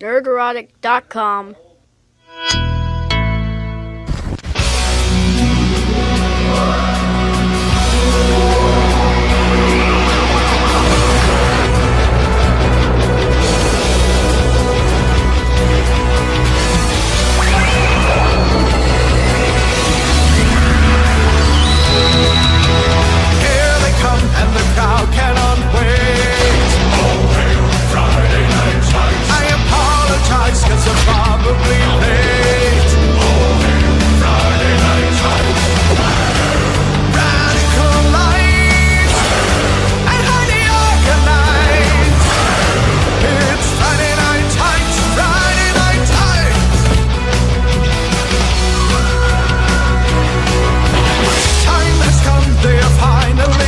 Nerdrotic.com. And the crowd cannot wait. Oh, hail Friday Night Tights. I apologize cause I'm probably late. Oh, hail Friday Night Tights. Radical lights and highly organized. It's Friday Night Tights, Friday Night Tights. Time has come, they are finally.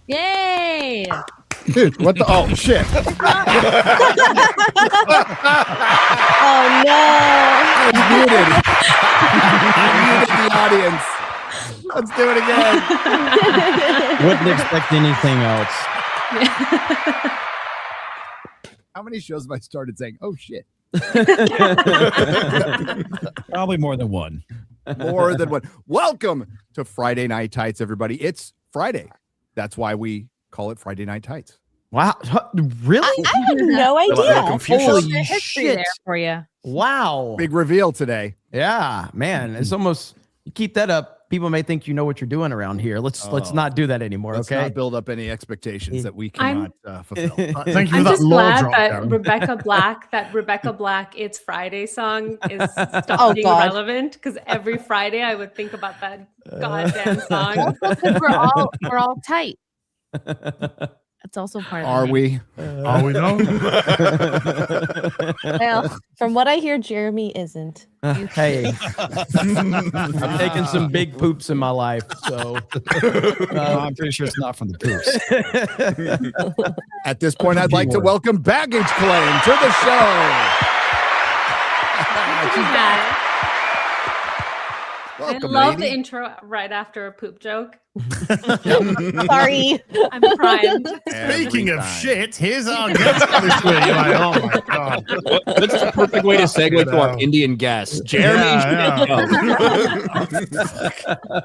Yay! Dude, what the? Oh, shit. Oh, no. I muted the audience. Let's do it again. Wouldn't expect anything else. How many shows have I started saying, oh, shit? Probably more than one. More than one. Welcome to Friday Night Tights, everybody. It's Friday. That's why we call it Friday Night Tights. Wow. Really? I had no idea. Holy History shit. there for you. Wow. Big reveal today. Yeah, man. It's almost, you keep that up, people may think you know what you're doing around here. Let's not do that anymore, Let's okay? not build up any expectations that we cannot fulfill. Thank you I'm for that just law glad drop that down. Rebecca Black It's Friday song is stopped being God. relevant, because every Friday I would think about that goddamn song. Also, because we're all tight. That's also part of Are it. we? Oh, we know. Well, from what I hear, Jeremy isn't. Hey, I'm taking some big poops in my life, so I'm pretty sure it's not from the poops. At this point, I'd like to welcome Baggage Claim to the show. She's back. I Welcome, love lady. the intro right after a poop joke. Sorry. I'm primed. Speaking Every of time. shit, here's our guest for this week. Like, oh my god. That's the perfect way to segue to our Indian guest, Jeremy. Yeah.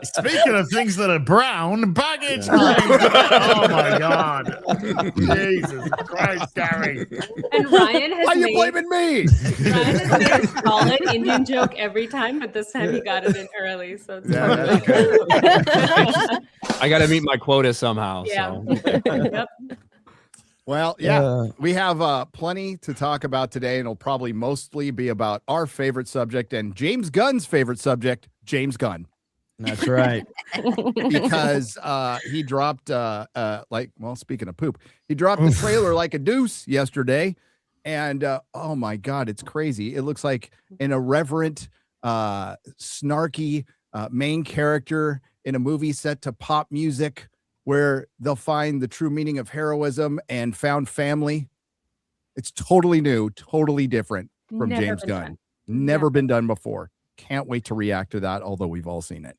Speaking of things that are brown, baggage claims. Oh my god. Jesus Christ, Gary. And Ryan has Why are you made, blaming me? Ryan has made a solid Indian joke every time, but this time he got it in early. So it's Yeah, perfect. that's good. I got to meet my quota somehow. Yeah. So. Yep. Well, yeah, we have plenty to talk about today, and it'll probably mostly be about our favorite subject and James Gunn's favorite subject, James Gunn. that's right. Because he dropped speaking of poop, he dropped the trailer like a deuce yesterday, and oh my god, it's crazy. It looks like an irreverent snarky main character in a movie set to pop music where they'll find the true meaning of heroism and found family. It's totally new, totally different from Never James been Gunn. done. Never been done before. Can't wait to react to that, although we've all seen it.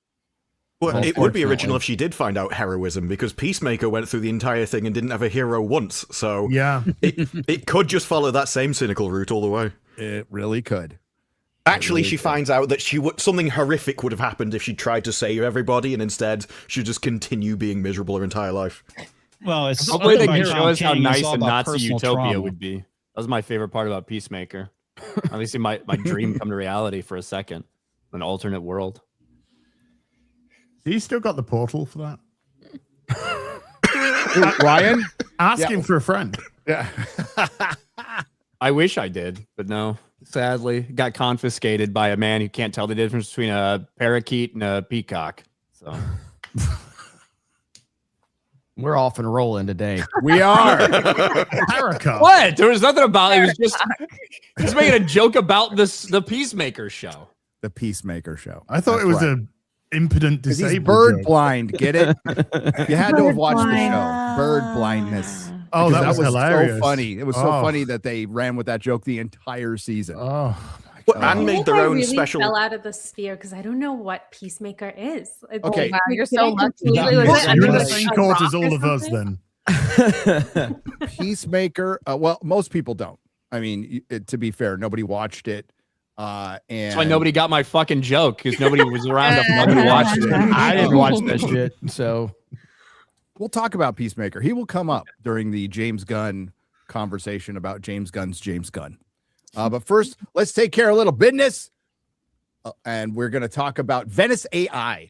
Well, it would be original Unfortunately. if she did find out heroism, because Peacemaker went through the entire thing and didn't have a hero once. So Yeah. it could just follow that same cynical route all the way. It really could. Actually, really she could. finds out that something horrific would have happened if she tried to save everybody, and instead she'd just continue being miserable her entire life. Well, it's Hopefully they by can Tom show us how King, it's nice all and about Nazi personal utopia trauma. would be. That was my favorite part about Peacemaker. At least see my dream come to reality for a second. An alternate world. He's still got the portal for that. Ooh, Ryan? Ask Yeah. him for a friend. Yeah. I wish I did, but no. Sadly, it got confiscated by a man who can't tell the difference between a parakeet and a peacock. So We're off and rolling today. We are. America. What? There was nothing about it. It was just he's making a joke about the Peacemaker show. The Peacemaker show. I thought it was a impudent 'Cause he's disabled bird joke. blind. Get it? You had to have Bird watched the blind. show. Bird blindness. Oh, Because that was hilarious. so funny. It was so Oh. funny that they ran with that joke the entire season. Oh, Well, and I made think their I own really special. fell out of the sphere because I don't know what Peacemaker is. Okay. Wow, you're Did so I lucky. completely, You're like, in you're in under the the same a court rock as all or of us something? then. Peacemaker. Well, most people don't. I mean, to be fair, nobody watched it. And That's why nobody got my fucking joke because nobody was around to fucking watch it. I didn't watch that shit. So We'll talk about Peacemaker. He will come up during the James Gunn conversation about James Gunn's James Gunn. But first, let's take care of a little business. And we're going to talk about Venice AI.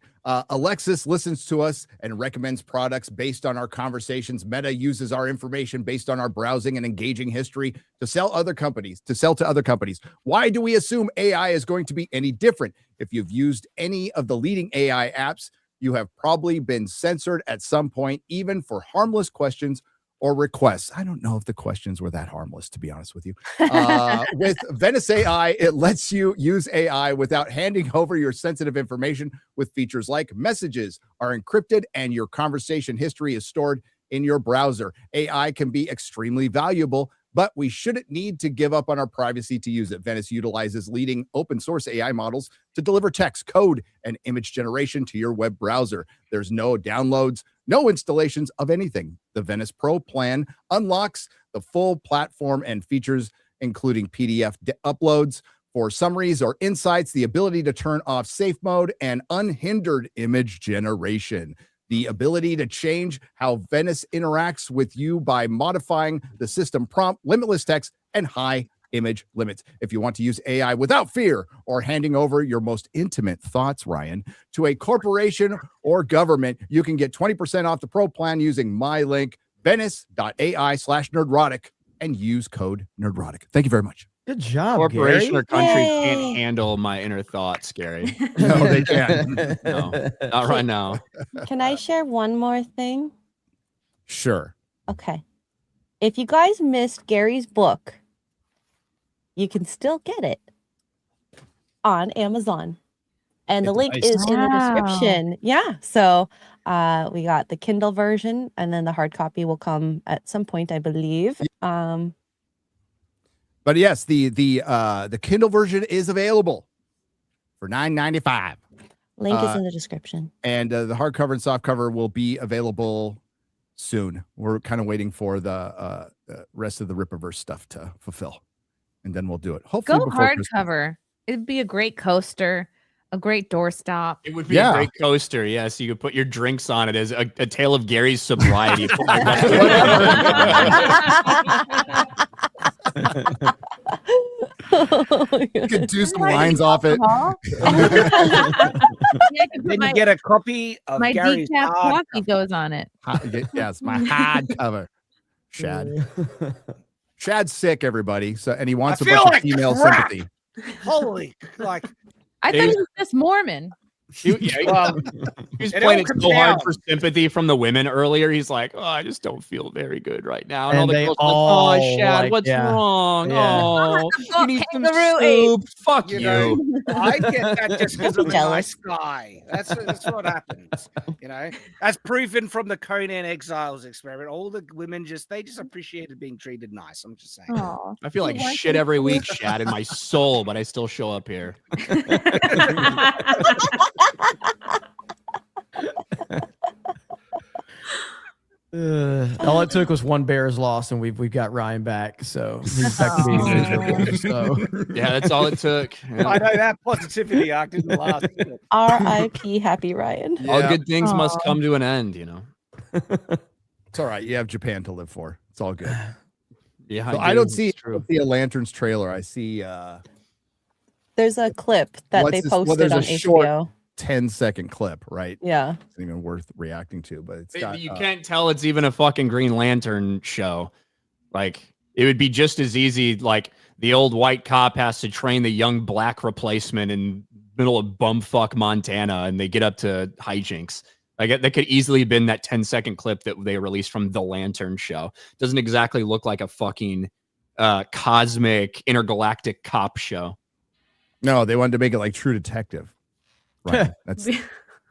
Alexis listens to us and recommends products based on our conversations. Meta uses our information based on our browsing and engaging history to sell to other companies. Why do we assume AI is going to be any different? If you've used any of the leading AI apps, you have probably been censored at some point, even for harmless questions or requests. I don't know if the questions were that harmless, to be honest with you. With Venice AI, it lets you use AI without handing over your sensitive information with features like messages are encrypted and your conversation history is stored in your browser. AI can be extremely valuable, but we shouldn't need to give up on our privacy to use it. Venice utilizes leading open source AI models to deliver text, code, and image generation to your web browser. There's no downloads, no installations of anything. The Venice Pro plan unlocks the full platform and features, including PDF uploads for summaries or insights, the ability to turn off safe mode, and unhindered image generation. The ability to change how Venice interacts with you by modifying the system prompt, limitless text, and high image limits. If you want to use AI without fear or handing over your most intimate thoughts, Ryan, to a corporation or government, you can get 20% off the Pro plan using my link, venice.ai/nerdrotic, and use code nerdrotic. Thank you very much. good job, Corporation Gary. or country Yay. can't handle my inner thoughts, Gary. No, they can't. No, not right now. Can I share one more thing? Sure. Okay. If you guys missed Gary's book, you can still get it on Amazon. And the It's link nice. is in the Wow. description. Yeah. So we got the Kindle version and then the hard copy will come at some point, I believe. But yes, the Kindle version is available for $9.95. Link is in the description. And the hardcover and softcover will be available soon. We're kind of waiting for the rest of the Rippaverse stuff to fulfill, and then we'll do it. Hopefully, Go before Christmas. hardcover. It'd be a great coaster, a great doorstop. It would be Yeah. a great coaster, yes. You could put your drinks on it as a tale of Gary's sobriety. Put my You could do some lines off it. Then you get a copy of My Gary's decaf hard coffee goes on it. Yes, my hardcover. Shad. Shad's sick, everybody. So, and he wants I a bunch feel of like female crap. sympathy. Holy, like, I thought he was just Mormon. He well, was it playing all it comes so hard down. for sympathy from the women earlier. He's like, "Oh, I just don't feel very good right now." And all the they girls all, are like, "Oh, Shad, like, what's yeah. wrong? Yeah. Oh, you need some Kangaroo ate. soup. Fuck You you." know, I get that just because I'm a Jealous. nice guy. That's what happens. You know, that's proven from the Conan Exiles experiment. All the women just appreciated being treated nice. I'm just saying. Aw. I feel like Why shit can't every you- week, Shad, in my soul, but I still show up here. All it took was one Bears loss, and we've got Ryan back. So he's back to being miserable. So Yeah, that's all it took. Yeah. I know that positivity arc didn't last. R.I.P. Happy Ryan. All Yeah. good things must Aw. come to an end, you know. It's all right. You have Japan to live for. It's all good. Yeah, So I don't do. see It's true. a Lanterns trailer. I see There's a clip that What's they this- well, posted there's a on short- HBO. 10-second clip, right? Yeah. It's not even worth reacting to, but it's got You can't tell it's even a fucking Green Lantern show. Like, it would be just as easy. Like, the old white cop has to train the young black replacement in middle of bumfuck Montana, and they get up to hijinks. Like that could easily have been that 10-second clip that they released from The Lantern Show. Doesn't exactly look like a fucking cosmic intergalactic cop show. No, they wanted to make it like True Detective. Right. That's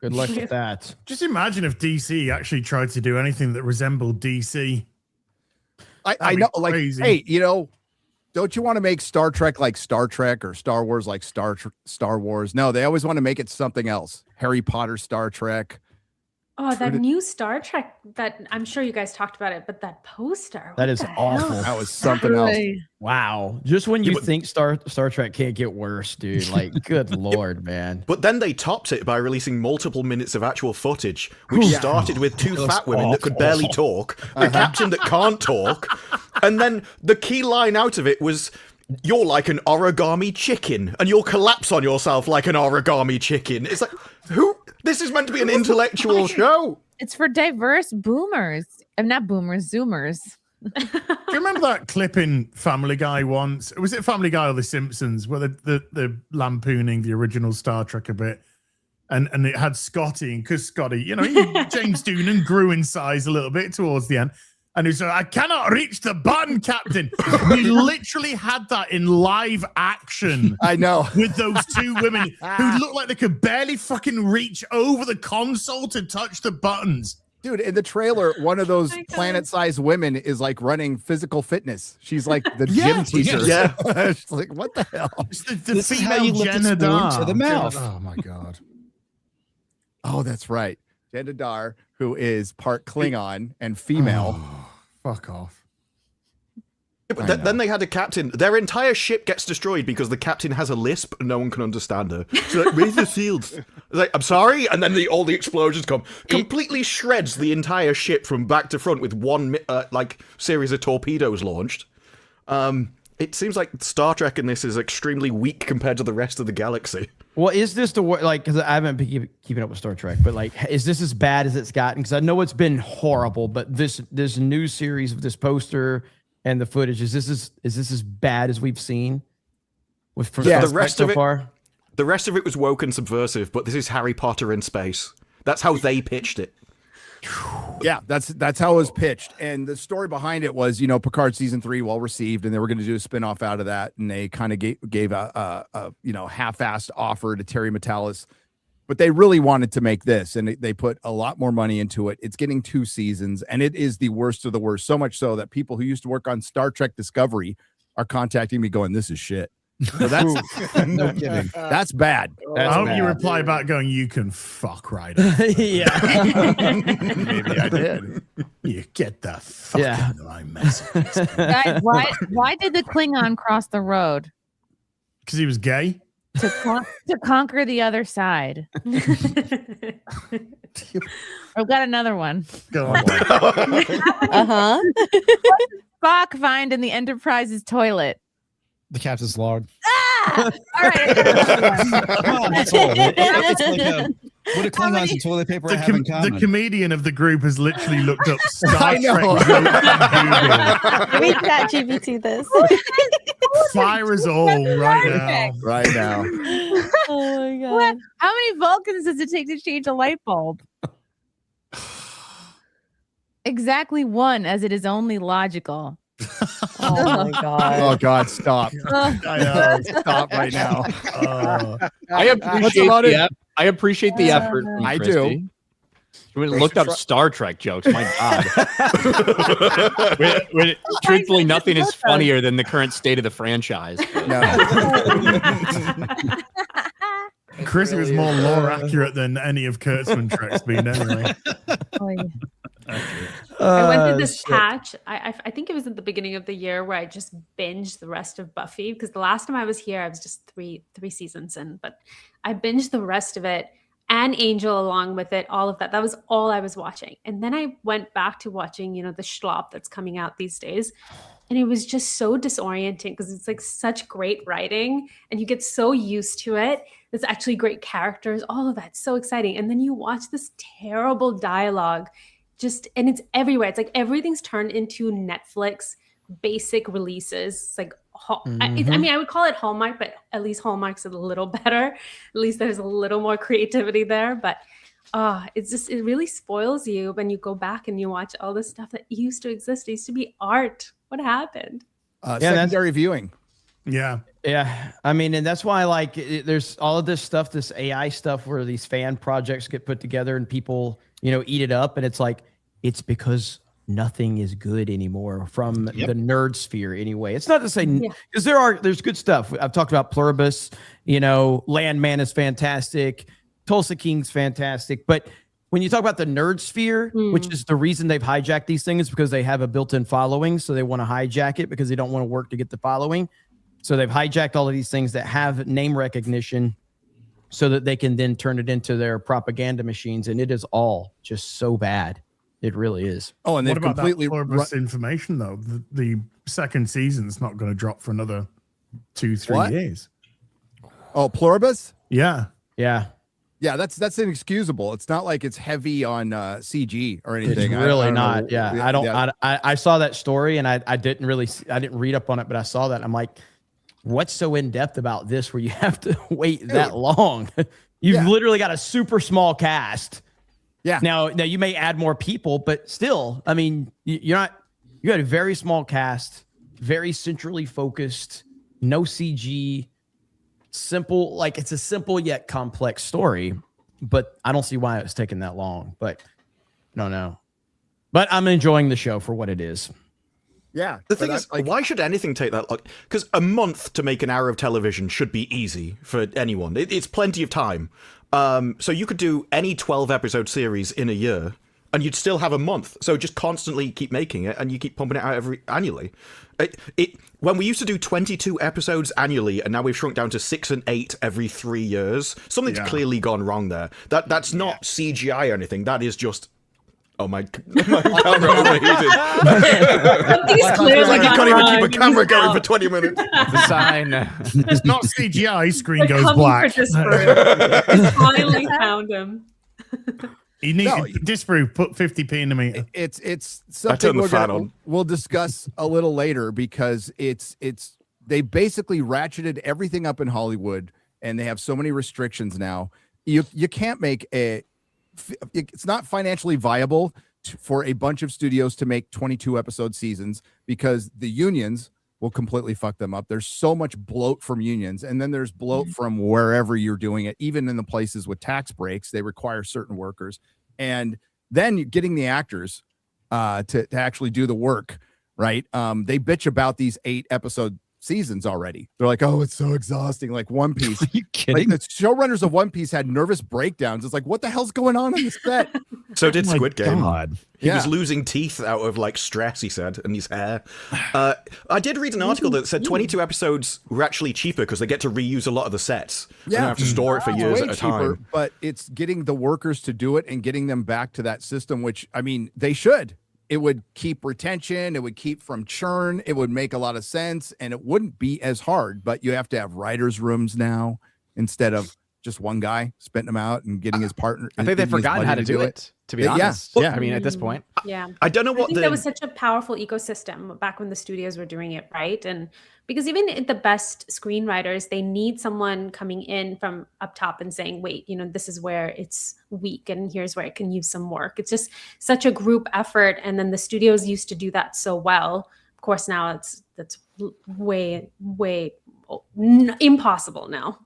Good luck with that. Just imagine if DC actually tried to do anything that resembled DC. I know, like, hey, you know, don't you want to make Star Trek like Star Trek or Star Wars like Star Wars? No, they always want to make it something else. Harry Potter, Star Trek. Oh, that new Star Trek that I'm sure you guys talked about it, but that poster. That is awful. That was something else. Wow. Just when you think Star Trek can't get worse, dude. Like, good Lord, man. But then they topped it by releasing multiple minutes of actual footage, which started with two fat women that could barely talk, the captain that can't talk, and then the key line out of it was, "You're like an origami chicken, and you'll collapse on yourself like an origami chicken." It's like, who? This is meant to be an intellectual show. It's for diverse boomers. I'm not boomers, zoomers. Do you remember that clip in Family Guy once? Was it Family Guy or The Simpsons where they're lampooning the original Star Trek a bit? And it had Scotty, and because Scotty, you know, James Doonan grew in size a little bit towards the end. And he said, "I cannot reach the button, Captain." We literally had that in live action. I know. With those two women who looked like they could barely fucking reach over the console to touch the buttons. Dude, in the trailer, one of those planet-sized women is like running physical fitness. She's like the gym teacher. Yeah. She's like, what the hell? It's the This is how you female lift a spoon Jenna to the mouth. Oh my God. Oh, that's right. Jenna Dar, who is part Klingon and female. Oh, fuck off. Yeah, but then they had a captain. Their entire ship gets destroyed because the captain has a lisp and no one can understand her. She's like, "Raise the shields." Like, "I'm sorry," and then all the explosions come. Completely shreds the entire ship from back to front with one like series of torpedoes launched. It seems like Star Trek in this is extremely weak compared to the rest of the galaxy. Well, is this the like? Because I haven't been keeping up with Star Trek, but like, is this as bad as it's gotten? Because I know it's been horrible, but this new series of this poster and the footage, is this as bad as we've seen? With the rest so of it, far? the rest of it was woke and subversive, but this is Harry Potter in space. That's how they pitched it. Yeah, that's how it was pitched. And the story behind it was, you know, Picard season 3 well received, and they were going to do a spinoff out of that, and they kind of gave a you know, half-assed offer to Terry Matalas, but they really wanted to make this, and they put a lot more money into it. It's getting 2 seasons, and it is the worst of the worst. So much so that people who used to work on Star Trek Discovery are contacting me, going, "This is shit." So that's no kidding. That's bad. I hope you reply back going, "You can fuck right up." Yeah. Maybe I did. You get the fucking right message. Guys, why did the Klingon cross the road? Because he was gay? To conquer the other side. I've got another one. Go on. Uh-huh. Spock find in the Enterprise's toilet. The captain's log. Ah! All right. Come on, that's all. It's like what do Klingons and toilet paper have in common? The comedian of the group has literally looked up Star I Trek know. jokes on Google. We got GPT this. Fire us all right now. Right now. Oh my God. What? How many Vulcans does it take to change a light bulb? Exactly 1, as it is only logical. Oh my God. Oh God, stop. I know. Stop right now. I appreciate the effort. From I Christy. do. She went and looked up Star Trek jokes. My God. Truthfully, nothing is funnier than the current state of the franchise. No. Chrissy was more lore accurate than any of Kurtzman Trek's been anyway. Oh, yeah. I went through this patch. I think it was at the beginning of the year where I just binged the rest of Buffy, because the last time I was here, I was just three seasons in, but I binged the rest of it and Angel along with it, all of that. That was all I was watching. And then I went back to watching, you know, the schlop that's coming out these days. And it was just so disorienting because it's like such great writing and you get so used to it. It's actually great characters, all of that. So exciting. And then you watch this terrible dialogue and it's everywhere. It's like everything's turned into Netflix basic releases. It's like, I mean, I would call it Hallmark, but at least Hallmark's a little better. At least there's a little more creativity there. But it really spoils you when you go back and you watch all this stuff that used to exist. It used to be art. What happened? Secondary viewing. Yeah. Yeah. I mean, and that's why like there's all of this stuff, this AI stuff where these fan projects get put together and people, eat it up. And it's like, it's because nothing is good anymore from the nerd sphere anyway. It's not to say, because there's good stuff. I've talked about Pluribus, Landman is fantastic. Tulsa King's fantastic. But when you talk about the nerd sphere, which is the reason they've hijacked these things, because they have a built-in following. So they want to hijack it because they don't want to work to get the following. So they've hijacked all of these things that have name recognition so that they can then turn it into their propaganda machines. And it is all just so bad. It really is. Oh, and they've what about completely that information though? The second season's not going to drop for another 2-3 years. Oh, Pluribus? Yeah. Yeah. Yeah, that's inexcusable. It's not like it's heavy on CG or anything. It's really I don't not. know. Yeah. I saw that story and I didn't read up on it, but I saw that. I'm like, what's so in depth about this where you have to wait that long? You've literally got a super small cast. Yeah. Now you may add more people, but still, I mean, you got a very small cast, very centrally focused, no CG, simple, like it's a simple yet complex story, but I don't see why it's taking that long, but no. But I'm enjoying the show for what it is. Yeah. The thing is, why should anything take that long? Because a month to make an hour of television should be easy for anyone. It's plenty of time. So you could do any 12-episode series in a year, and you'd still have a month. So just constantly keep making it, and you keep pumping it out annually. When we used to do 22 episodes annually, and now we've shrunk down to 6 and 8 every 3 years, something's clearly gone wrong there. That's not CGI or anything. That is just... Oh, my camera overheated. Something's clearly like you gone can't even wrong. keep a camera going for 20 minutes. It's a sign. It's not CGI. Screen They're goes coming black. for Disparu. I finally found him. You need Disparu, put 50p in the meter. It's I turned something the fan on. we'll discuss a little later because they basically ratcheted everything up in Hollywood and they have so many restrictions now. You can't make it's not financially viable for a bunch of studios to make 22 episode seasons because the unions will completely fuck them up. There's so much bloat from unions, and then there's bloat from wherever you're doing it. Even in the places with tax breaks, they require certain workers, and then getting the actors to actually do the work, right? They bitch about these 8-episode seasons already. They're like, oh, it's so exhausting. Like One Piece. Are you kidding? Like the showrunners of One Piece had nervous breakdowns. It's like, what the hell's going on this set? So did my Squid Game. God. He was losing teeth out of like stress, he said, and his hair. I did read an article that said 22 episodes were actually cheaper because they get to reuse a lot of the sets. Yeah. And have to store it for years at a time. But it's getting the workers to do it and getting them back to that system, which, I mean, they should. It would keep retention. It would keep from churn. It would make a lot of sense, and it wouldn't be as hard. But you have to have writers' rooms now instead of just one guy spitting them out and getting his partner. I think they've forgotten how to do it. To be honest, yeah. I mean, at this point, I don't know what I think that was such a powerful ecosystem back when the studios were doing it, right? And because even the best screenwriters, they need someone coming in from up top and saying, wait, this is where it's weak and here's where it can use some work. It's just such a group effort. And then the studios used to do that so well. Of course, now that's way impossible now.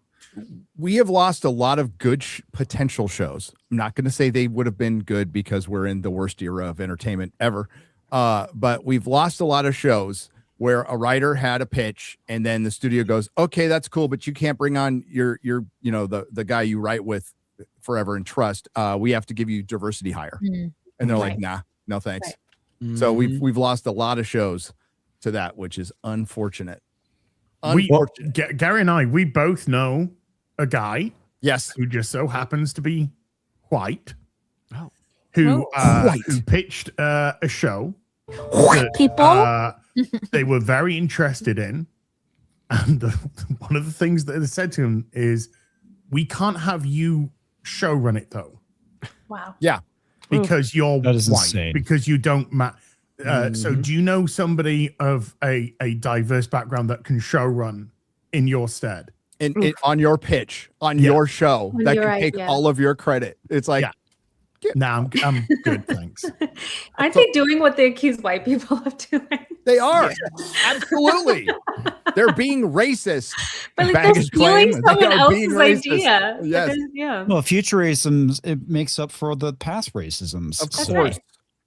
We have lost a lot of good potential shows. I'm not going to say they would have been good because we're in the worst era of entertainment ever. But we've lost a lot of shows where a writer had a pitch and then the studio goes, okay, that's cool, but you can't bring on your the guy you write with forever and trust. We have to give you diversity hire. And they're like, nah, no thanks. Right. So we've lost a lot of shows to that, which is unfortunate. Gary and I, we both know a guy, yes, who just so happens to be white, who pitched a show that people they were very interested in, and one of the things that they said to him is, "We can't have you show run it though." Wow. Yeah, because you're That is white, insane. because you don't match. So do you know somebody of a diverse background that can show run in your stead? On your pitch, on your show, On that your can take idea. all of your credit. It's like, No, I'm good, thanks. Aren't they doing what they accuse white people of doing? They are. Absolutely. They're being racist. But like, they're Baggage stealing claim. They someone are being else's racist. idea. Yes. Yeah. Well, futurism, it makes up for the past racisms. Of That's course. right.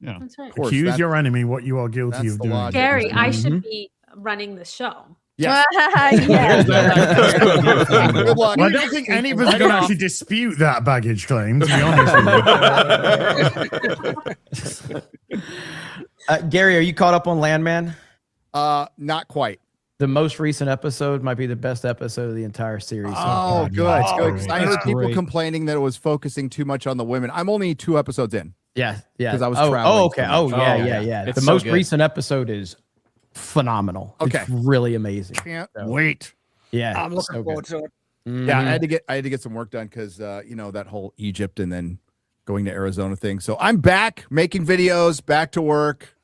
Yeah. That's right. Of course, Accuse that's- your enemy what you are guilty that's of the doing. logic. Gary, I Mhm. should be running the show. Yes. Yeah. Good luck. Well, I don't think any of us are going to actually dispute that baggage claim, to be honest with you. Gary, are you caught up on Landman? Not quite. The most recent episode might be the best episode of the entire series. Oh, God, good. yeah. Good. 'Cause I heard That's people great. complaining that it was focusing too much on the women. I'm only 2 episodes in. Yeah, yeah. 'Cause I was oh, traveling Oh, okay. so Oh, much. yeah, Oh, yeah, yeah. yeah. It's The so most good. recent episode is phenomenal. Okay. It's really amazing. Can't So, wait. Yeah. I'm looking so forward good. to it. Yeah, I Mhm. had to get some work done because that whole Egypt and then going to Arizona thing. So I'm back making videos, back to work,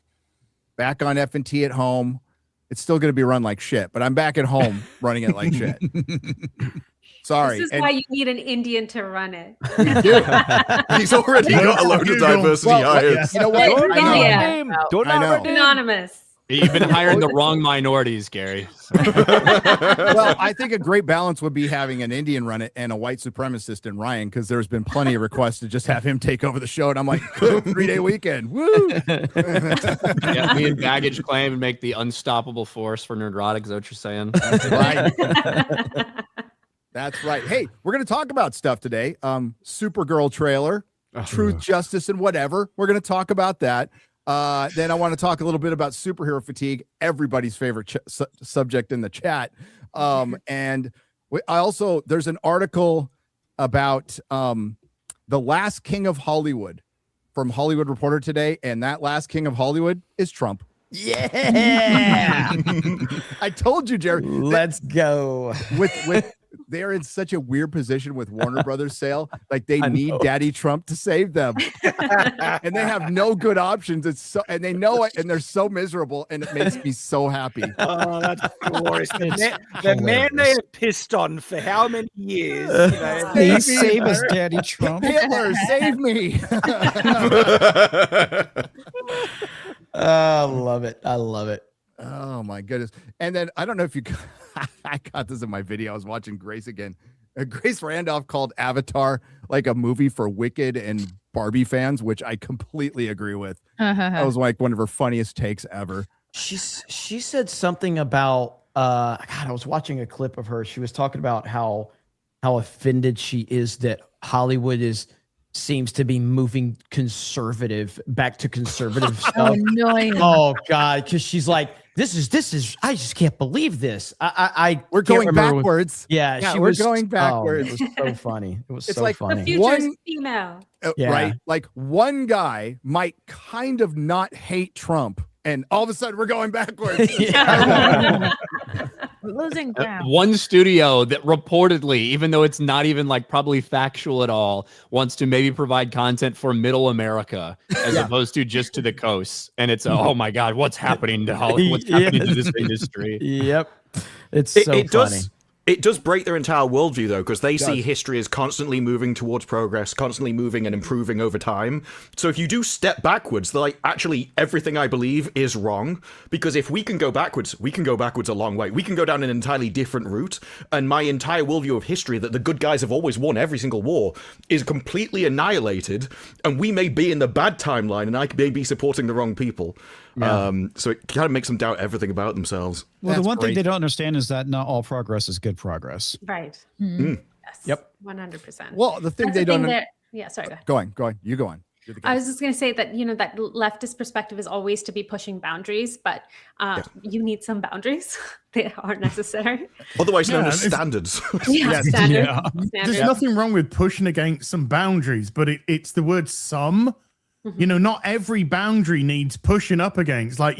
back on FNT at home. It's still going to be run like shit, but I'm back at home running it like shit. Sorry. This is And- why you need an Indian to run it. He's already got a load of diversity hires. You know what? I know. Yeah. I know. Anonymous. You've been hiring the wrong minorities, Gary. Well, I think a great balance would be having an Indian run it and a white supremacist in Ryan, because there's been plenty of requests to just have him take over the show. And I'm like, 3-day weekend. Woo! Yeah, me and baggage claim and make the unstoppable force for Nerdrotic. Is that what you're saying? Right. That's right. Hey, we're going to talk about stuff today. Supergirl trailer, truth, justice, and whatever. We're going to talk about that. Then I want to talk a little bit about superhero fatigue, everybody's favorite subject in the chat. And there's an article about the last king of Hollywood from Hollywood Reporter today, and that last king of Hollywood is Trump. Yeah. I told you, Jerry. Let's go. With they're in such a weird position with Warner Brothers sale. Like they I need know. Daddy Trump to save them. And they have no good options. And they know it, and they're so miserable, and it makes me so happy. Oh, that's glorious. The man they have pissed on for how many years? You know, Please save us, Daddy Trump. Hitler, save me. I love it. I love it. Oh my goodness. And then I don't know if you I got this in my video. I was watching Grace again. Grace Randolph called Avatar like a movie for Wicked and Barbie fans, which I completely agree with. That was like one of her funniest takes ever. She said something about God, I was watching a clip of her. She was talking about how offended she is that Hollywood seems to be moving back to conservative stuff. Oh, annoying. Oh God, because she's like, this is I just can't believe this. We're can't going remember backwards. Yeah, we're going backwards. Oh, it was so funny. It was It's so like funny. The future is One- female. Yeah. Right? Like one guy might kind of not hate Trump, and all of a sudden we're going backwards. Losing ground. One studio that reportedly, even though it's not even like probably factual at all, wants to maybe provide content for middle America as opposed to just to the coast. And it's oh my God, what's happening to Hollywood? What's happening to this industry? Yep. It's so funny. It does break their entire worldview, though, because they see does. history as constantly moving towards progress, constantly moving and improving over time. So if you do step backwards, they're like, actually, everything I believe is wrong. Because if we can go backwards, we can go backwards a long way. We can go down an entirely different route. And my entire worldview of history, that the good guys have always won every single war, is completely annihilated. And we may be in the bad timeline, and I may be supporting the wrong people. So it kind of makes them doubt everything about themselves. Well, That's the one thing great. they don't understand is that not all progress is good progress. Right. Mm. Yes. Yep. 100%. Well, the thing That's they the thing don't. that- yeah, sorry. Go ahead. Go on. You go on. You're the guy. I was just going to say that, that leftist perspective is always to be pushing boundaries, but you need some boundaries. They aren't necessary. Otherwise known Yeah, as it's- standards. Yeah, Yes. standard. Yeah. Standard. There's nothing wrong with pushing against some boundaries, but it's the word some. Not every boundary needs pushing up against. Like,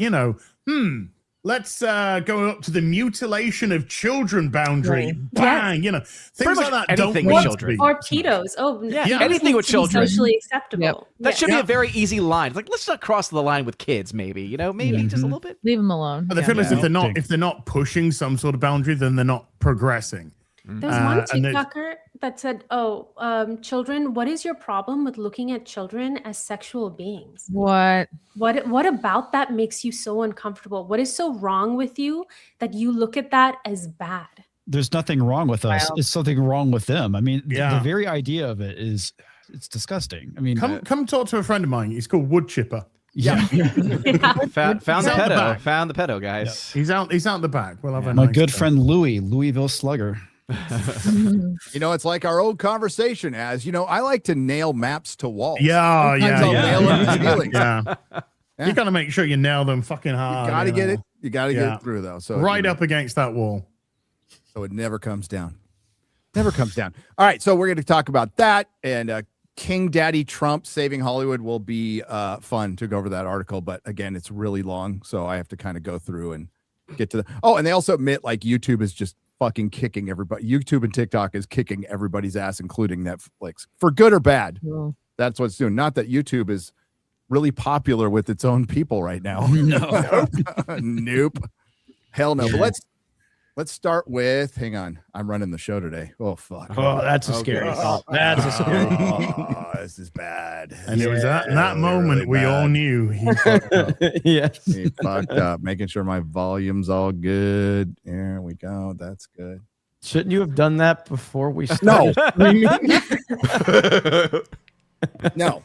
let's go up to the mutilation of children boundary. Bang, things like that. Don't anything need with to children. be. Or pedos. Oh, Yeah, pedos anything needs with to be children. socially acceptable. That should be Yeah. a very easy line. It's like, let's not cross the line with kids, maybe, maybe just a little bit. Leave them alone. But the feel is if they're not pushing some sort of boundary, then they're not progressing. There's one and TikToker that said, "Oh, children, what is your problem with looking at children as sexual beings? What? What about that makes you so uncomfortable? What is so wrong with you that you look at that as bad?" There's nothing wrong with us. Wow. It's something wrong with them. I mean, Yeah. the very idea of it is it's disgusting. I mean, Come talk to a friend of mine. He's called Wood Chipper. yeah. Found the He's out the pedo. back. Found the pedo, guys. He's out the back. We'll have a My nice good time. friend Louisville Slugger. You know, it's like our old conversation. As you know, I like to nail maps to walls. Yeah, Sometimes I'll nail them to ceilings. Yeah. You got to make sure you nail them fucking hard. You gotta get know. it. You gotta get it through though. So right you know, up against that wall. so it never comes down. Never comes down. All right, so we're going to talk about that, and King Daddy Trump saving Hollywood will be fun to go over that article. But again, it's really long, so I have to kind of go through and get to the. Oh, and they also admit like YouTube is just fucking kicking everybody. YouTube and TikTok is kicking everybody's ass, including Netflix, for good or bad. Yeah. That's what's doing. Not that YouTube is really popular with its own people right now. No. Nope. Hell no. But let's start with. Hang on, I'm running the show today. Oh fuck. Oh, that's a scary thought. That's a scary thought. Oh, this is bad. And it was at that moment we all knew he fucked up. Yes. He fucked up. Making sure my volume's all good. There we go. That's good. Shouldn't you have done that before we started? No.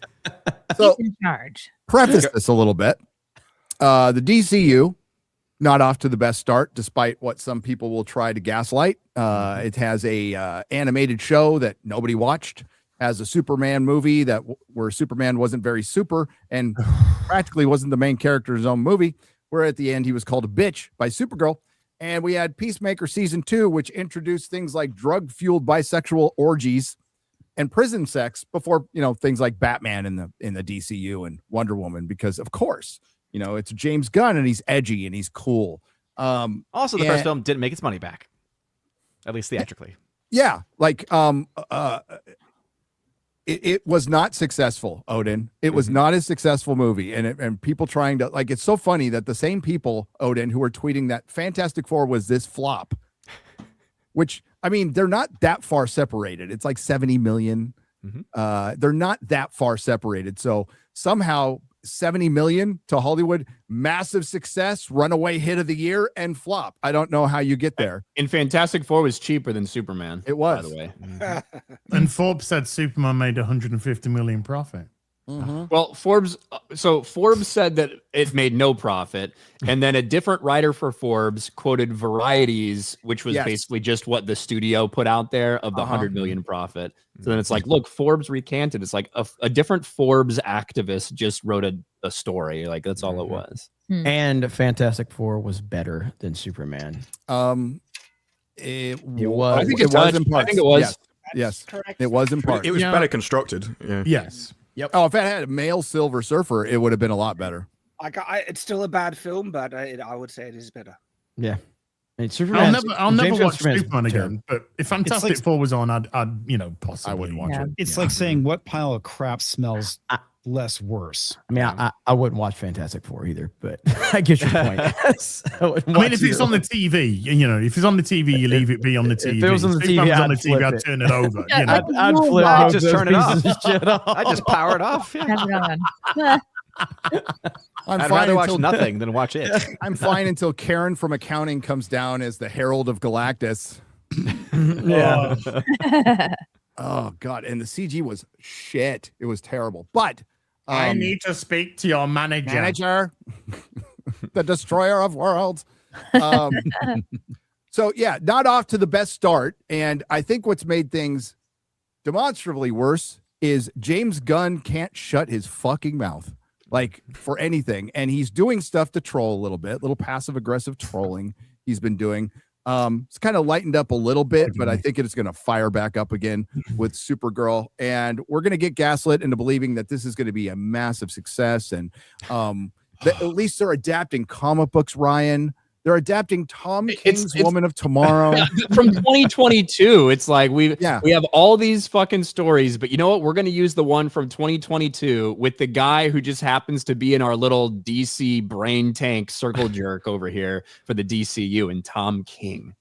So He's in charge. preface this a little bit. The DCU not off to the best start, despite what some people will try to gaslight. It has a animated show that nobody watched. Has a Superman movie where Superman wasn't very super and practically wasn't the main character of his own movie. Where at the end he was called a bitch by Supergirl. And we had Peacemaker season 2, which introduced things like drug-fueled bisexual orgies and prison sex before, things like Batman in the DCU and Wonder Woman, because of course, it's James Gunn and he's edgy and he's cool. Also, the first film didn't make its money back, at least theatrically. Yeah, like it was not successful, Odin. It was not a successful movie, and people trying to it's so funny that the same people, Odin, who are tweeting that Fantastic Four was this flop, which I mean they're not that far separated. It's like 70 million. They're not that far separated. So somehow 70 million to Hollywood, massive success, runaway hit of the year, and flop. I don't know how you get there. And Fantastic Four was cheaper than Superman. It was, by the way. And Forbes said Superman made 150 million profit. Well, Forbes said that it made no profit, and then a different writer for Forbes quoted Varieties, which was basically just what the studio put out there of the 100 million profit. So then it's like, look, Forbes recanted. It's like a different Forbes activist just wrote a story. Like that's all it was. And Fantastic Four was better than Superman. It was. I think it was in part. I think it was. Yes, it was in part. It was better constructed. Yeah. Yes. Yep. Oh, if it had a male Silver Surfer, it would have been a lot better. It's still a bad film, but I would say it is better. Yeah. And Superman. I'll never watch Superman again. But if Fantastic Four was on, I'd possibly. I wouldn't watch it. It's like saying what pile of crap smells less worse. I mean, I wouldn't watch Fantastic Four either, but I get your point. I mean, if it's on the TV, if it's on the TV, you leave it be on the TV. If it was on the TV, I'd turn it over. I'd flip. I'd just turn it off. off. I just power it off. Yeah. Have it on. I'd rather watch nothing than watch it. I'm fine until Karen from accounting comes down as the Herald of Galactus. Yeah. Oh God, and the CG was shit. It was terrible. But I need to speak to your manager. The destroyer of worlds. So yeah, not off to the best start. And I think what's made things demonstrably worse is James Gunn can't shut his fucking mouth, like for anything. And he's doing stuff to troll a little passive aggressive trolling he's been doing. It's kind of lightened up a little bit, but I think it's going to fire back up again with Supergirl, and we're going to get gaslit into believing that this is going to be a massive success. And at least they're adapting comic books, Ryan. They're adapting Tom King's Woman of Tomorrow from 2022. It's like we have all these fucking stories, but you know what? We're going to use the one from 2022 with the guy who just happens to be in our little DC brain tank circle jerk over here for the DCU, and Tom King.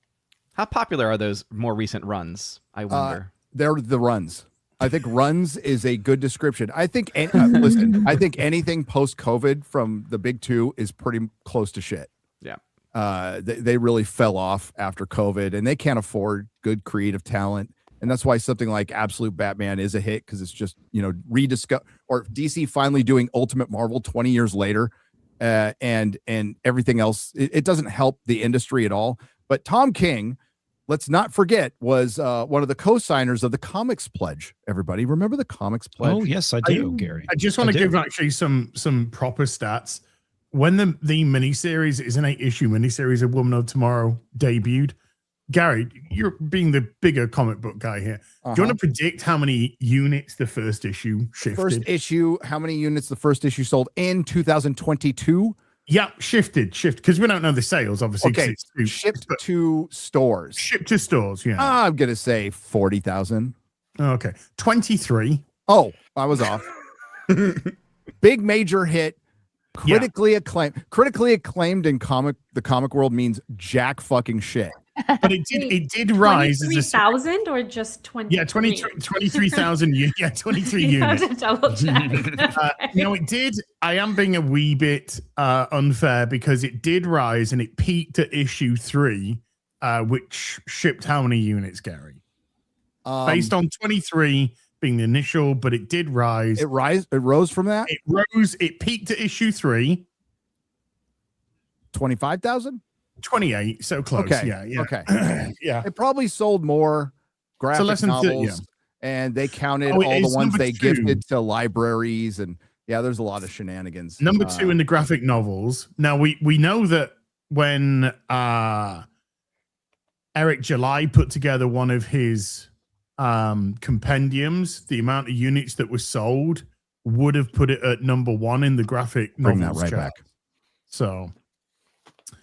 How popular are those more recent runs? I wonder. they're the runs. I think runs is a good description. I think, listen, I think anything post-COVID from the big two is pretty close to shit. Yeah. They really fell off after COVID, and they can't afford good creative talent. And that's why something like Absolute Batman is a hit, because it's just, rediscover, or DC finally doing Ultimate Marvel 20 years later, and everything else. It doesn't help the industry at all. But Tom King, let's not forget, was one of the co-signers of the Comics Pledge. Everybody remember the Comics Pledge? Oh, yes, I do, Gary. I just want to give actually some proper stats. When the miniseries is an 8-issue miniseries of Woman of Tomorrow debuted, Gary, you're being the bigger comic book guy here. Do you want to predict how many units the first issue shifted? First issue, how many units the first issue sold in 2022? Yeah, shifted, because we don't know the sales, obviously. Okay, shipped to stores. Shipped to stores, yeah. I'm going to say 40,000. Okay, 23. Oh, I was off. Big major hit. Critically acclaimed in the comic world means jack fucking shit. But it did rise. 23,000 or just 20? Yeah, 23,000. Yeah, 23 units. Double check. It did. I am being a wee bit unfair, because it did rise and it peaked at issue 3, which shipped how many units, Gary? Based on 23 being the initial, but it did rise. It rose from that? It rose. It peaked at issue 3. 25,000? 28, so close. Okay. Yeah. Okay. Yeah. It probably sold more graphic novels, and they counted all the ones they gifted to libraries, and there's a lot of shenanigans. Number 2 in the graphic novels. Now we know that when Eric July put together one of his compendiums, the amount of units that were sold would have put it at number 1 in the graphic novels. Bring that right back. So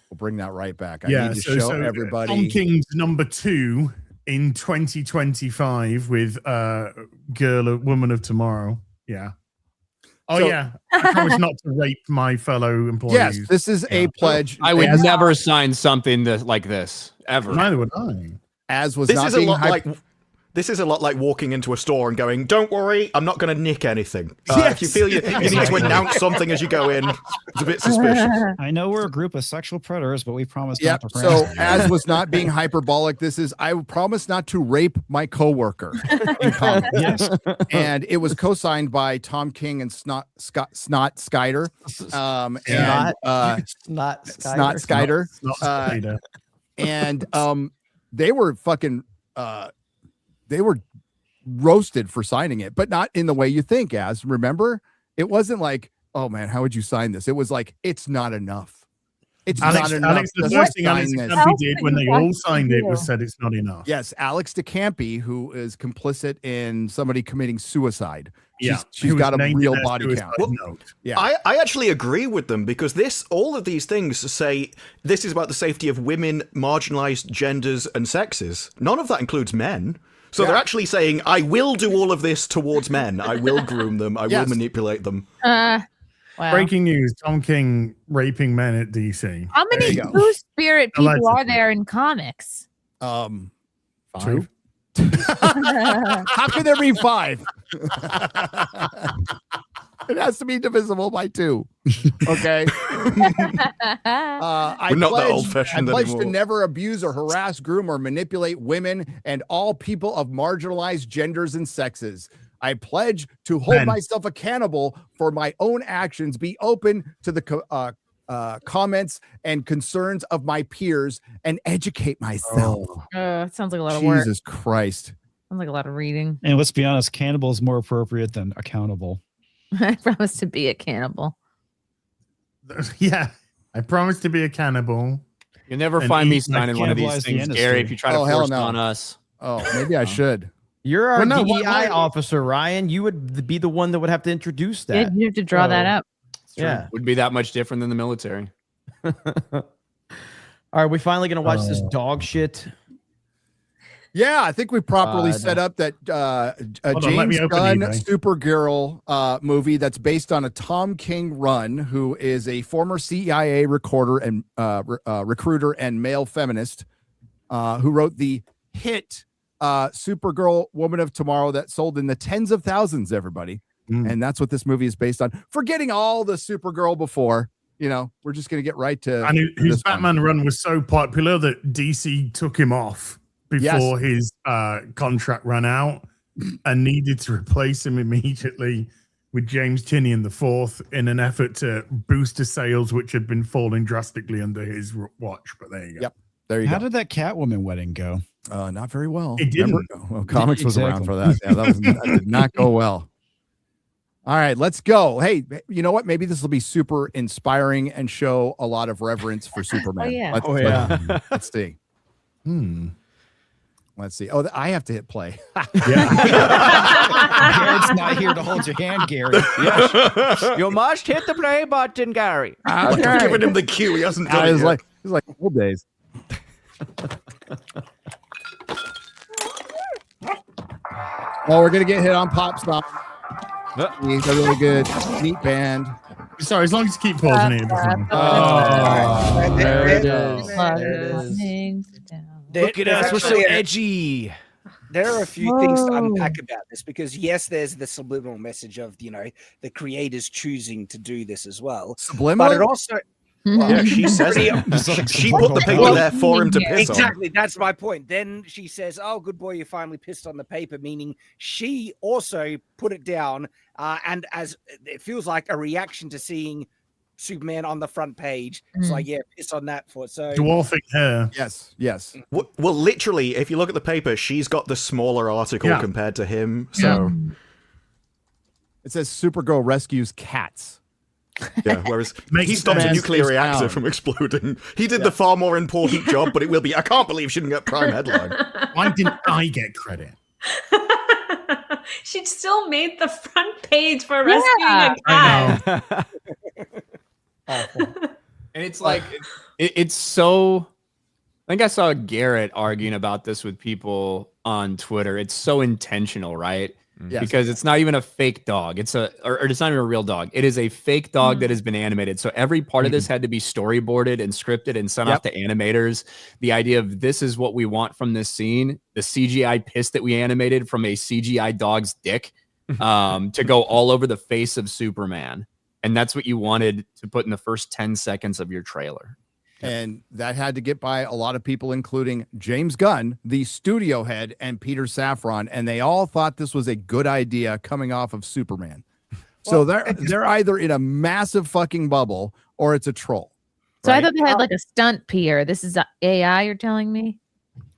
we'll bring that right back. I need to show everybody. Tom King's number 2 in 2025 with Woman of Tomorrow. Yeah. Oh, yeah. I promise not to rape my fellow employees. Yes, this is a pledge. I would never sign something like this, ever. Neither would I. As was This not is a being lot like This is a lot like walking into a store and going, "Don't worry, I'm not going to nick anything." If you feel you need to announce something as you go in, it's a bit suspicious. I know we're a group of sexual predators, but we promise Yep. not to. So, as was not being hyperbolic, this is I promise not to rape my coworker. Yes. And it was co-signed by Tom King and Snot Skider. Snot Skider. And they were fucking. They were roasted for signing it, but not in the way you think. As remember, it wasn't like, "Oh man, how would you sign this?" It was like, "It's not enough. It's not enough." Alex, the first thing Alex DeCampi did when they all signed it was said it's not enough. Yes, Alex DeCampi, who is complicit in somebody committing suicide. She's got a real body count. Yeah, I actually agree with them, because all of these things say this is about the safety of women, marginalized genders, and sexes. None of that includes men. So they're actually saying, "I will do all of this towards men. I will groom them. I will manipulate them." Wow. Breaking news: Tom King raping men at DC. How many Two-Spirit people are there in comics? 5. How How can there be 5? It has to be divisible by 2. Okay. We're not that old-fashioned I pledge anymore. to never abuse or harass, groom, or manipulate women and all people of marginalized genders and sexes. I pledge to hold myself accountable for my own actions, be open to the comments and concerns of my peers, and educate myself. It sounds like a lot of work. Jesus Christ. Sounds like a lot of reading. And let's be honest, cannibal is more appropriate than accountable. I promise to be a cannibal. Yeah, I promise to be a cannibal. You'll never find me signing one of these things, Gary, if you try to force it on us. Oh, maybe I should. You're our Well, no, DEI officer, Ryan. You would be the one that would have to introduce that. You have to draw that up. Yeah. Would be that much different than the military. All right, we finally going to watch this dog shit. Yeah, I think we properly set up that James Gunn Supergirl movie that's based on a Tom King run, who is a former CIA recruiter and male feminist who wrote the hit Supergirl, Woman of Tomorrow, that sold in the tens of thousands, everybody. And that's what this movie is based on. Forgetting all the Supergirl before, we're just going to get right to. And his Batman run was so popular that DC took him off before his contract ran out and needed to replace him immediately with James Tynion IV in an effort to boost his sales, which had been falling drastically under his watch. But there you go. Yep. There you How go. did that Catwoman wedding go? Not very well. It didn't. Well, comics was around for that. Yeah, that did not go well. All right, let's go. Hey, you know what? Maybe this will be super inspiring and show a lot of reverence for Superman. Oh, yeah. Let's see. Let's see. Oh, I have to hit play. Garrett's not here to hold your hand, Gary. Yes. You must hit the play button, Gary. I've given him the cue. He hasn't done it It's yet. like old days. Oh, we're gonna get hit on Pop Stop. He's a really good, neat band. Sorry, as long as you keep pausing it. There it is. Look at us. We're so edgy. There are a few things to unpack about this because yes, there's the subliminal message of the creators choosing to do this as well. Subliminal, but it also Yeah, she says it. She put the paper there for him to piss on. Exactly, that's my point. Then she says, "Oh, good boy, you finally pissed on the paper," meaning she also put it down, and as it feels like a reaction to seeing Superman on the front page. It's like, yeah, piss on that for so dwarfing hair. Yes. Well, literally, if you look at the paper, she's got the smaller article compared to him. So it says Supergirl rescues cats. Yeah, whereas he stops a nuclear reactor from exploding. He did the far more important job, but it will be. I can't believe she didn't get prime headline. Why didn't I get credit? She still made the front page for rescuing a cat. And it's like it's so. I think I saw Garrett arguing about this with people on Twitter. It's so intentional, right? Yes. Because it's not even a fake dog. It's or it's not even a real dog. It is a fake dog that has been animated. So every part of this had to be storyboarded and scripted and sent off to animators. The idea of this is what we want from this scene. The CGI piss that we animated from a CGI dog's dick to go all over the face of Superman. And that's what you wanted to put in the first 10 seconds of your trailer. And that had to get by a lot of people, including James Gunn, the studio head, and Peter Safran. And they all thought this was a good idea coming off of Superman. So they're either in a massive fucking bubble or it's a troll. So I thought they had like a stunt peer. This is AI, you're telling me?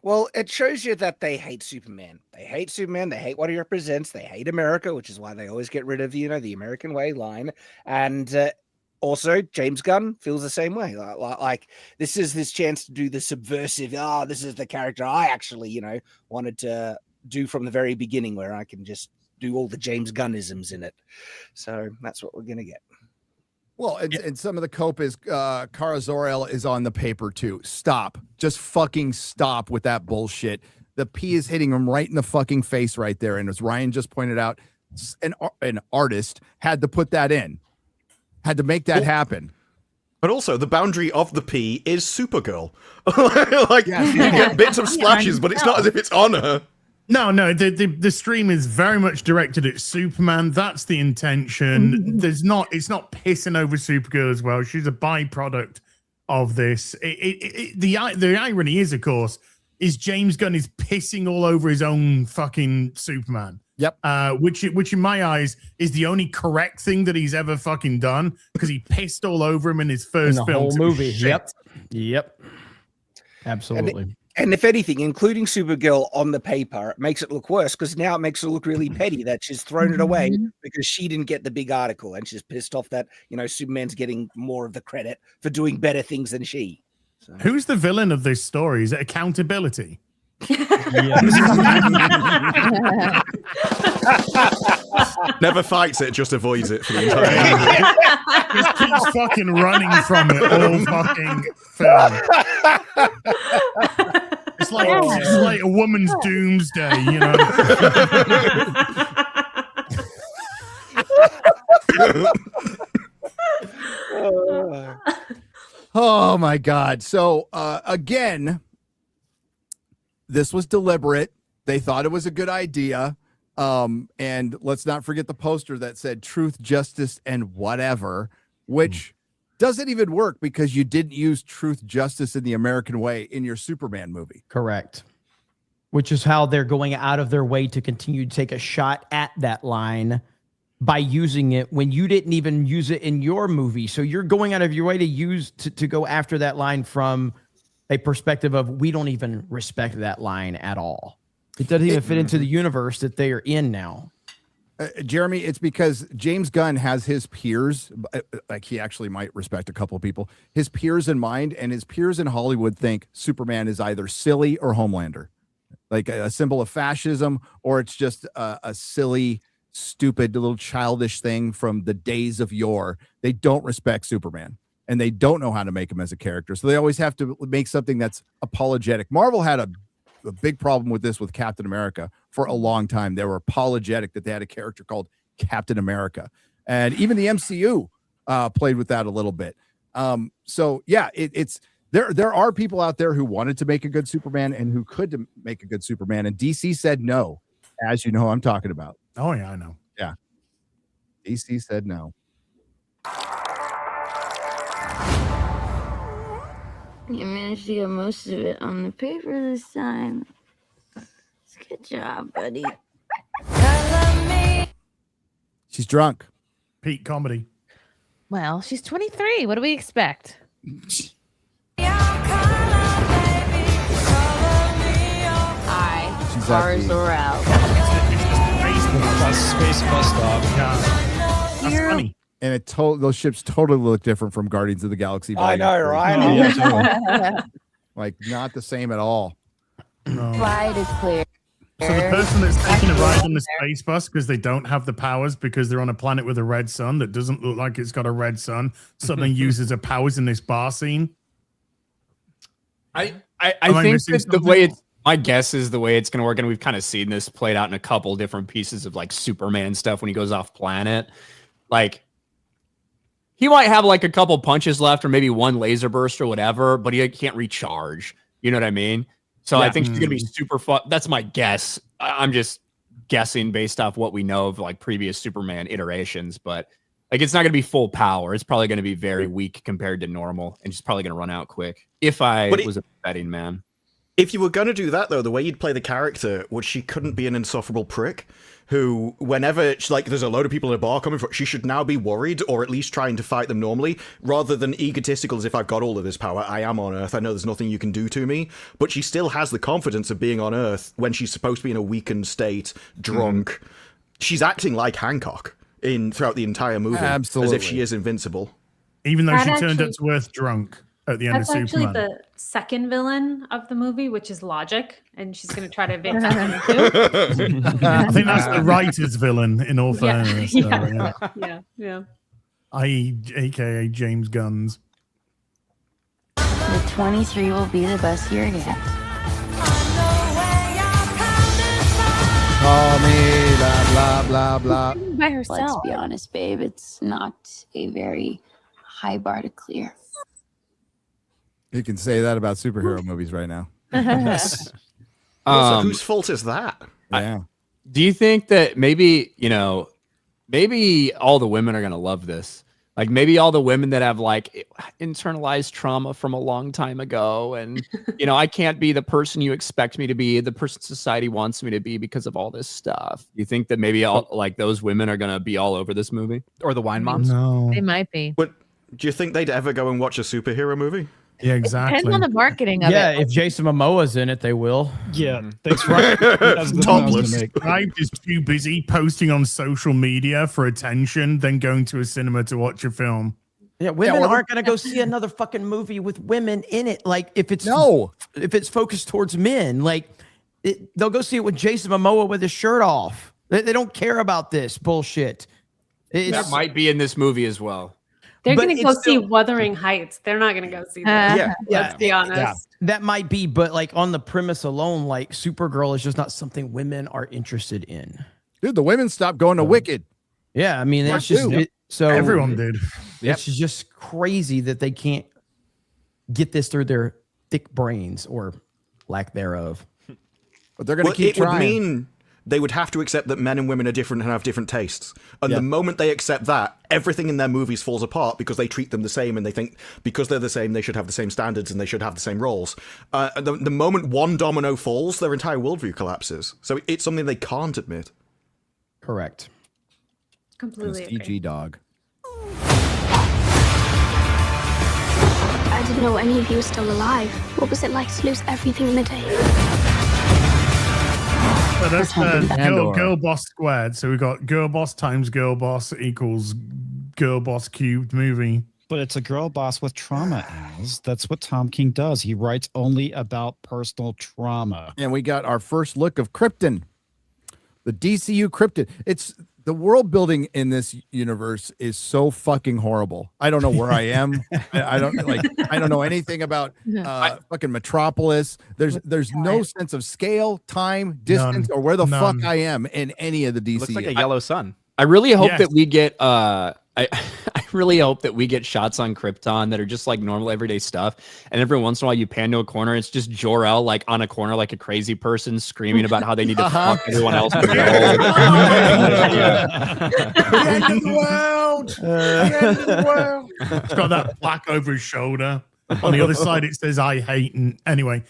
Well, it shows you that they hate Superman. They hate Superman. They hate what he represents. They hate America, which is why they always get rid of, the American way line. And also, James Gunn feels the same way. Like this is this chance to do the subversive. This is the character I actually, wanted to do from the very beginning, where I can just do all the James Gunnisms in it. So that's what we're gonna get. Well, and some of the cope is Kara Zor-El is on the paper too. Stop. Just fucking stop with that bullshit. The P is hitting him right in the fucking face right there. And as Ryan just pointed out, an artist had to put that in. Had to make that happen. But also, the boundary of the P is Supergirl. You get bits of splashes, but it's not as if it's on her. No, the stream is very much directed at Superman. That's the intention. It's not pissing over Supergirl as well. She's a byproduct of this. The irony is, of course, is James Gunn is pissing all over his own fucking Superman. Yep. Which in my eyes is the only correct thing that he's ever fucking done, because he pissed all over him in his first film. Whole movie. Yep. Absolutely. And if anything, including Supergirl on the paper, it makes it look worse, because now it makes it look really petty that she's thrown it away because she didn't get the big article, and she's pissed off that Superman's getting more of the credit for doing better things than she. So. Who's the villain of this story? Is it accountability? Never fights it, just avoids it for the entire movie. Just keeps fucking running from it all fucking film. It's like a woman's doomsday, Oh my God. So again, this was deliberate. They thought it was a good idea. And let's not forget the poster that said truth, justice, and whatever, which doesn't even work because you didn't use truth, justice, in the American way in your Superman movie. Correct. Which is how they're going out of their way to continue to take a shot at that line by using it when you didn't even use it in your movie. So you're going out of your way to go after that line from a perspective of we don't even respect that line at all. It doesn't even fit into the universe that they are in now. Jeremy, it's because James Gunn has his peers, like he actually might respect a couple of people, his peers in mind, and his peers in Hollywood think Superman is either silly or Homelander, like a symbol of fascism, or it's just a silly, stupid, little childish thing from the days of yore. They don't respect Superman, and they don't know how to make him as a character. So they always have to make something that's apologetic. Marvel had a big problem with this with Captain America for a long time. They were apologetic that they had a character called Captain America, and even the MCU played with that a little bit. So yeah, it's there are people out there who wanted to make a good Superman and who could make a good Superman, and DC said no, as you know who I'm talking about. Oh yeah, I know. Yeah, DC said no. You managed to get most of it on the paper this time. Good job, buddy. She's drunk. Peak comedy. Well, she's 23. What do we expect? Cars are out. Space bus stop. Yeah. That's funny. And those ships totally look different from Guardians of the Galaxy. I know, right? Yeah, totally. Like not the same at all. No. Flight is clear. So the person that's taking a ride on the space bus because they don't have the powers because they're on a planet with a red sun that doesn't look like it's got a red sun suddenly uses her powers in this bar scene. I think that the way it's, my guess is the way it's going to work, and we've kind of seen this played out in a couple different pieces of like Superman stuff when he goes off planet. Like he might have like a couple punches left or maybe one laser burst or whatever, but he can't recharge. You know what I mean? So I think she's going to be super fun. That's my guess. I'm just guessing based off what we know of like previous Superman iterations, but like it's not going to be full power. It's probably going to be very weak compared to normal, and she's probably going to run out quick. If I was a betting man. If you were going to do that, though, the way you'd play the character was she couldn't be an insufferable prick who, whenever, like, there's a load of people in a bar coming for, she should now be worried or at least trying to fight them normally, rather than egotistical as if I've got all of this power. I am on Earth. I know there's nothing you can do to me. But she still has the confidence of being on Earth when she's supposed to be in a weakened state, drunk. She's acting like Hancock throughout the entire movie. Absolutely. As if she is invincible. Even though she turned up to Earth drunk at the end of Superman. That's actually the second villain of the movie, which is Logic, and she's going to try to evict him too. I think that's the writer's villain, in all fairness. Yeah. AKA James Gunn's. The 23 will be the best year yet. Call me, blah, blah, blah, blah. By herself. Let's be honest, babe. It's not a very high bar to clear. You can say that about superhero movies right now. So whose fault is that? Yeah. Do you think that maybe all the women are going to love this? Like maybe all the women that have like internalized trauma from a long time ago. And, I can't be the person you expect me to be, the person society wants me to be because of all this stuff. You think that maybe all like those women are going to be all over this movie? Or the wine moms? No. They might be. But do you think they'd ever go and watch a superhero movie? Yeah, exactly. Depends on the marketing of Yeah, it. if Jason Momoa's in it, they will. Yeah, thanks for Topless. I'm just too busy posting on social media for attention than going to a cinema to watch a film. Yeah, women aren't going to go see another fucking movie with women in it. Like if it's focused towards men, like they'll go see it with Jason Momoa with his shirt off. They don't care about this bullshit. That might be in this movie as well. They're going to go see Wuthering Heights. They're not going to go see that. Let's be honest. Yeah, that might be, but like on the premise alone, like Supergirl is just not something women are interested in. Dude, the women stopped going to Wicked. Yeah, I mean, it's just so everyone did. It's just crazy that they can't get this through their thick brains or lack thereof. But they're going to keep trying. trying. Would mean they would have to accept that men and women are different and have different tastes. And the moment they accept that, everything in their movies falls apart because they treat them the same and they think because they're the same, they should have the same standards and they should have the same roles. The moment one domino falls, their entire worldview collapses. So it's something they can't admit. Correct. Completely agree. CG dog. I didn't know any of you were still alive. What was it like to lose everything in a day? So that's girl boss squared. So we got girl boss times girl boss equals girl boss cubed movie. But it's a girl boss with trauma, As. That's what Tom King does. He writes only about personal trauma. And we got our first look of Krypton. The DCU Krypton. It's the world building in this universe is so fucking horrible. I don't know where I am. I don't know anything about fucking Metropolis. There's no sense of scale, time, distance, or where the fuck I am in any of the DC. Looks like a yellow sun. I really hope that we get I really hope that we get shots on Krypton that are just like normal everyday stuff, and every once in a while you pan to a corner, it's just Jor-El like on a corner like a crazy person screaming about how they need to fuck everyone else. The end of the world. The end of the world. It's got that plaque over his shoulder. On the other side, it says "I hate." And anyway,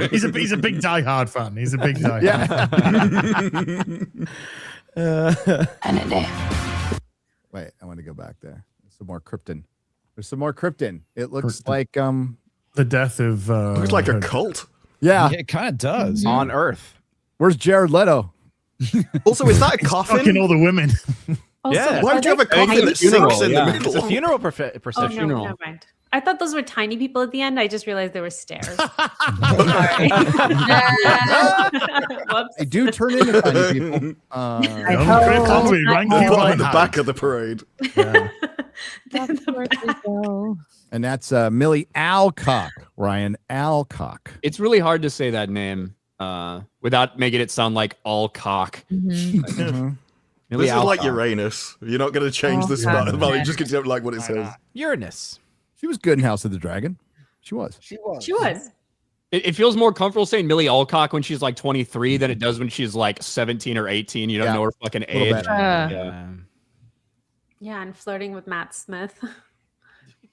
he's a big Die Hard fan. He's a big Die Hard. Wait, I want to go back there. Some more Krypton. There's some more Krypton. It looks like the death of looks like a cult. Yeah, it kind of does. On Earth. Where's Jared Leto? Also, is that a coffin? Fucking all the women. Yeah. Why would you have a coffin that sinks in the middle? It's a funeral procession. Oh, no, never mind. I thought those were tiny people at the end. I just realized they were stairs. Sorry. They do turn into tiny people. Put at the back of the parade. And that's Millie Alcock, Ryan Alcock. It's really hard to say that name without making it sound like Alcock. This is like Uranus. You're not going to change the spell. You're just going to like what it says. Uranus. She was good in House of the Dragon. She was. It feels more comfortable saying Millie Alcock when she's like 23 than it does when she's like 17 or 18. You don't know her fucking age. Yeah, and flirting with Matt Smith.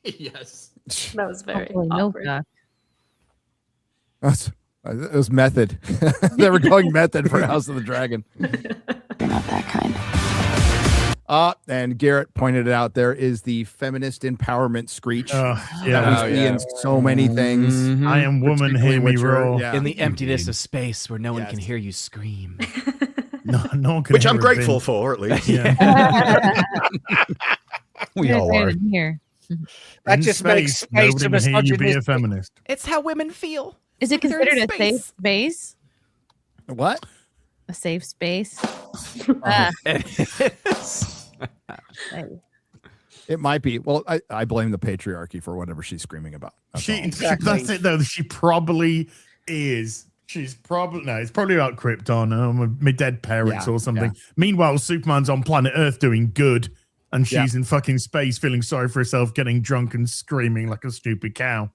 Yes. That was very awkward. It was method. They were going method for House of the Dragon. You're not that kind. And Garrett pointed it out. There is the feminist empowerment screech that we see in so many things. I am woman, hear me roar. In the emptiness of space where no one can hear you scream. No one can. Which I'm grateful for, at least. Yeah. We all are. Here. That just makes space to you be a feminist. It's how women feel. Is it considered a safe space? What? A safe space? It might be. Well, I blame the patriarchy for whatever she's screaming about. That's it, though. She probably is. It's probably about Krypton, my dead parents or something. Yeah. Meanwhile, Superman's on planet Earth doing good, and she's in fucking space feeling sorry for herself, getting drunk and screaming like a stupid cow.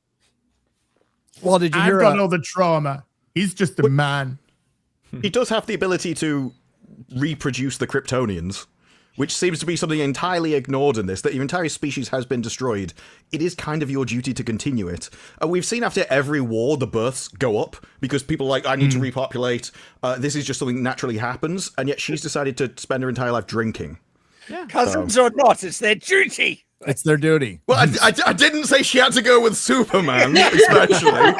Well, did you hear? I've got all the trauma. He's just a man. He does have the ability to reproduce the Kryptonians, which seems to be something entirely ignored in this, that your entire species has been destroyed. It is kind of your duty to continue it. We've seen after every war, the births go up because people are like, I need to repopulate. This is just something that naturally happens. And yet she's decided to spend her entire life drinking. Yeah. Cousins or not, it's their duty. It's their duty. Well, I didn't say she had to go with Superman, especially.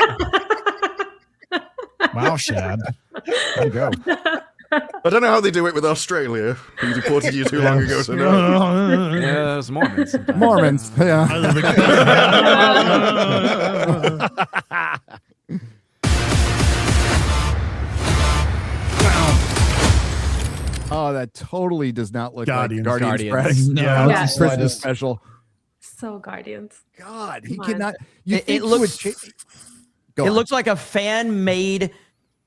Wow, Shad. There you go. I don't know how they do it with Australia. We deported you too long ago to know. Yeah, those Mormons. Sometimes. Mormons, yeah. Oh, that totally does not look like Guardians. No, it's a Christmas special. So Guardians. God, he Come cannot. on. It looks like a fan made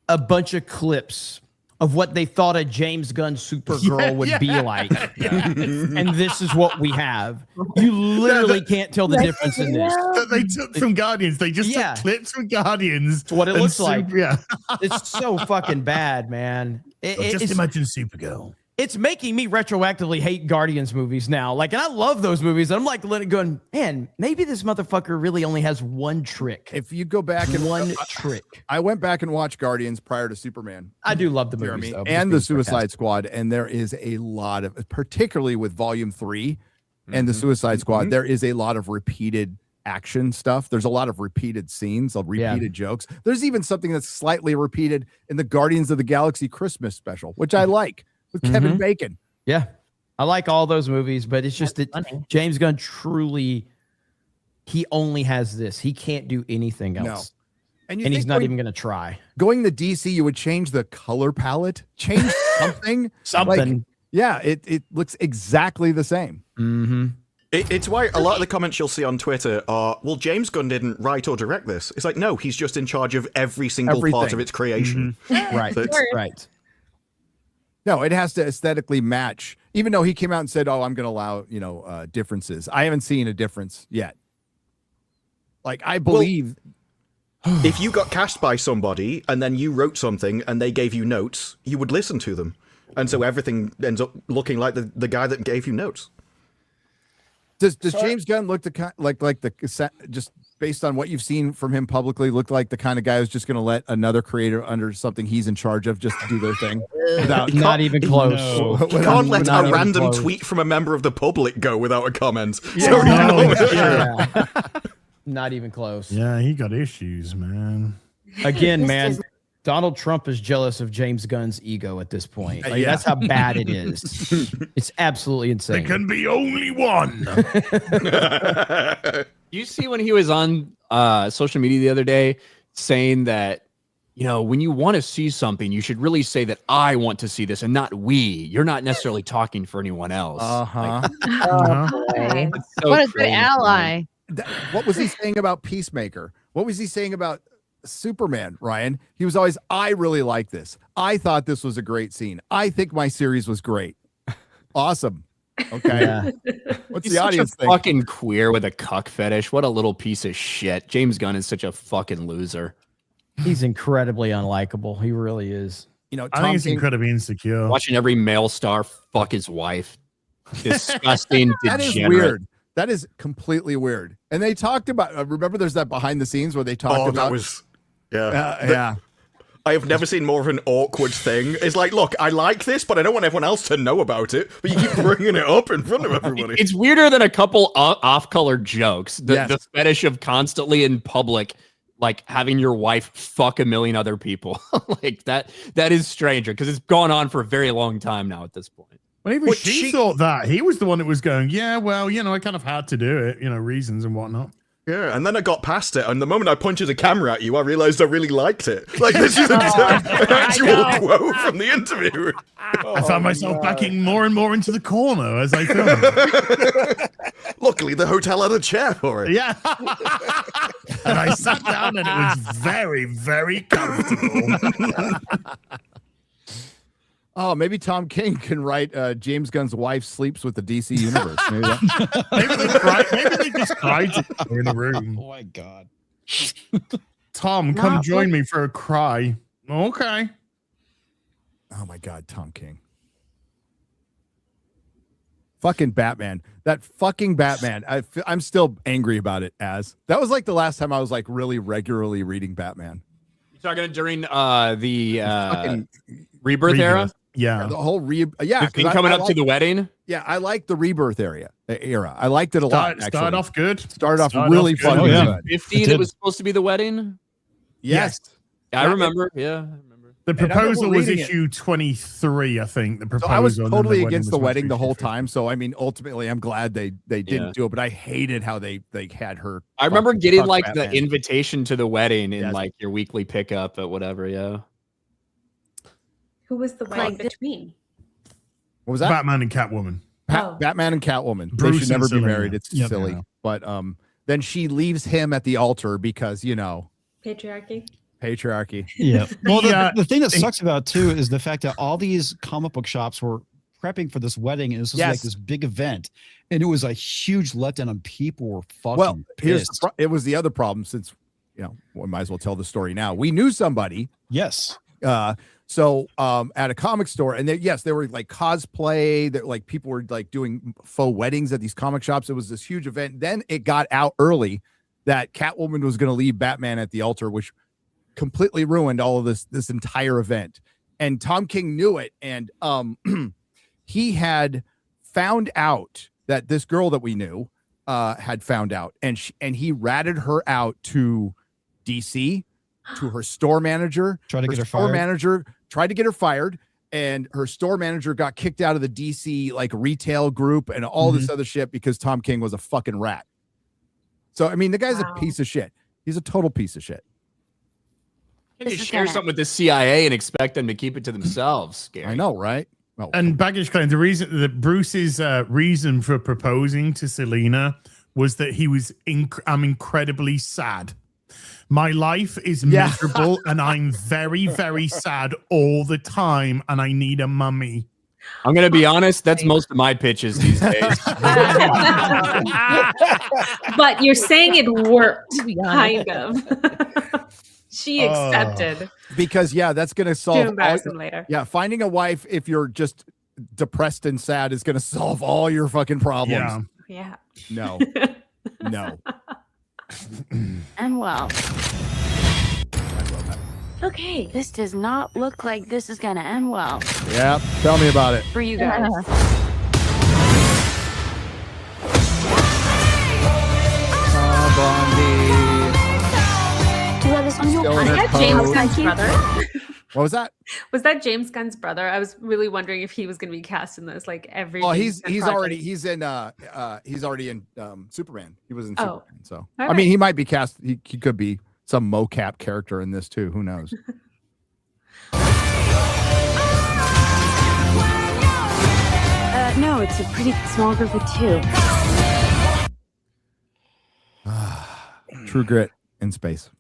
a bunch of clips of what they thought a James Gunn Supergirl would be like. And this is what we have. You literally can't tell the difference in this. They took from Guardians. They just took clips from Guardians. It's what it looks like. Yeah. It's so fucking bad, man. Just imagine Supergirl. It's making me retroactively hate Guardians movies now. Like, and I love those movies. I'm like going, man, maybe this motherfucker really only has one trick. If you go back and one trick. I went back and watched Guardians prior to Superman. I do love the movies, though, and the Suicide Squad. And there is a lot of, particularly with Volume 3 and the Suicide Squad, there is a lot of repeated action stuff. There's a lot of repeated scenes, of repeated jokes. There's even something that's slightly repeated in the Guardians of the Galaxy Christmas special, which I like. With Kevin Bacon. Yeah. I like all those movies, but it's just that James Gunn truly, he only has this. He can't do anything else. No. And he's not even going to try. Going to DC, you would change the color palette, change something. Something. Like, it looks exactly the same. Mm-hmm. It's why a lot of the comments you'll see on Twitter are, well, James Gunn didn't write or direct this. It's like, no, he's just in charge of every single part of its creation. Right. So right. No, it has to aesthetically match. Even though he came out and said, "Oh, I'm going to allow differences," I haven't seen a difference yet. Like, I believe if you got cast by somebody and then you wrote something and they gave you notes, you would listen to them, and so everything ends up looking like the guy that gave you notes. Does James Gunn look like the just based on what you've seen from him publicly, look like the kind of guy who's just going to let another creator under something he's in charge of just to do their thing? Without, not even close. No. You can't let a random tweet from a member of the public go without a comment. Not even close. Yeah, he got issues, man. Again, man, Donald Trump is jealous of James Gunn's ego at this point. Like, that's how bad it is. It's absolutely insane. There can be only one. You see when he was on social media the other day saying that, when you want to see something, you should really say that I want to see this and not we. You're not necessarily talking for anyone else. What So a good ally. What was he saying about Peacemaker? What was he saying about Superman, Ryan? He was always, I really like this. I thought this was a great scene. I think my series was great. Awesome. Okay. Yeah. What's He's the such audience a think? fucking queer with a cuck fetish. What a little piece of shit. James Gunn is such a fucking loser. He's incredibly unlikable. He really is. I think he's incredibly insecure. Watching every male star fuck his wife. Disgusting. That is degenerate. weird. That is completely weird. And they talked about, remember there's that behind the scenes where they talked about. That was, yeah. Yeah. I have never seen more of an awkward thing. It's like, look, I like this, but I don't want everyone else to know about it. But you keep bringing it up in front of everybody. It's weirder than a couple off-color jokes. The fetish of constantly in public, like having your wife fuck a million other people. Like that is stranger because it's gone on for a very long time now at this point. Well, even she thought that. He was the one that was going, yeah, well, I kind of had to do it, reasons and whatnot. Yeah, and then I got past it, and the moment I pointed a camera at you, I realized I really liked it. Like, this is an actual quote from the interview. I found myself backing more and more into the corner as I filmed. Luckily, the hotel had a chair for it. Yeah. And I sat down, and it was very, very comfortable. Oh, maybe Tom King can write James Gunn's wife sleeps with the DC universe. Maybe they just cried in the room. Oh my God. Tom, come join me for a cry. Okay. Oh my God, Tom King. Fucking Batman. That fucking Batman. I'm still angry about it. That was like the last time I was like really regularly reading Batman. You're talking during the Rebirth era? Yeah. The whole coming up to the wedding? Yeah, I like the Rebirth era. I liked it a lot. Start off good. Started off really fun. Oh, yeah. 50 that was supposed to be the wedding? Yes. I remember. Yeah, I remember. The proposal was issue 23, I think. The proposal. So I was totally against the wedding the whole time. So I mean, ultimately, I'm glad they didn't do it. But I hated how they had her. I remember getting like Batman. the invitation to the wedding in like your weekly pickup at whatever. Yeah. Who was the one in between? What was that? Batman and Catwoman. Batman and Catwoman. Bruce they should never and be Selena. married. It's silly. Yeah. But then she leaves him at the altar because Patriarchy. Patriarchy. Yeah. Well, Yeah. the thing that sucks about it, too is the fact that all these comic book shops were prepping for this wedding, and this was like this big event, and it was a huge letdown, and people were fucking pissed. It was the other problem, since we might as well tell the story now. We knew somebody. Yes. So at a comic store, and they were like cosplay, that like people were like doing faux weddings at these comic shops. It was this huge event. Then it got out early that Catwoman was going to leave Batman at the altar, which completely ruined all of this entire event. And Tom King knew it, and he had found out that this girl that we knew had found out, and he ratted her out to DC, to her store manager. Tried to get her store fired. manager tried to get her fired, and her store manager got kicked out of the DC like retail group and all this other shit because Tom King was a fucking rat. So I mean, the guy's a piece of shit. He's a total piece of shit. You can share something with the CIA and expect them to keep it to themselves. Gary. I know, right? Well, and baggage claim, the reason that Bruce's reason for proposing to Selena was that he was I'm incredibly sad. My life is miserable and I'm very, very sad all the time, and I need a mummy. I'm going to be honest, that's most of my pitches these days. But you're saying it worked, kind of. She accepted. Because that's going to solve. To embarrass him later. Yeah, finding a wife if you're just depressed and sad is going to solve all your fucking problems. Yeah. No. No. And well. Okay, this does not look like this is gonna end well. Yeah, tell me about it. For you guys. Was that James Gunn's brother? What was that? Was that James Gunn's brother? I was really wondering if he was going to be cast in this, like every. Oh, James Gunn he's project. already in Superman. He was in Oh. Superman. So All I right. mean, he might be cast. He could be some mocap character in this too. Who knows? No, it's a pretty small group of two. True Grit in space.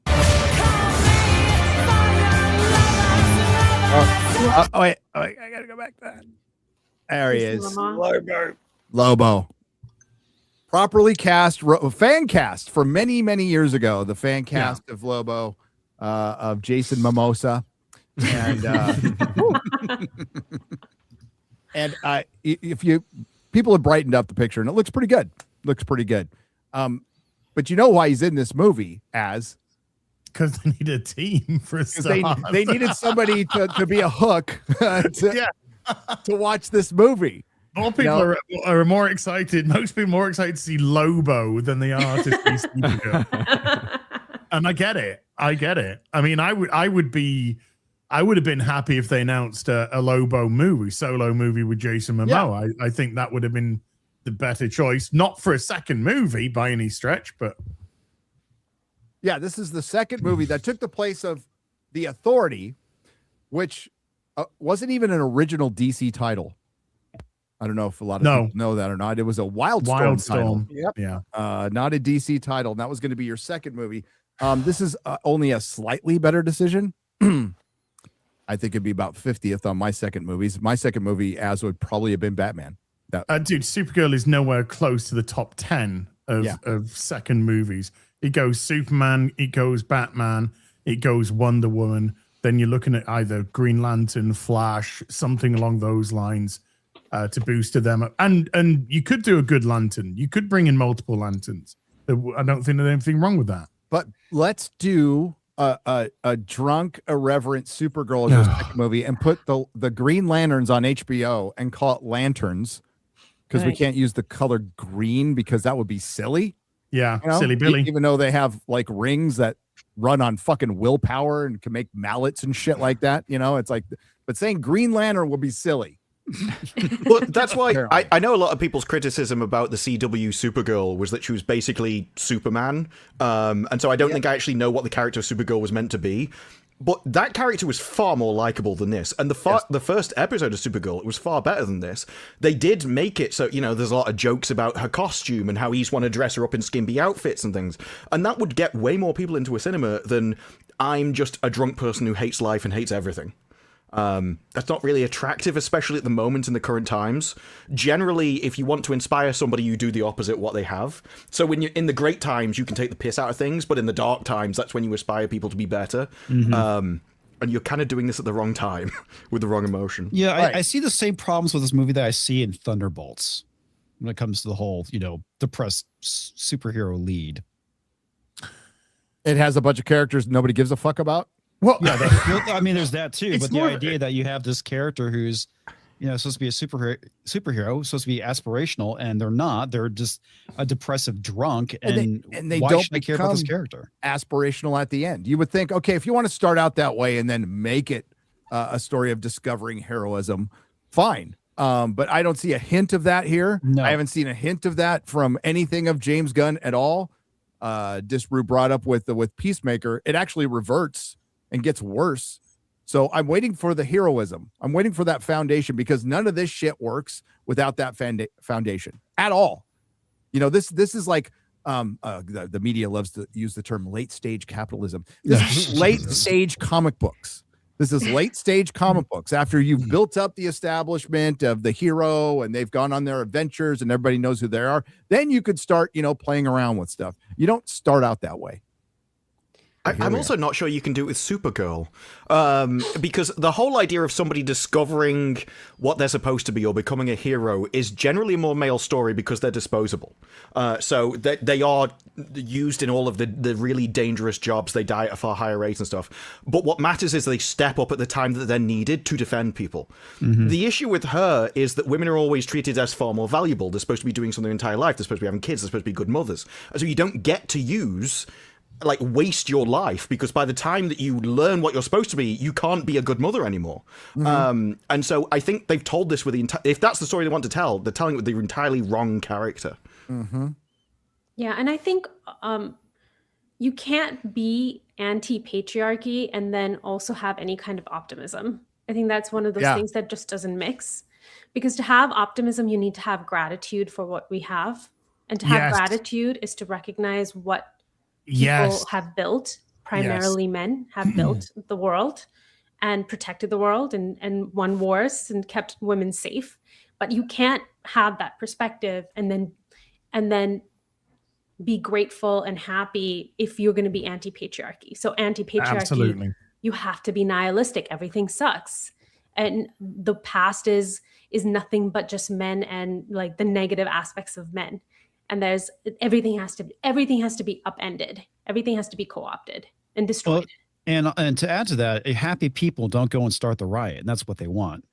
Wait, I gotta go back to that. There he is. Lobo. Properly cast, fan cast for many, many years ago. The fan cast of Lobo, of Jason Momoa. And people have brightened up the picture, and it looks pretty good. But you know why he's in this movie? Because they need a team for a start. They needed somebody to be a hook to watch this movie. More people are more excited. Most people are more excited to see Lobo than they are to see Supergirl. And I get it. I mean, I would have been happy if they announced a Lobo movie, solo movie with Jason Momoa. I think that would have been the better choice. Not for a second movie by any stretch, but yeah, this is the second movie that took the place of The Authority, which wasn't even an original DC title. I don't know if a lot of people know that or not. It was a Wildstorm title. Yep. Yeah. Not a DC title. And that was going to be your second movie. This is only a slightly better decision. I think it'd be about 50th on my second movies. My second movie would probably have been Batman. Dude, Supergirl is nowhere close to the top 10 of second movies. It goes Superman, it goes Batman, it goes Wonder Woman. Then you're looking at either Green Lantern, Flash, something along those lines to boost them up. And you could do a good Lantern. You could bring in multiple Lanterns. I don't think there's anything wrong with that. But let's do a drunk, irreverent Supergirl as your second movie and put the Green Lanterns on HBO and call it Lanterns, because we can't use the color green because that would be silly. Yeah, silly Billy. Even though they have like rings that run on fucking willpower and can make mallets and shit like that, it's like, but saying Green Lantern will be silly. Well, that's why I know a lot of people's criticism about the CW Supergirl was that she was basically Superman. And so I don't think I actually know what the character of Supergirl was meant to be. But that character was far more likable than this. And the first episode of Supergirl, it was far better than this. They did make it so, there's a lot of jokes about her costume and how he's want to dress her up in skimpy outfits and things. And that would get way more people into a cinema than I'm just a drunk person who hates life and hates everything. That's not really attractive, especially at the moment in the current times. Generally, if you want to inspire somebody, you do the opposite what they have. So when you're in the great times, you can take the piss out of things, but in the dark times, that's when you aspire people to be better. And you're kind of doing this at the wrong time with the wrong emotion. Yeah, I see the same problems with this movie that I see in Thunderbolts when it comes to the whole, depressed superhero lead. It has a bunch of characters nobody gives a fuck about. Well, yeah, I mean, there's that too. But the idea that you have this character who's, supposed to be a superhero, supposed to be aspirational, and they're not. They're just a depressive drunk, and they why don't should I care about this character? Aspirational at the end. You would think, okay, if you want to start out that way and then make it a story of discovering heroism, fine. But I don't see a hint of that here. No. I haven't seen a hint of that from anything of James Gunn at all. Disparu brought up with Peacemaker. It actually reverts and gets worse. So I'm waiting for the heroism. I'm waiting for that foundation, because none of this shit works without that foundation at all. This is like the media loves to use the term late stage capitalism. This is late stage comic books. This is late stage comic books. After you've built up the establishment of the hero and they've gone on their adventures and everybody knows who they are, then you could start, playing around with stuff. You don't start out that way. I'm also not sure you can do it with Supergirl, because the whole idea of somebody discovering what they're supposed to be or becoming a hero is generally a more male story because they're disposable. So they are used in all of the really dangerous jobs. They die at a far higher rate and stuff. But what matters is they step up at the time that they're needed to defend people. The issue with her is that women are always treated as far more valuable. They're supposed to be doing something their entire life. They're supposed to be having kids. They're supposed to be good mothers. So you don't get to waste your life, because by the time that you learn what you're supposed to be, you can't be a good mother anymore. And so I think they've told this with if that's the story they want to tell, they're telling it with the entirely wrong character. Yeah, and I think you can't be anti-patriarchy and then also have any kind of optimism. I think that's one of those things that just doesn't mix, because to have optimism, you need to have gratitude for what we have, and to have gratitude is to recognize what people have built, primarily men have built the world and protected the world and won wars and kept women safe. But you can't have that perspective and then be grateful and happy if you're going to be anti-patriarchy. So anti-patriarchy, you have to be nihilistic. Everything sucks. And the past is nothing but just men and like the negative aspects of men. And everything has to be upended. Everything has to be co-opted and destroyed. Well, and to add to that, happy people don't go and start the riot, and that's what they want.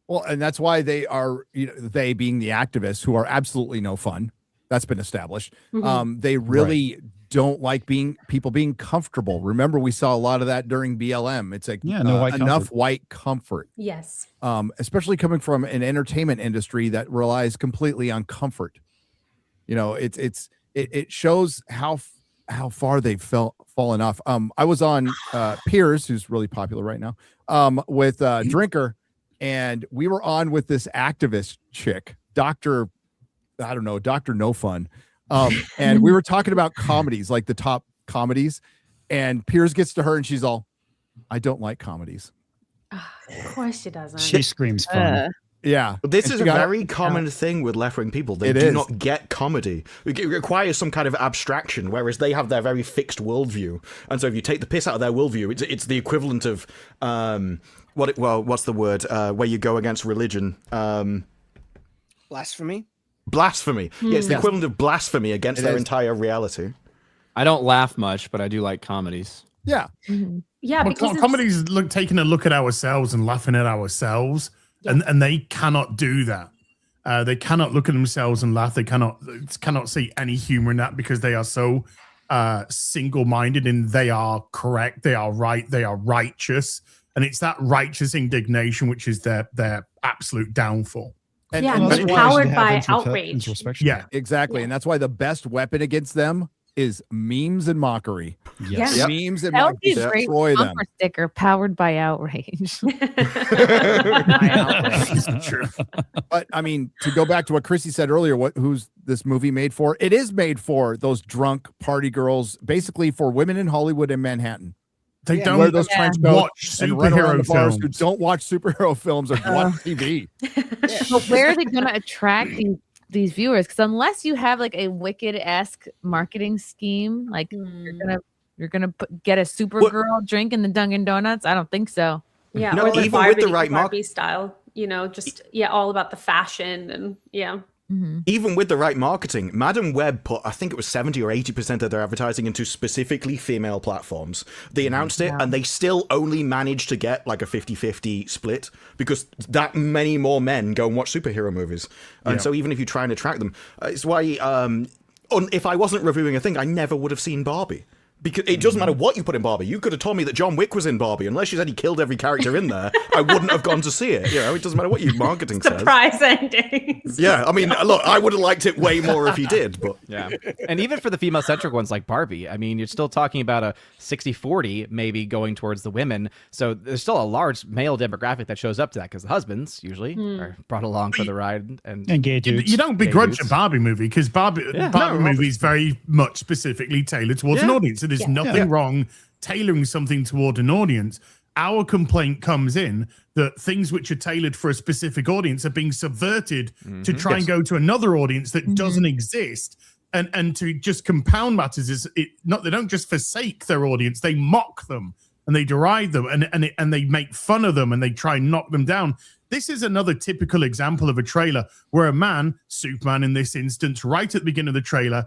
Well, and that's why they are, they being the activists who are absolutely no fun. That's been established. They really don't like people being comfortable. Remember, we saw a lot of that during BLM. It's like enough white comfort. Yes. Especially coming from an entertainment industry that relies completely on comfort. It shows how far they've fallen off. I was on Piers, who's really popular right now, with Drinker, and we were on with this activist chick, Dr. No Fun. And we were talking about comedies, like the top comedies, and Piers gets to her and she's all, I don't like comedies. Of course she doesn't. She screams fun. Yeah. This is a very common thing with left-wing people. They do not get comedy. It requires some kind of abstraction, whereas they have their very fixed worldview. And so if you take the piss out of their worldview, it's the equivalent of, what's the word, where you go against religion? Blasphemy? Blasphemy. Yeah, it's the equivalent of blasphemy against their entire reality. I don't laugh much, but I do like comedies. Yeah. Yeah, because comedies taking a look at ourselves and laughing at ourselves. And they cannot do that. They cannot look at themselves and laugh. They cannot see any humor in that, because they are so single-minded and they are correct. They are right. They are righteous. And it's that righteous indignation which is their absolute downfall. And it's powered by outrage. Yeah, exactly. And that's why the best weapon against them is memes and mockery. Yes. Yeah. Memes and That might would be a great destroy them. bumper sticker powered by outrage. True. But I mean, to go back to what Chrissy said earlier, who's this movie made for? It is made for those drunk party girls, basically for women in Hollywood and Manhattan. They don't wear those trench coats watch and run around the superhero bars who films. don't watch superhero films or watch TV. But where are they going to attract these viewers? Because unless you have like a Wicked-esque marketing scheme, like you're gonna get a Supergirl drink in the Dunkin' Donuts, I don't think so. Yeah, No, or the even with the Barbie, right Barbie style, just all about the fashion and Even with the right marketing, Madam Web put, I think it was 70 or 80% of their advertising into specifically female platforms. They announced it, and they still only managed to get like a 50-50 split because that many more men go and watch superhero movies. And so even if you try and attract them, it's why if I wasn't reviewing a thing, I never would have seen Barbie. Because it doesn't matter what you put in Barbie. You could have told me that John Wick was in Barbie. Unless you said he killed every character in there, I wouldn't have gone to see it. It doesn't matter what your marketing says. surprise endings. Yeah, I mean, look, I would have liked it way more if he did, but yeah. And even for the female-centric ones like Barbie, I mean, you're still talking about a 60-40 maybe going towards the women. So there's still a large male demographic that shows up to that because the husbands usually are brought along for the ride. And gay dudes. You don't begrudge a Barbie movie because Barbie movie is very much specifically tailored towards an audience. So there's nothing wrong tailoring something toward an audience. Our complaint comes in that things which are tailored for a specific audience are being subverted to try and go to another audience that doesn't exist. And to just compound matters is they don't just forsake their audience, they mock them and they deride them and they make fun of them and they try and knock them down. This is another typical example of a trailer where a man, Superman in this instance, right at the beginning of the trailer,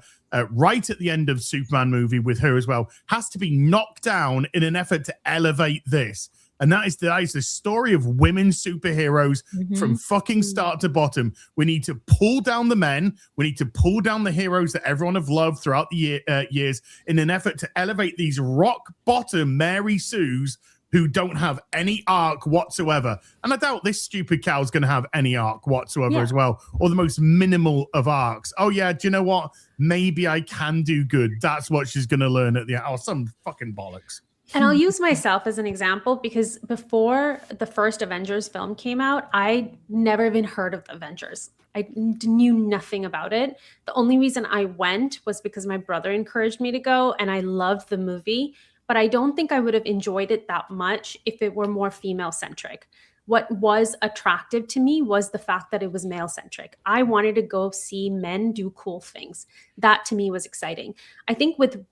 right at the end of Superman movie with her as well, has to be knocked down in an effort to elevate this. And that is the story of women superheroes from fucking start to bottom. We need to pull down the men. We need to pull down the heroes that everyone have loved throughout the years in an effort to elevate these rock bottom Mary Sues who don't have any arc whatsoever. And I doubt this stupid cow is going to have any arc whatsoever as well, or the most minimal of arcs. Oh, yeah, do you know what? Maybe I can do good. That's what she's going to learn at the end. Oh, some fucking bollocks. And I'll use myself as an example because before the first Avengers film came out, I never even heard of the Avengers. I knew nothing about it. The only reason I went was because my brother encouraged me to go, and I loved the movie. But I don't think I would have enjoyed it that much if it were more female-centric. What was attractive to me was the fact that it was male-centric. I wanted to go see men do cool things. That to me was exciting. I think with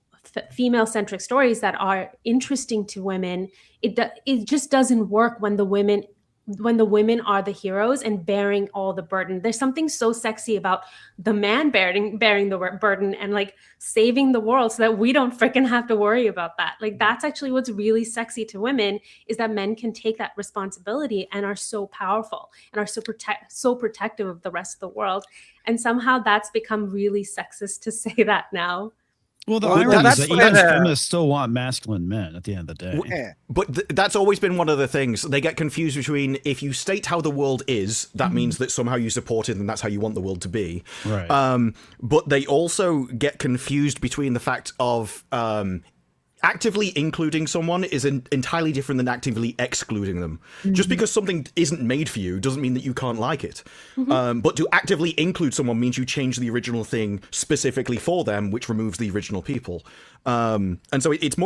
female-centric stories that are interesting to women, it just doesn't work when the women are the heroes and bearing all the burden. There's something so sexy about the man bearing the burden and like saving the world so that we don't freaking have to worry about that. Like that's actually what's really sexy to women, is that men can take that responsibility and are so powerful and are so protective of the rest of the world. And somehow that's become really sexist to say that now. Well, the irony is that even feminists still want masculine men at the end of the day. But that's always been one of the things. They get confused between, if you state how the world is, that means that somehow you support it and that's how you want the world to be. Right. But they also get confused between the fact of actively including someone is entirely different than actively excluding them. Just because something isn't made for you doesn't mean that you can't like it. But to actively include someone means you change the original thing specifically for them, which removes the original people. And so it's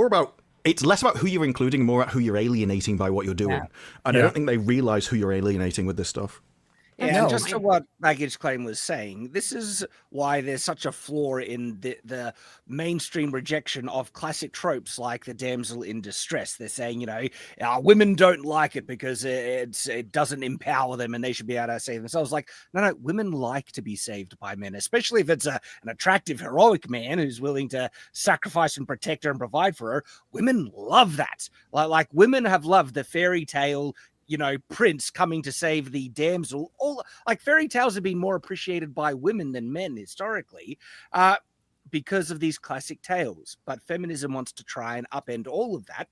less about who you're including, more about who you're alienating by what you're doing. And I don't think they realize who you're alienating with this stuff. Yeah, and just to what Baggage Claim was saying, this is why there's such a flaw in the mainstream rejection of classic tropes like the damsel in distress. They're saying, women don't like it because it doesn't empower them and they should be able to save themselves. Like, no, women like to be saved by men, especially if it's an attractive, heroic man who's willing to sacrifice and protect her and provide for her. Women love that. Like women have loved the fairy tale, prince coming to save the damsel. All like fairy tales have been more appreciated by women than men historically, because of these classic tales. But feminism wants to try and upend all of that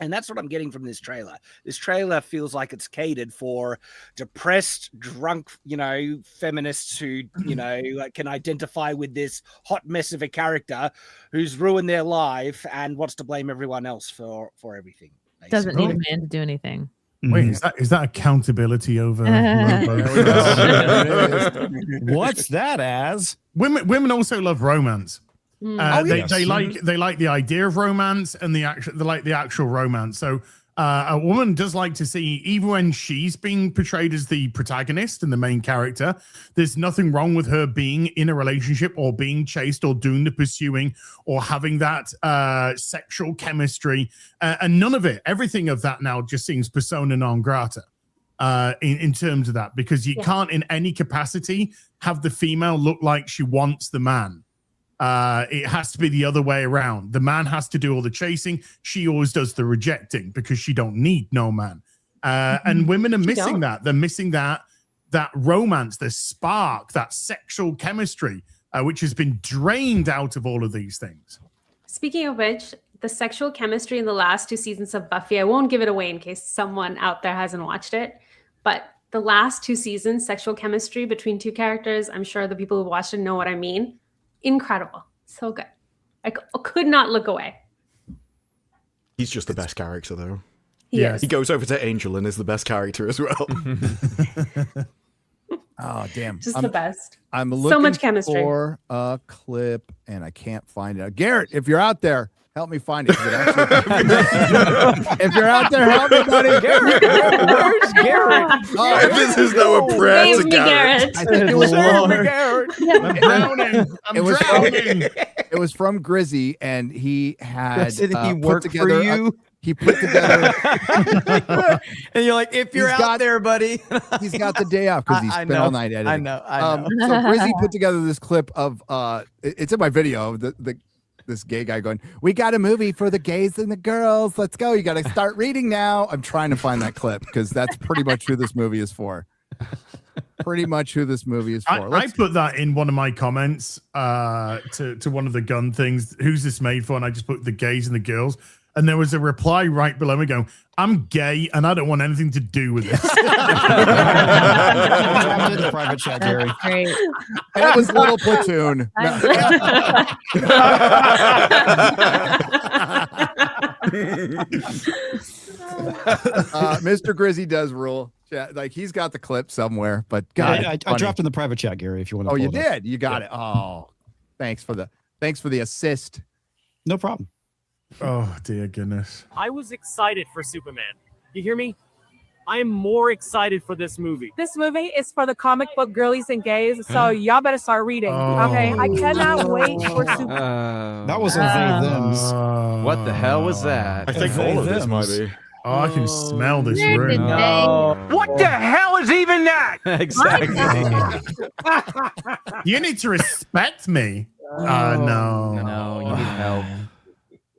And that's what I'm getting from this trailer. This trailer feels like it's catered for depressed, drunk, feminists who, can identify with this hot mess of a character who's ruined their life and wants to blame everyone else for everything. Basically. Doesn't need a man to do anything. Wait, is that accountability over? What's that as? Women also love romance. Yes. They like the idea of romance and they like the actual romance. So a woman does like to see, even when she's being portrayed as the protagonist and the main character, there's nothing wrong with her being in a relationship or being chased or doing the pursuing or having that sexual chemistry and none of it. Everything of that now just seems persona non grata in terms of that, because you can't in any capacity have the female look like she wants the man. It has to be the other way around. The man has to do all the chasing. She always does the rejecting because she don't need no man. And women are missing that. They're missing that romance, the spark, that sexual chemistry, which has been drained out of all of these things. Speaking of which, the sexual chemistry in the last 2 seasons of Buffy, I won't give it away in case someone out there hasn't watched it, but the last 2 seasons, sexual chemistry between 2 characters, I'm sure the people who watched it know what I mean. Incredible. So good. I could not look away. He's just the best character, though. Yes. He goes over to Angel and is the best character as well. Oh, damn. Just the best. I'm looking so much chemistry for a clip and I can't find it. Garrett, if you're out there, help me find it. If you're out there, help me, buddy. Garrett, where's Garrett? Oh, this is no prayer to Garrett. I think it was Garrett. I'm drowning. It was from Grizzy, and he had Did he put work together for you? He put together, and you're like, if you're out there, buddy, he's got the day off because he spent all night editing. I know. So Grizzy put together this clip of it's in my video. This gay guy going, "We got a movie for the gays and the girls. Let's go. You got to start reading now." I'm trying to find that clip because that's pretty much who this movie is for. I put that in one of my comments to one of the gun things. Who's this made for? And I just put the gays and the girls. And there was a reply right below me going, "I'm gay and I don't want anything to do with this." I'm in the private chat, Gary. Great. That was Little Platoon. Mr. Grizzy does rule. Like he's got the clip somewhere, but God, I dropped in the private chat, Gary. If you want to. Oh, you did. You got it. Oh, thanks for the assist. No problem. Oh dear goodness. I was excited for Superman. You hear me? I am more excited for this movie. This movie is for the comic book girlies and gays, so y'all better start reading. Okay, I cannot wait for Superman. That wasn't they thems. What the hell was that? I think all of this might be. Oh, I can smell this room. What the hell is even that? Exactly. You need to respect me. No, you need help.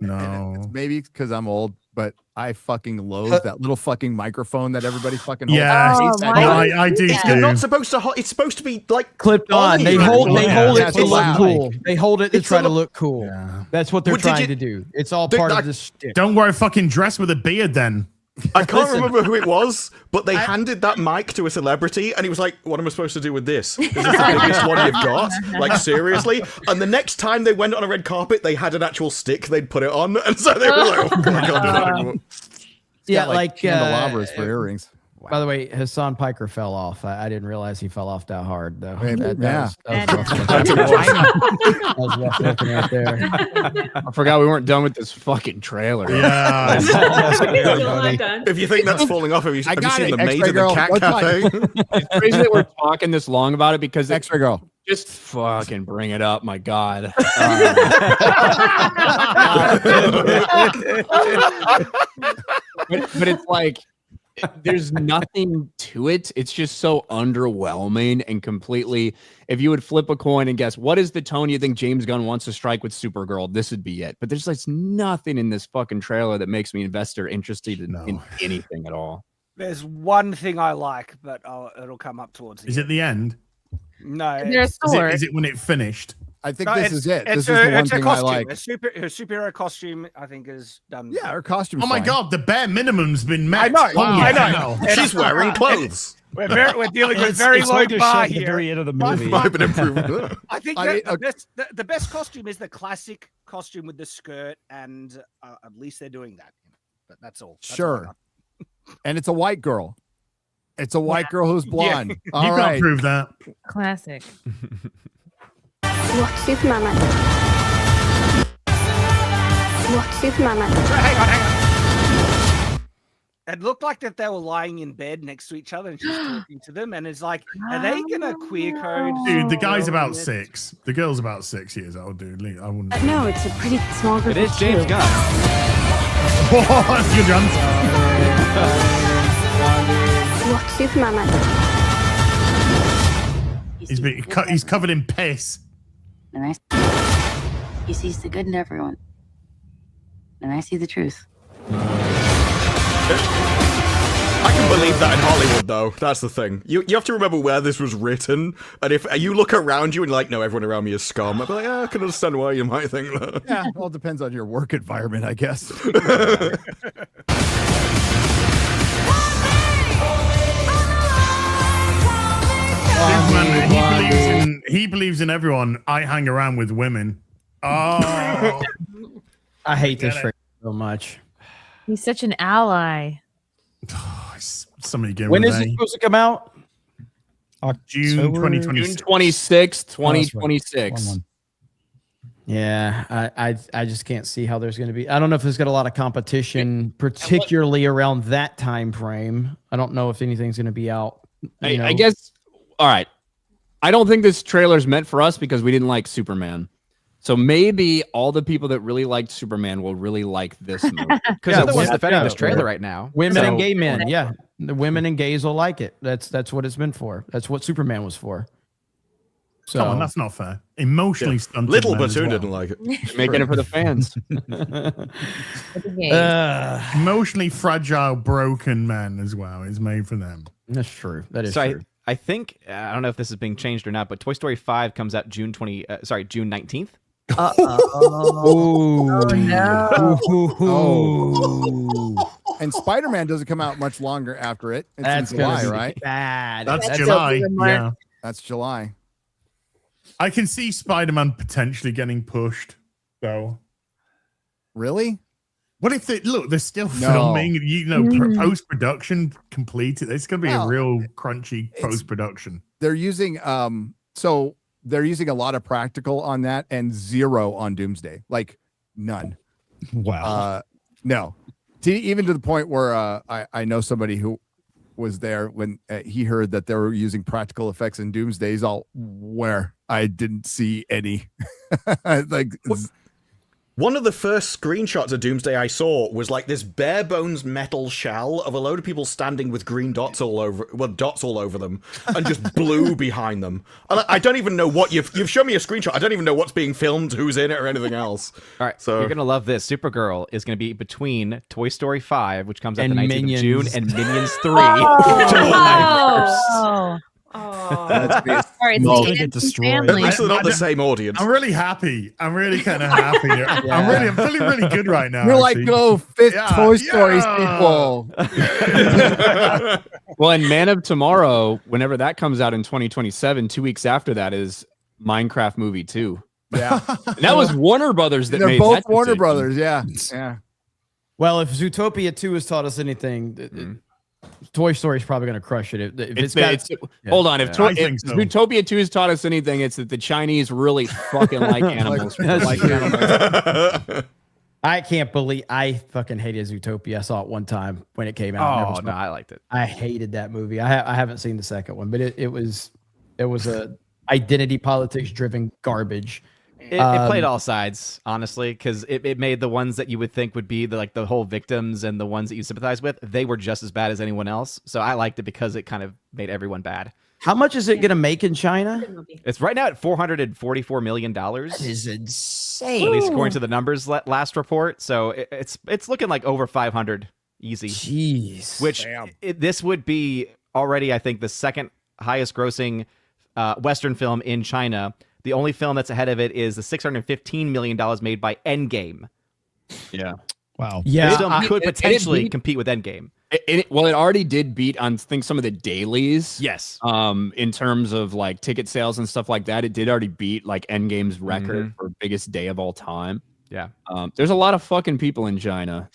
No. Maybe because I'm old, but I fucking loathe that little fucking microphone that everybody fucking holds. Yeah, I do It's too. not supposed to. It's supposed to be like clipped on. They hold it to look cool. They hold it to It's try a to lo- look cool. Yeah. That's what they're What did trying you- to do. It's all part of this shtick. Don't wear a fucking dress with a beard then. I can't remember who it was, but they handed that mic to a celebrity, and he was like, "What am I supposed to do with this? Is this the biggest one you've got? Like seriously?" And the next time they went on a red carpet, they had an actual stick they'd put it on, and so they were like, "Oh, I can't do that anymore." Yeah, Got, like candelabras for earrings. By the way, Hassan Piker fell off. I didn't realize he fell off that hard, though. Yeah. That was rough looking right there. I forgot we weren't done with this fucking trailer. Yeah. If you think that's falling off, have you seen the maid X-Ray in the girl. cat Go cafe? It's crazy that we're talking this long about it because X-ray girl. just fucking bring it up. My God. But it's like there's nothing to it. It's just so underwhelming and completely. If you would flip a coin and guess what is the tone you think James Gunn wants to strike with Supergirl, this would be it. But there's like nothing in this fucking trailer that makes me invested or interested in anything at all. There's one thing I like, but it'll come up towards the Is it the end? No. Is there a sword? Is it when it finished? I think No, this is it. This It's is the one it's a thing I costume. like. A superhero costume, I think, is done. Yeah, her costume. Oh my God, the bare minimum's been met. I know. Wow. I know. She's wearing clothes. We're dealing with very it's low like a bar show at the here. very end of the movie. Might have been improvement. I think I mean, the best costume is the classic costume with the skirt, and at least they're doing that. But that's all. That's all I Sure. got. And it's a white girl. It's a white girl who's blonde. You All can't right. prove that. Classic. What Superman man? What Superman man? Hang on. It looked like that they were lying in bed next to each other, and she's talking to them, and it's like, are they gonna queer code? Dude, the guy's Girl in about it? 6. The girl's about 6 years old, dude. I wouldn't. No, it's a pretty small group. It is James Gunn. Oh, that's good, John. What Superman man? He's covered in piss. And he sees the good in everyone. And I see the truth. I can believe that in Hollywood, though. That's the thing. You have to remember where this was written, and if you look around you and you're like, no, everyone around me is scum, I'd be like, I can understand why you might think that. Yeah, well, it depends on your work environment, I guess. He believes in everyone. I hang around with women. Oh, I hate this trailer so much. He's such an ally. somebody give When him is an it A. supposed to come out? June 2026. June 26th, 2026. Yeah, I just can't see how there's going to be. I don't know if there's got a lot of competition, particularly around that time frame. I don't know if anything's going to be out. I guess. All right. I don't think this trailer's meant for us because we didn't like Superman. So maybe all the people that really liked Superman will really like this movie. Because they're the ones defending this trailer right now. Women and gay men, yeah, the women and gays will like it. That's what it's meant for. That's what Superman was for. So Come on, that's not fair. Emotionally stunted. Little men as Platoon well. didn't like it. Making it for the fans. Emotionally fragile, broken men as well is made for them. That's true. That is So true. I think I don't know if this is being changed or not, but Toy Story 5 comes out June 19th. Oh no! Oh. And Spider-Man doesn't come out much longer after it. It's That's in July, gonna be right? bad. That's July. Yeah. That's July. I can see Spider-Man potentially getting pushed, though. Really? What if they're still No. filming, post-production completed. It's going to be a real crunchy post-production. They're using they're using a lot of practical on that and zero on Doomsday. Like none. Wow. No. Even to the point where I know somebody who was there when he heard that they were using practical effects in Doomsday. He's all, where? I didn't see any. Like one of the first screenshots of Doomsday I saw was like this bare bones metal shell of a load of people standing with green dots all over them and just blue behind them. And I don't even know what you've shown me a screenshot. I don't even know what's being filmed, who's in it, or anything else. All right, so you're gonna love this. Supergirl is gonna be between Toy Story 5, which comes out And the 19th Minions. of June, and Minions 3, Oh. July 1st. Oh. That's All right, Well, so they it's get destroyed. family. At least they're not the same audience. I'm really happy. I'm really kind of happy. I'm feeling really good right now. you're like, actually. go fifth Yeah, Toy Story yeah. sequel. Well, and Man of Tomorrow, whenever that comes out in 2027, 2 weeks after that is Minecraft Movie 2. Yeah. And that was Warner Brothers that They're made both that Warner decision. Brothers. Yeah. Yeah. Well, if Zootopia 2 has taught us anything, Toy Story is probably going to crush it. If It's got- Hold on. If I if think so. Zootopia 2 has taught us anything, it's that the Chinese really fucking like animals. That's true. animals. I can't believe I fucking hated Zootopia. I saw it one time when it came out. Oh no, I liked it. I hated that movie. I haven't seen the second one, but it was a identity politics driven garbage. It played all sides, honestly, because it made the ones that you would think would be the whole victims and the ones that you sympathize with, they were just as bad as anyone else. So I liked it because it kind of made everyone bad. How much is it going to make in China? It's right now at $444 million. That is insane. At least according to the numbers last report. So it's looking like over 500 easy. Jeez. Which this would be already, I think, the second highest grossing Western film in China. The only film that's ahead of it is the $615 million made by Endgame. Yeah. Wow. Yeah, This film could it potentially beat- compete with Endgame. It already did beat on, I think, some of the dailies. Yes. In terms of like ticket sales and stuff like that, it did already beat like Endgame's record for biggest day of all time. Yeah. There's a lot of fucking people in China.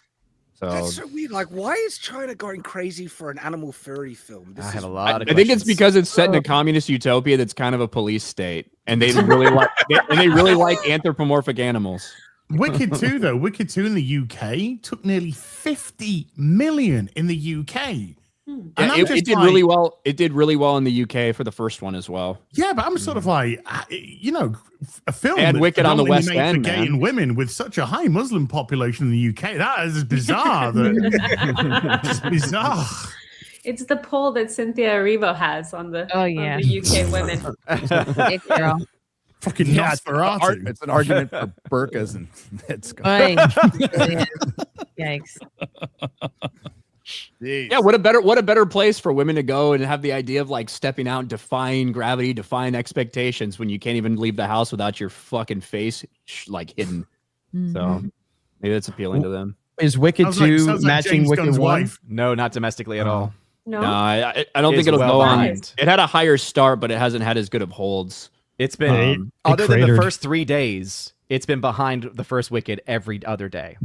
So That's so weird. Like, why is China going crazy for an animal furry film? I have a lot of I think it's questions. because it's set in a communist utopia that's kind of a police state, and they really like anthropomorphic animals. Wicked 2, though. Wicked 2 in the UK took nearly 50 million in the UK. And Yeah, I'm it just did like, really well. It did really well in the UK for the first one as well. Yeah, but I'm sort of like, a film And that's Wicked on the West predominantly made End, for gay man. and women with such a high Muslim population in the UK. That is bizarre. Just bizarre. It's the poll that Cynthia Erivo has on the, on the UK women. It, girl. Fucking Yeah, Nosferatu. it's an argument for burkas and it's Oy. Yikes. Yeah, what a better place for women to go and have the idea of like stepping out, defying gravity, defying expectations when you can't even leave the house without your fucking face like hidden. So maybe that's appealing to them. Is Wicked 2 matching Wicked 1? No, not domestically at all. No, I don't think it'll go on. It had a higher start, but it hasn't had as good of holds. It's been other than the first 3 days, it's been behind the first Wicked every other day.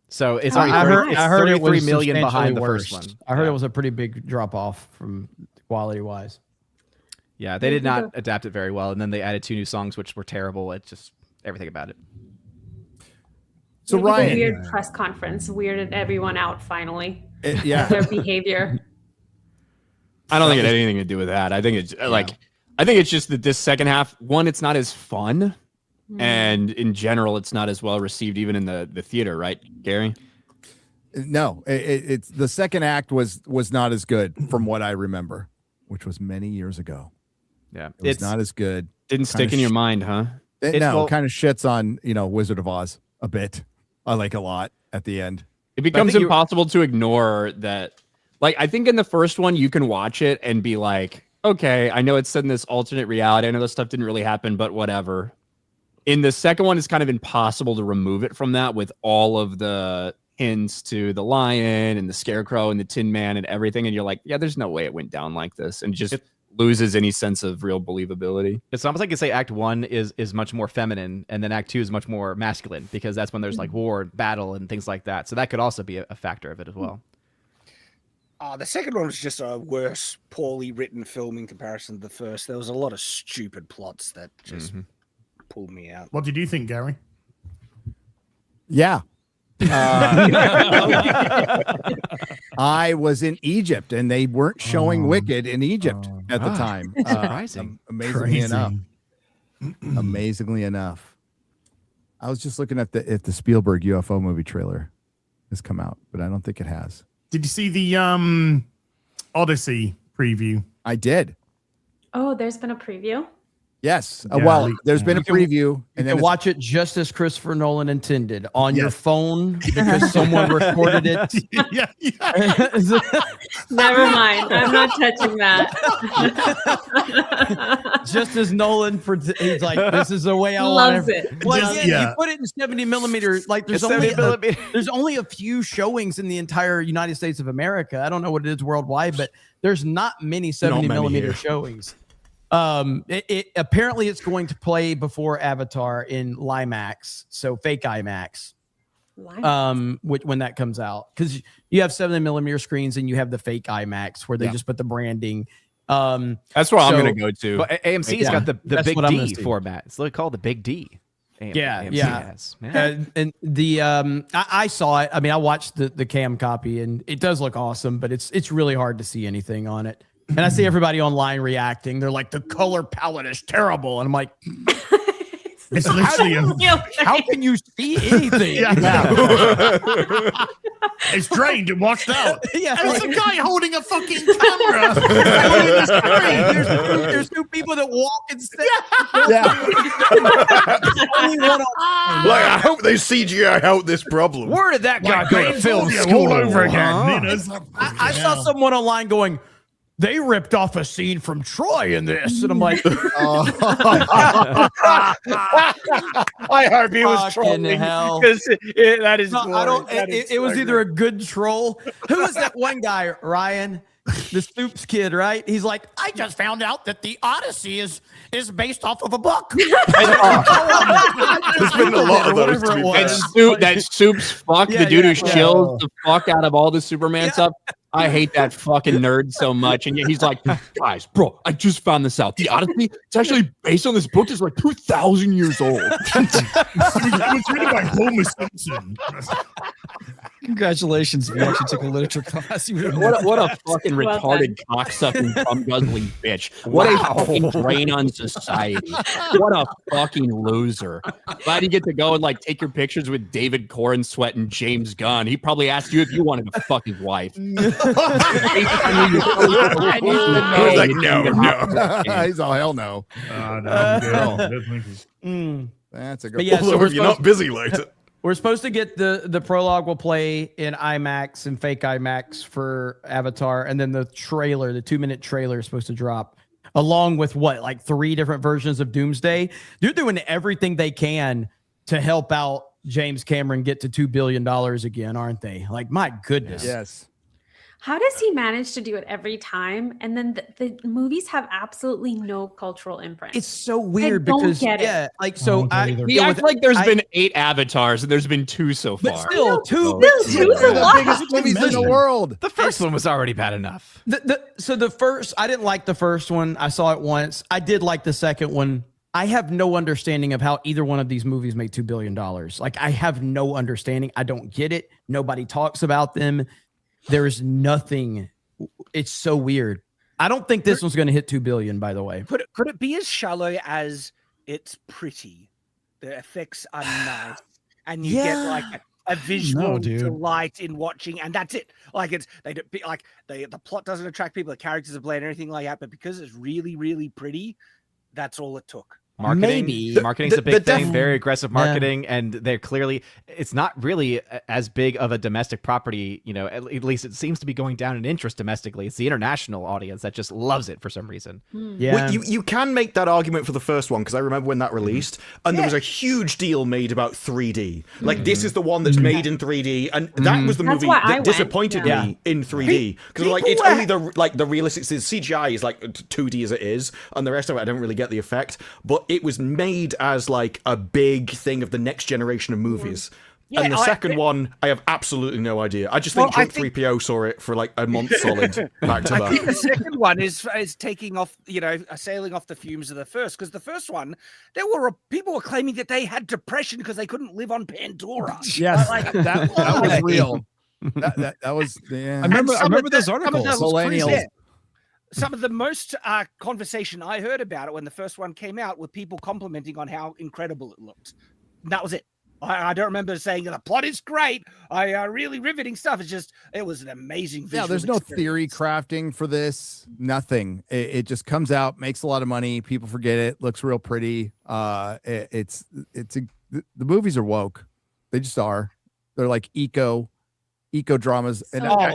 So it's already I heard it 33 was million behind the worse. first one. I heard it was a pretty big drop off from quality wise. Yeah, they did not adapt it very well, and then they added 2 new songs which were terrible. It's just everything about it. So Maybe the Ryan, weird press conference weirded everyone out finally. Yeah. Their behavior. I don't think it had anything to do with that. I think it's I think it's just that this second half, one, it's not as fun, and in general, it's not as well received even in the theater, right, Gary? No, it's the second act was not as good from what I remember, which was many years ago. Yeah, it's not as good. Didn't stick in your mind, huh? No, kind of shits on Wizard of Oz a bit. I like a lot at the end. It becomes impossible to ignore that. Like, I think in the first one, you can watch it and be like, okay, I know it's set in this alternate reality. I know this stuff didn't really happen, but whatever. In the second one, it's kind of impossible to remove it from that with all of the hints to the lion and the scarecrow and the Tin Man and everything. And you're like, yeah, there's no way it went down like this. And just loses any sense of real believability. It's almost like you say Act 1 is much more feminine, and then Act 2 is much more masculine, because that's when there's like war, battle, and things like that. So that could also be a factor of it as well. The second one was just a worse, poorly written film in comparison to the first. There was a lot of stupid plots that just pulled me out. What did you think, Gary? Yeah. I was in Egypt, and they weren't showing Wicked in Egypt at the time. Surprising. Amazingly enough. Amazingly enough. I was just looking at the Spielberg UFO movie trailer has come out, but I don't think it has. Did you see the Odyssey preview? I did. Oh, there's been a preview. Yes. Well, there's been a preview, and then watch it just as Christopher Nolan intended on your phone because someone recorded it. Never mind. I'm not touching that. Just as Nolan, he's like, this is the way I Loves want it. Like, you put it in 70 millimeter. Like, there's only a few showings in the entire United States of America. I don't know what it is worldwide, but there's not many 70 millimeter showings. Apparently it's going to play before Avatar in LIMAX, so fake IMAX. When that comes out, because you have 70 millimeter screens and you have the fake IMAX where they just put the branding. That's where I'm going to go to. But AMC's got the big D format. It's called the Big D. AMC has. And the I saw it. I mean, I watched the cam copy, and it does look awesome, but it's really hard to see anything on it. And I see everybody online reacting. They're like, the color palette is terrible. And I'm like, it's literally how can you see anything? It's drained and washed out. Yeah, there's a guy holding a fucking camera. There's two people that walk and sit. Only one like, I hope they CGI out this problem. Where did that guy go to film school all over again? I saw someone online going, they ripped off a scene from Troy in this. And I'm like, I hope he was Fucking trolling hell. because that is. no, I don't. glorious. That is It was so either good. a good troll. Who was that one guy, Ryan? The Stoops kid, right? He's like, I just found out that the Odyssey is based off of a book. There's been a lot of those. To be fair. That Soup's fuck, Yeah, the dude yeah, who chills the fuck out of all the Superman stuff. I hate that fucking nerd so much. And yet he's like, guys, bro, I just found this out. The Odyssey, it's actually based on this book that's like 2,000 years old. It was written by Homer Simpson. Congratulations, if you actually took a literature class. You would've What a fucking Well retarded cocksucking cum guzzling bitch. What a fucking drain on society. What a fucking loser. Glad you get to go and like take your pictures with David Corenswet and James Gunn. He probably asked you if you wanted to fuck his wife. He was like, no. He's all hell no. That's a good. But yeah, Although so if you're not busy later. we're supposed to get the prologue will play in IMAX and fake IMAX for Avatar, and then the trailer, the 2-minute trailer, is supposed to drop along with like 3 different versions of Doomsday. They're doing everything they can to help out James Cameron get to $2 billion again, aren't they? Like, my goodness. Yes. How does he manage to do it every time? And then the movies have absolutely no cultural imprint. It's so weird don't because get it. yeah, like so He acts like there's been 8 avatars and there's been 2 so far. but still two two's a lot. Biggest movies in the world. The first one was already bad enough. So the first, I didn't like the first one. I saw it once. I did like the second one. I have no understanding of how either one of these movies made $2 billion. Like, I have no understanding. I don't get it. Nobody talks about them. There is nothing. It's so weird. I don't think this one's going to hit 2 billion, by the way. Could it be as shallow as it's pretty? The effects are nice, and you get like a visual delight in watching, and that's it. Like the plot doesn't attract people, the characters are bland, or anything like that. But because it's really, really pretty, that's all it took. Marketing's a big thing, very aggressive marketing, and they're clearly, it's not really as big of a domestic property, at least it seems to be going down in interest domestically. It's the international audience that just loves it for some reason. Well, you can make that argument for the first one, because I remember when that released, and there was a huge deal made about 3D. Like, this is the one that's made in 3D, and that was the movie that disappointed me in 3D. Because like, it's only the realistic CGI is like 2D as it is, and the rest of it I don't really get the effect. But it was made as like a big thing of the next generation of movies. And the second one, I have absolutely no idea. I just think Drunk 3PO saw it for like a month solid back to I that. think the second one is taking off, sailing off the fumes of the first. Because the first one, people were claiming that they had depression because they couldn't live on Pandora. Yes, that was real. That was. Yeah. I remember those articles. Millennials. Some of the most conversation I heard about it when the first one came out were people complimenting on how incredible it looked. And that was it. I don't remember saying the plot is great. Really riveting stuff. It was an amazing visual there's no experience. theory crafting for this. Nothing. It just comes out, makes a lot of money. People forget it. Looks real pretty. The movies are woke. They just are. They're like eco dramas. And I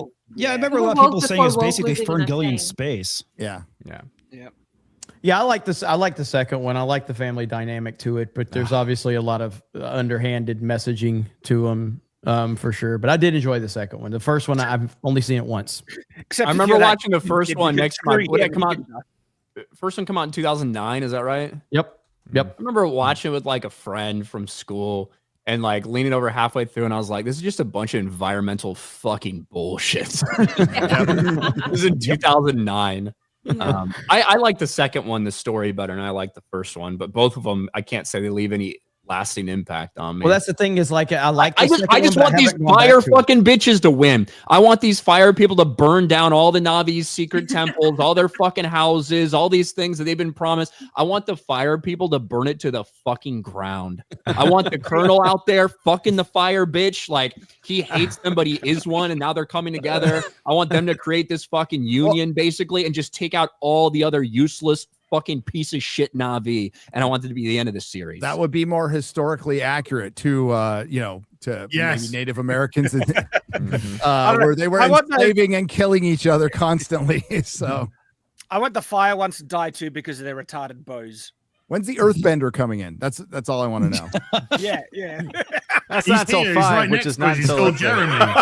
remember a lot of people saying it's basically Ferngullion space. Yeah. Yeah, I like this. I like the second one. I like the family dynamic to it, but there's obviously a lot of underhanded messaging to them for sure. But I did enjoy the second one. The first one, I've only seen it once. I remember watching the first one next month. Would it come out? First one come out in 2009. Is that right? Yep. I remember watching it with like a friend from school and like leaning over halfway through, and I was like, "This is just a bunch of environmental fucking bullshit." This is in 2009. I like the second one, the story better, and I like the first one, but both of them, I can't say they leave any lasting impact on me. Well, that's the thing is like I just want these fire fucking bitches to win. I want these fire people to burn down all the Navi's secret temples, all their fucking houses, all these things that they've been promised. I want the fire people to burn it to the fucking ground. I want the colonel out there fucking the fire bitch. Like, he hates them, but he is one, and now they're coming together. I want them to create this fucking union basically and just take out all the other useless fucking piece of shit Na'vi, and I want it to be the end of the series. That would be more historically accurate to to maybe Native Americans where they were enslaving and killing each other constantly. So I want the Fire ones to die too because of their retarded bows. when's the Earthbender coming in? That's all I want to know. Yeah. That's not till 5, which is not till Jeremy.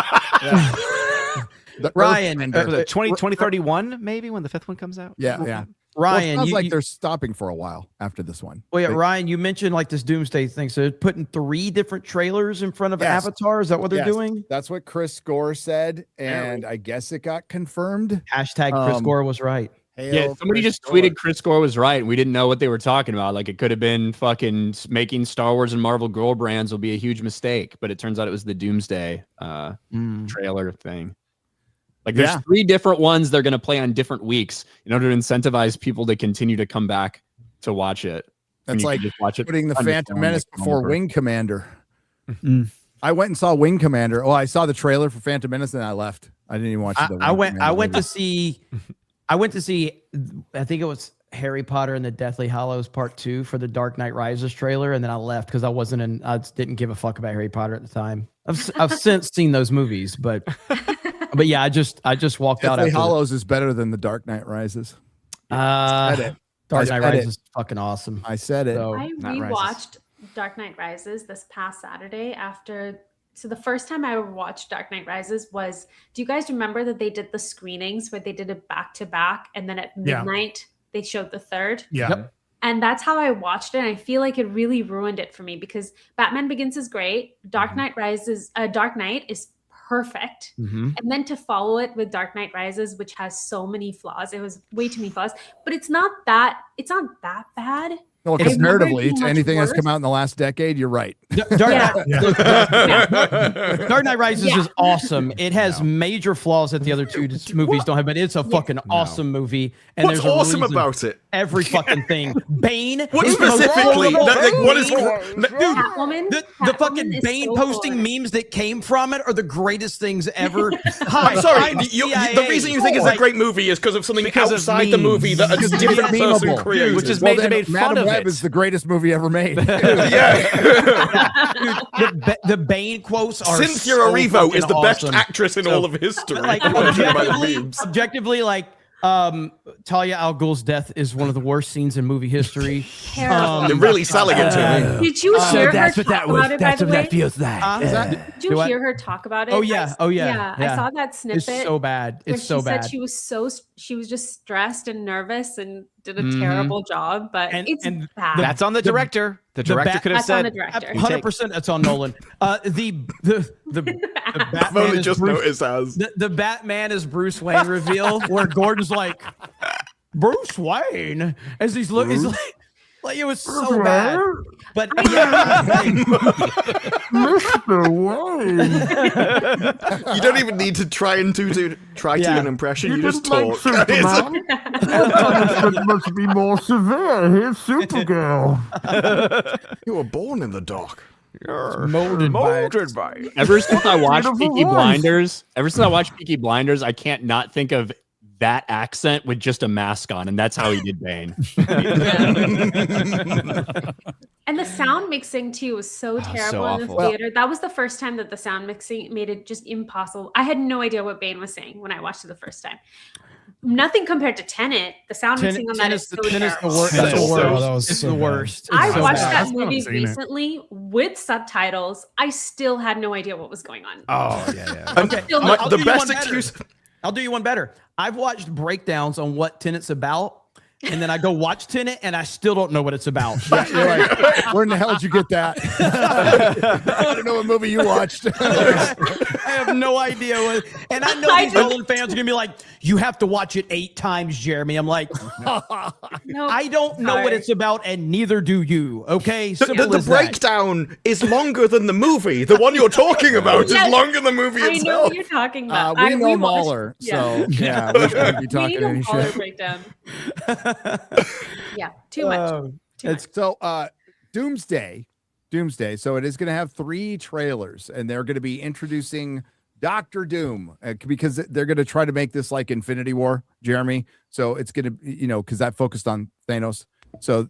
Ryan, 2031 maybe when the 5th one comes out. Yeah. Ryan, well, it sounds like they're stopping for a while after this one. Well, yeah, Ryan, you mentioned like this Doomsday thing. So they're putting 3 different trailers in front of Avatar. Is that what they're doing? That's what Chris Gore said, and I guess it got confirmed. Hashtag Chris Gore was right. Yeah, somebody just tweeted Chris Gore was right, and we didn't know what they were talking about. Like, it could have been fucking making Star Wars and Marvel girl brands will be a huge mistake, but it turns out it was the Doomsday trailer thing. Like, there's 3 different ones they're going to play on different weeks in order to incentivize people to continue to come back to watch it. That's like just watch it putting the Phantom Menace before Wing Commander. I went and saw Wing Commander. Oh, I saw the trailer for Phantom Menace, and I left. I didn't even watch the I went to see. I think it was Harry Potter and the Deathly Hallows Part 2 for the Dark Knight Rises trailer, and then I left because I didn't give a fuck about Harry Potter at the time. I've since seen those movies, but yeah, I just walked out. Deathly Hallows is better than the Dark Knight Rises. Dark Knight Rises is fucking awesome. I said it. So, I rewatched Dark Knight Rises this past Saturday after. So the first time I watched Dark Knight Rises was, do you guys remember that they did the screenings where they did it back to back, and then at midnight they showed the third? Yeah. Yep. And that's how I watched it. And I feel like it really ruined it for me because Batman Begins is great. Dark Knight is perfect. And then to follow it with Dark Knight Rises, which has so many flaws, it was way too many flaws, but it's not that bad. Well, comparatively to anything that's come out in the last decade, you're right. Dark Knight Rises is awesome. It has major flaws that the other 2 movies don't have, but it's a fucking awesome movie. And What's awesome about it? Every fucking thing. Bane. What specifically? What is Catwoman? The fucking Bane posting memes that came from it are the greatest things ever. I'm sorry. The reason you think it's a great movie is because of something outside the movie that a different person created, which is made fun of it. Is the greatest movie ever made. The Bane quotes are Cynthia Erivo is the best actress in all of history. Like, objectively, like Talia al Ghul's death is one of the worst scenes in movie history. You're really selling it to me. Did you hear her talk about it, by the way? That feels like. Did you hear her talk about it? Oh yeah. I saw that snippet. It's so bad. It's so bad. She said she was just stressed and nervous and did a terrible job, but it's bad. That's on the director. The director could have said, 100% that's on Nolan. The Batman only just noticed the Batman is Bruce Wayne reveal where Gordon's like, Bruce Wayne, as he's looking, like it was so bad. But Mr. Wayne. You don't even need to try to do an impression. You just talk. It must be more severe. Here's Supergirl. You were born in the dark. Molded by it. Ever since I watched Peaky Blinders, I can't not think of that accent with just a mask on, and that's how he did Bane. And the sound mixing too was so terrible in the theater. That was the first time that the sound mixing made it just impossible. I had no idea what Bane was saying when I watched it the first time. Nothing compared to Tenet. The sound mixing on that is so terrible. It's the worst. I watched that movie recently with subtitles. I still had no idea what was going on. Oh yeah. Okay. The best excuse. I'll do you one better. I've watched breakdowns on what Tenet's about, and then I go watch Tenet, and I still don't know what it's about. You're like, where in the hell did you get that? I don't know what movie you watched. I have no idea what. And I know these Nolan fans are gonna be like, "You have to watch it 8 times, Jeremy." I'm like, I don't know what it's about, and neither do you. Okay, the breakdown is longer than the movie. The one you're talking about is longer than the movie itself. I know what you're talking about. We know Mahler, so yeah, we shouldn't be talking any shit. Breakdown. Yeah, too much. So Doomsday. So it is going to have 3 trailers, and they're going to be introducing Doctor Doom, because they're going to try to make this like Infinity War, Jeremy. So it's going to, because that focused on Thanos. So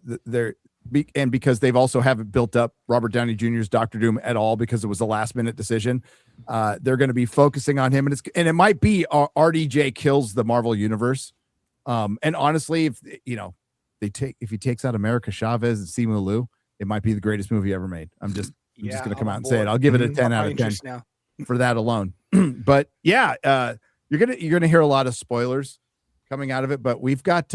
and because they've also haven't built up Robert Downey Jr.'s Doctor Doom at all because it was a last minute decision. They're going to be focusing on him, and it might be RDJ kills the Marvel universe. And honestly, if he takes out America Chavez and Simu Liu, it might be the greatest movie ever made. I'm just going to come out and say it. I'll give it a 10 out of 10 for that alone. But yeah, you're gonna hear a lot of spoilers coming out of it. But we've got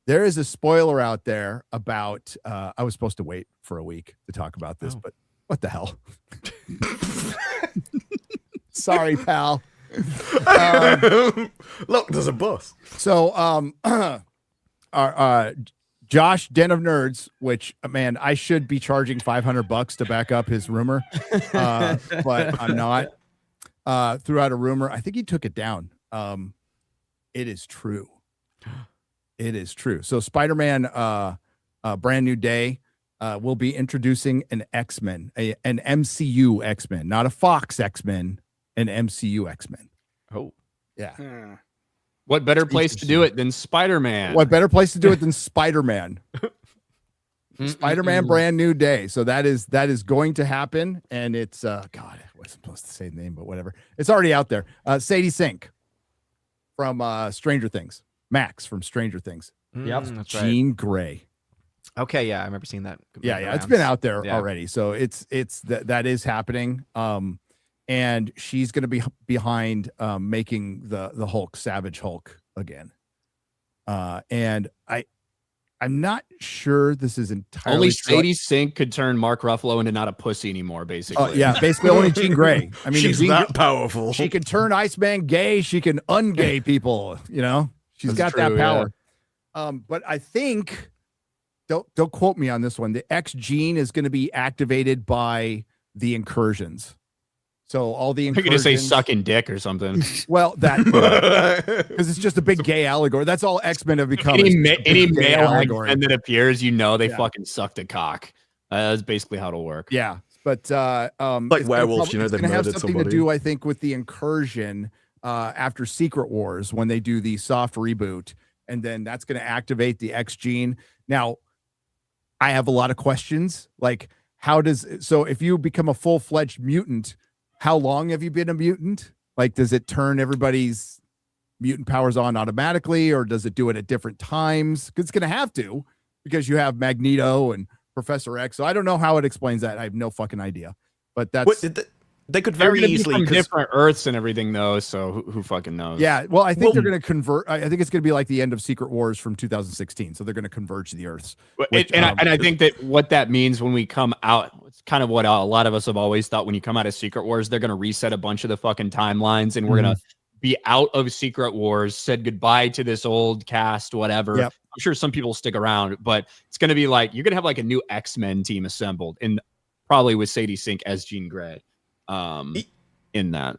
there is a spoiler out there about I was supposed to wait for a week to talk about this, but what the hell? Sorry, pal. Look, there's a bus. So our Josh, Den of Nerds, which, man, I should be charging $500 to back up his rumor, but I'm not. Threw out a rumor. I think he took it down. It is true. It is true. So Spider-Man, Brand New Day, will be introducing an X-Men, an MCU X-Men, not a Fox X-Men, an MCU X-Men. Oh, yeah. What better place to do it than Spider-Man? What better place to do it than Spider-Man? Spider-Man Brand New Day. So that is going to happen. And it's God, I wasn't supposed to say the name, but whatever. It's already out there. Sadie Sink from Stranger Things. Max from Stranger Things. Yep. That's Jean Grey. Okay, yeah, I remember seeing that. Yeah, it's been out there already. So it's that is happening. And she's going to be behind making the Hulk, Savage Hulk again. And I'm not sure this is entirely only Sadie Sink could turn Mark Ruffalo into not a pussy anymore, basically. Yeah, basically only Jean Grey. I mean, she's that powerful. She can turn Iceman gay. She can ungay people. She's got that power. Yeah. But I think don't quote me on this one. The X gene is going to be activated by the incursions. So all the incursions. You could just say sucking dick or something. Well, that because it's just a big gay allegory. That's all X-Men have become. Any male X-Men that appears, they fucking sucked a cock. That's basically how it'll work. Yeah, but like werewolves, they've murdered have something somebody. to do, I think, with the incursion after Secret Wars when they do the soft reboot, and then that's going to activate the X gene. Now, I have a lot of questions. Like, if you become a full-fledged mutant, how long have you been a mutant? Like, does it turn everybody's mutant powers on automatically, or does it do it at different times? Because it's going to have to, because you have Magneto and Professor X. So I don't know how it explains that. I have no fucking idea. But that's they could very easily from different Earths and everything, though. So who fucking knows? Yeah. Well, I think they're going to convert. I think it's going to be like the end of Secret Wars from 2016. So they're going to converge the Earths. I think that what that means when we come out, it's kind of what a lot of us have always thought. When you come out of Secret Wars, they're going to reset a bunch of the fucking timelines, and we're going to be out of Secret Wars, said goodbye to this old cast, whatever. Yep. I'm sure some people stick around, but it's going to be like you're going to have like a new X-Men team assembled, and probably with Sadie Sink as Jean Grey. In that,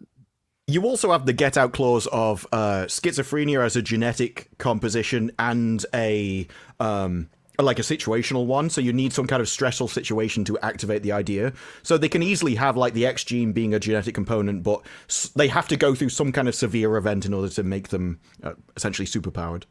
you also have the get out clause of schizophrenia as a genetic composition and a situational one. So you need some kind of stressful situation to activate the idea. So they can easily have like the X gene being a genetic component, but they have to go through some kind of severe event in order to make them essentially superpowered.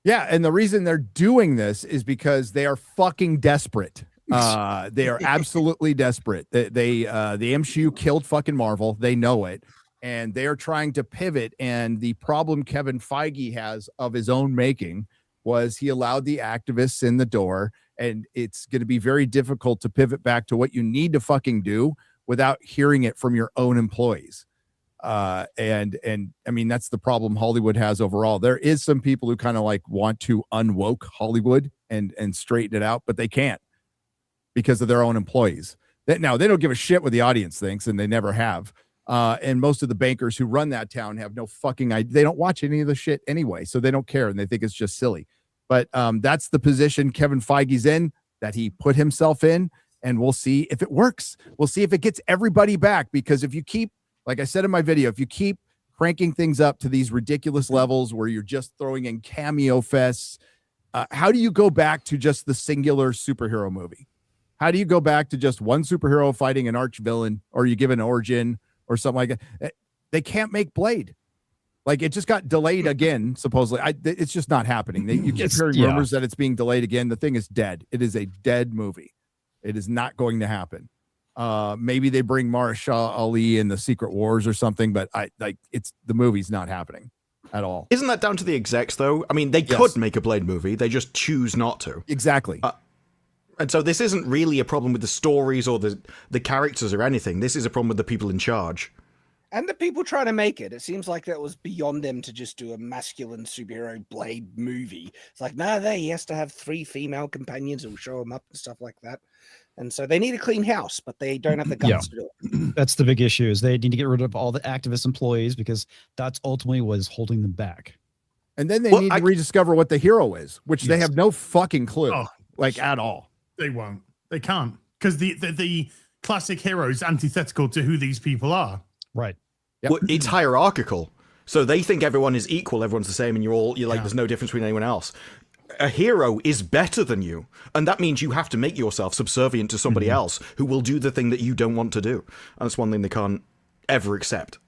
Yeah, and the reason they're doing this is because they are fucking desperate. They are absolutely desperate. The MCU killed fucking Marvel. They know it, and they are trying to pivot. And the problem Kevin Feige has of his own making was he allowed the activists in the door, and it's going to be very difficult to pivot back to what you need to fucking do without hearing it from your own employees. And I mean, that's the problem Hollywood has overall. There is some people who kind of like want to unwoke Hollywood and straighten it out, but they can't, because of their own employees. Now, they don't give a shit what the audience thinks, and they never have. And most of the bankers who run that town have no fucking idea. They don't watch any of the shit anyway, so they don't care, and they think it's just silly. But that's the position Kevin Feige's in, that he put himself in, and we'll see if it works. We'll see if it gets everybody back, because if you keep, like I said in my video, if you keep cranking things up to these ridiculous levels where you're just throwing in cameo fests, how do you go back to just the singular superhero movie? How do you go back to just one superhero fighting an arch villain, or you give an origin, or something like that. They can't make Blade. Like, it just got delayed again, supposedly. It's just not happening. You keep hearing rumors that it's being delayed again. The thing is dead. It is a dead movie. It is not going to happen. Maybe they bring Mahershala Ali in the Secret Wars or something, but the movie's not happening at all. Isn't that down to the execs, though? I mean, they could make a Blade movie. They just choose not to. Exactly. And so this isn't really a problem with the stories or the characters or anything. This is a problem with the people in charge. And the people trying to make it. It seems like that was beyond them to just do a masculine superhero Blade movie. It's like, he has to have 3 female companions who will show him up and stuff like that. And so they need a clean house, but they don't have the guts to do it. That's the big issue, is they need to get rid of all the activist employees, because that's ultimately what is holding them back. And then they need to rediscover what the hero is, which they have no fucking clue, at all. They won't. They can't, because the classic hero is antithetical to who these people are. Right. Yep. Well, it's hierarchical. So they think everyone is equal, everyone's the same, and you're like, there's no difference between anyone else. A hero is better than you, and that means you have to make yourself subservient to somebody else who will do the thing that you don't want to do. And that's one thing they can't ever accept.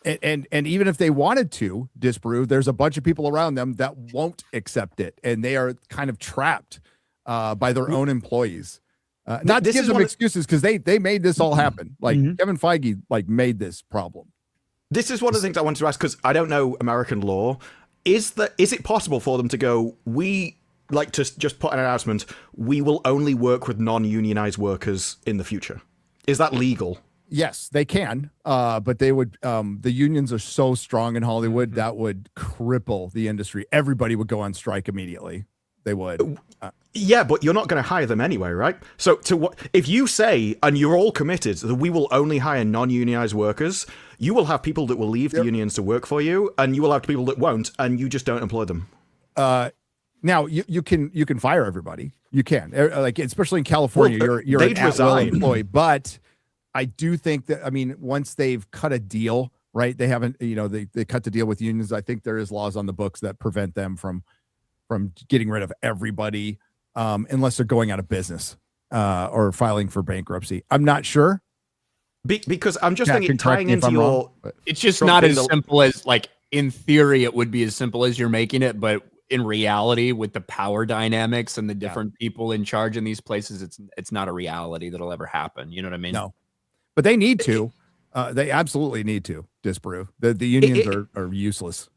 And even if they wanted to disprove, there's a bunch of people around them that won't accept it, and they are kind of trapped by their own employees. Not to give them excuses, because they made this all happen. Like Kevin Feige made this problem. This is one of the things I wanted to ask, because I don't know American law. Is it possible for them to go, we like to just put an announcement, we will only work with non-unionized workers in the future? Is that legal? Yes, they can. But they would, the unions are so strong in Hollywood that would cripple the industry. Everybody would go on strike immediately. They would. Yeah, but you're not going to hire them anyway, right? So if you say, and you're all committed, that we will only hire non-unionized workers, you will have people that will leave the unions to work for you, and you will have people that won't, and you just don't employ them. Now you can fire everybody. You can, especially in California, you're an at-will employee. But I do think that, once they've cut a deal, right? They haven't, they cut the deal with unions. I think there is laws on the books that prevent them from getting rid of everybody, unless they're going out of business or filing for bankruptcy. I'm not sure. Because I'm just thinking, tying into your... It's just not as simple as, in theory, it would be as simple as you're making it, but in reality, with the power dynamics and the different people in charge in these places, it's not a reality that'll ever happen. You know what I mean? No. But they need to. They absolutely need to disprove. The unions are useless.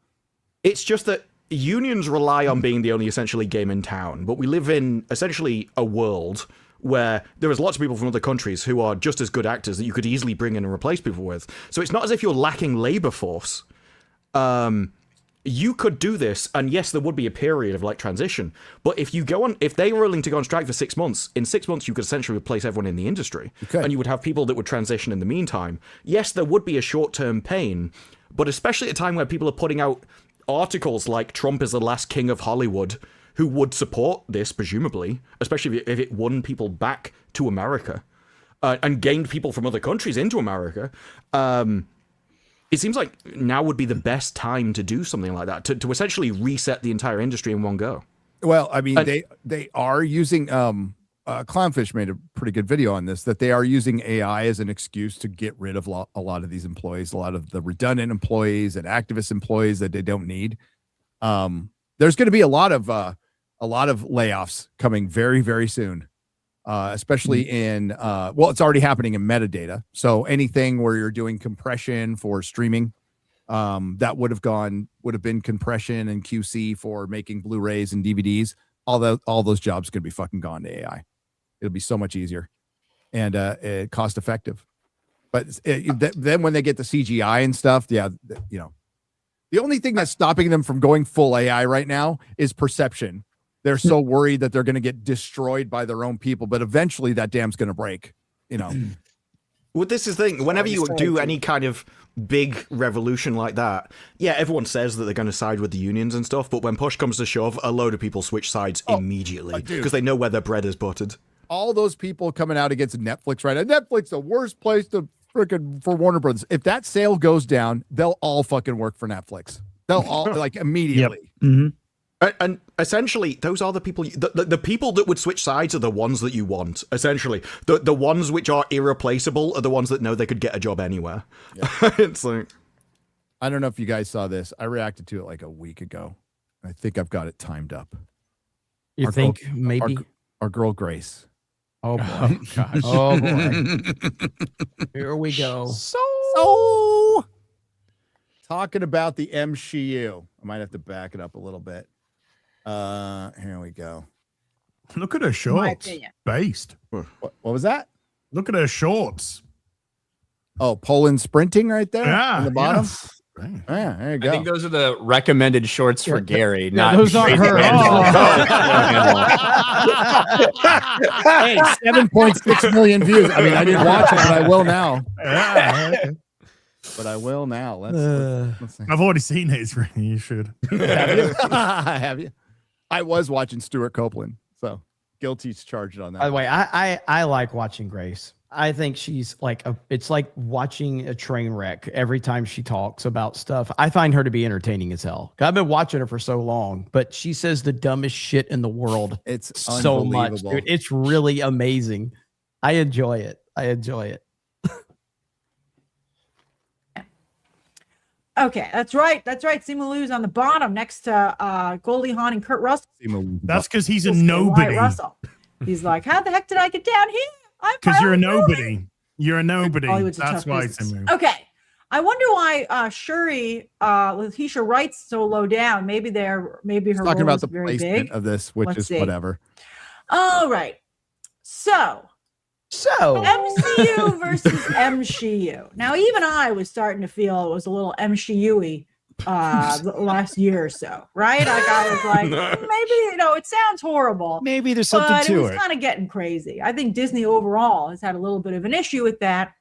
It's just that unions rely on being the only essentially game in town, but we live in essentially a world where there is lots of people from other countries who are just as good actors that you could easily bring in and replace people with. So it's not as if you're lacking labor force. You could do this, and yes, there would be a period of transition. But if they were willing to go on strike for 6 months, in 6 months you could essentially replace everyone in the industry, and you would have people that would transition in the meantime. Yes, there would be a short-term pain, but especially at a time where people are putting out articles like Trump is the last king of Hollywood, who would support this, presumably, especially if it won people back to America and gained people from other countries into America. It seems like now would be the best time to do something like that, to essentially reset the entire industry in one go. Well, they are using... Clownfish made a pretty good video on this, that they are using AI as an excuse to get rid of a lot of these employees, a lot of the redundant employees and activist employees that they don't need. There's going to be a lot of layoffs coming very, very soon, especially in it's already happening in metadata. So anything where you're doing compression for streaming, that would have been compression and QC for making Blu-rays and DVDs. All those jobs going to be fucking gone to AI. It'll be so much easier and cost effective. But then when they get the CGI and stuff, the only thing that's stopping them from going full AI right now is perception. They're so worried that they're going to get destroyed by their own people, but eventually that dam's going to break. Well, this is the thing. Whenever you do any kind of big revolution like that, everyone says that they're going to side with the unions and stuff, but when push comes to shove, a load of people switch sides immediately because they know where their bread is buttered. All those people coming out against Netflix right now. Netflix, the worst place to freaking for Warner Brothers. If that sale goes down, they'll all fucking work for Netflix. They'll all immediately. Yep. And essentially, those are the people. The people that would switch sides are the ones that you want. Essentially, the ones which are irreplaceable are the ones that know they could get a job anywhere. Yeah. It's like, I don't know if you guys saw this. I reacted to it like a week ago. I think I've got it timed up. You think maybe our girl Grace? Oh boy! Gosh. Oh boy! Here we go. So talking about the MCU. I might have to back it up a little bit. Here we go. Look at her shorts. Based. What was that? Look at her shorts. Oh, Poland sprinting right there on the bottom. Yes. Right. Yeah, there you go. I think those are the recommended shorts for Gary, not those aren't her. Hey, 7.6 million views. I mean, I didn't watch it, but I will now. But I will now. Let's see. I've already seen it. It's really, you should. Have you? Have you? I was watching Stuart Copeland, so guilty's charged on that. By the way, I like watching Grace. I think she's like it's like watching a train wreck every time she talks about stuff. I find her to be entertaining as hell. I've been watching her for so long, but she says the dumbest shit in the world. It's so much, dude. It's really amazing. I enjoy it. Okay, that's right. Simu Liu's on the bottom next to Goldie Hawn and Kurt Russell. That's because he's a nobody. Russell. He's like, how the heck did I get down here? Because you're a nobody. You're a nobody. Hollywood's a That's tough why business. it's a move. Okay. I wonder why Shuri Letitia Wright's so low down. Maybe her talking about the very placement big. of this, which Let's is see. whatever. All right. So MCU versus MCU. Now, even I was starting to feel it was a little MCU-y the last year or so, right? Like I was like, maybe it sounds horrible. Maybe there's something but to it was it. kind of getting crazy. I think Disney overall has had a little bit of an issue with that.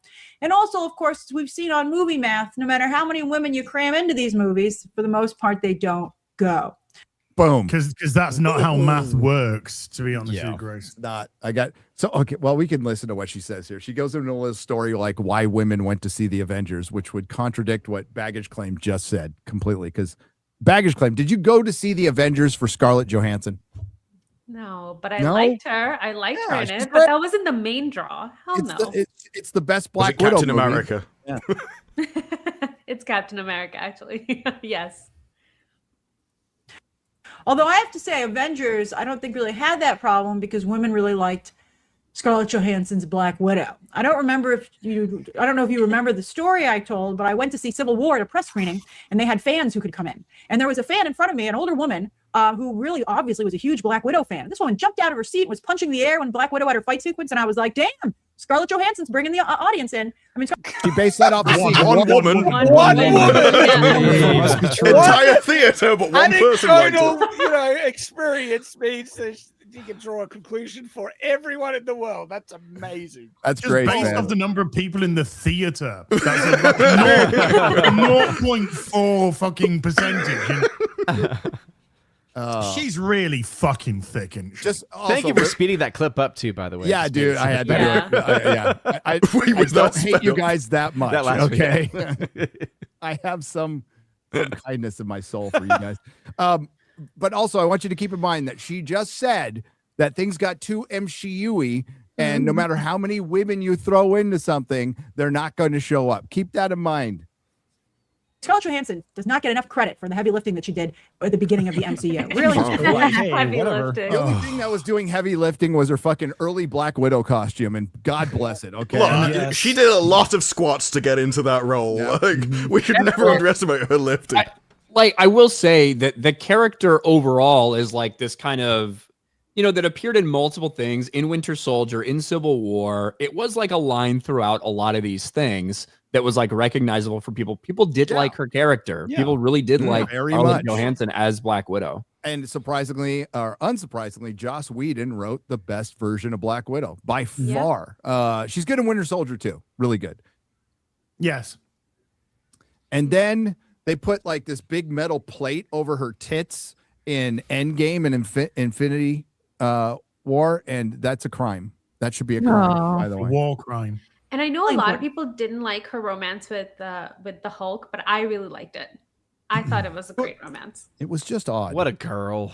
And also, of course, we've seen on movie math, no matter how many women you cram into these movies, for the most part, they don't go. Boom. Because that's not how math works, to be honest with you, Grace. Not. Okay. Well, we can listen to what she says here. She goes into a little story like why women went to see the Avengers, which would contradict what Baggage Claim just said completely. Because Baggage Claim, did you go to see the Avengers for Scarlett Johansson? No, but I No? liked her. I liked her in she's it, great. but that wasn't the main draw. Hell no. It's the best Was Black it Captain Widow movie. America? Yeah. It's Captain America, actually. Yes. Although I have to say, Avengers, I don't think really had that problem because women really liked Scarlett Johansson's Black Widow. I don't know if you remember the story I told, but I went to see Civil War at a press screening and they had fans who could come in. And there was a fan in front of me, an older woman, who really obviously was a huge Black Widow fan. This woman jumped out of her seat and was punching the air when Black Widow had her fight sequence. And I was like, damn, Scarlett Johansson's bringing the audience in. I mean, She based that off One woman. One woman. Entire theater, but one person liked it. Anecdotal, experience means that you can draw a conclusion for everyone in the world. That's amazing. That's Just great. based man. off the number of people in the theater. That's a 0.4 fucking percentage. She's really fucking thick, and just Thank you for speeding that clip up too, by the way. Yeah, dude, I had to do it. I don't hate you guys that much. That last okay, I have some kindness in my soul for you guys. But also, I want you to keep in mind that she just said that things got too MCU-y, and no matter how many women you throw into something, they're not going to show up. Keep that in mind. Scarlett Johansson does not get enough credit for the heavy lifting that she did at the beginning of the MCU. Really? Heavy lifting. The only thing that was doing heavy lifting was her fucking early Black Widow costume, and God bless it. Okay, Look, she did a lot of squats to get into that role. Yeah. Like, we should never underestimate her lifting. I will say that the character overall is like this kind of, that appeared in multiple things, in Winter Soldier, in Civil War. It was like a line throughout a lot of these things that was like recognizable for people. People did like her character. Yeah. People really did like very Scarlett much. Johansson as Black Widow. And surprisingly, or unsurprisingly, Joss Whedon wrote the best version of Black Widow by far. She's good in Winter Soldier too. Really good. Yes. And then they put like this big metal plate over her tits in Endgame and Infinity War, and that's a crime. That should be a crime, by the way. War crime. And I know a lot of people didn't like her romance with the Hulk, but I really liked it. I thought it was a great romance. It was just odd. What a girl.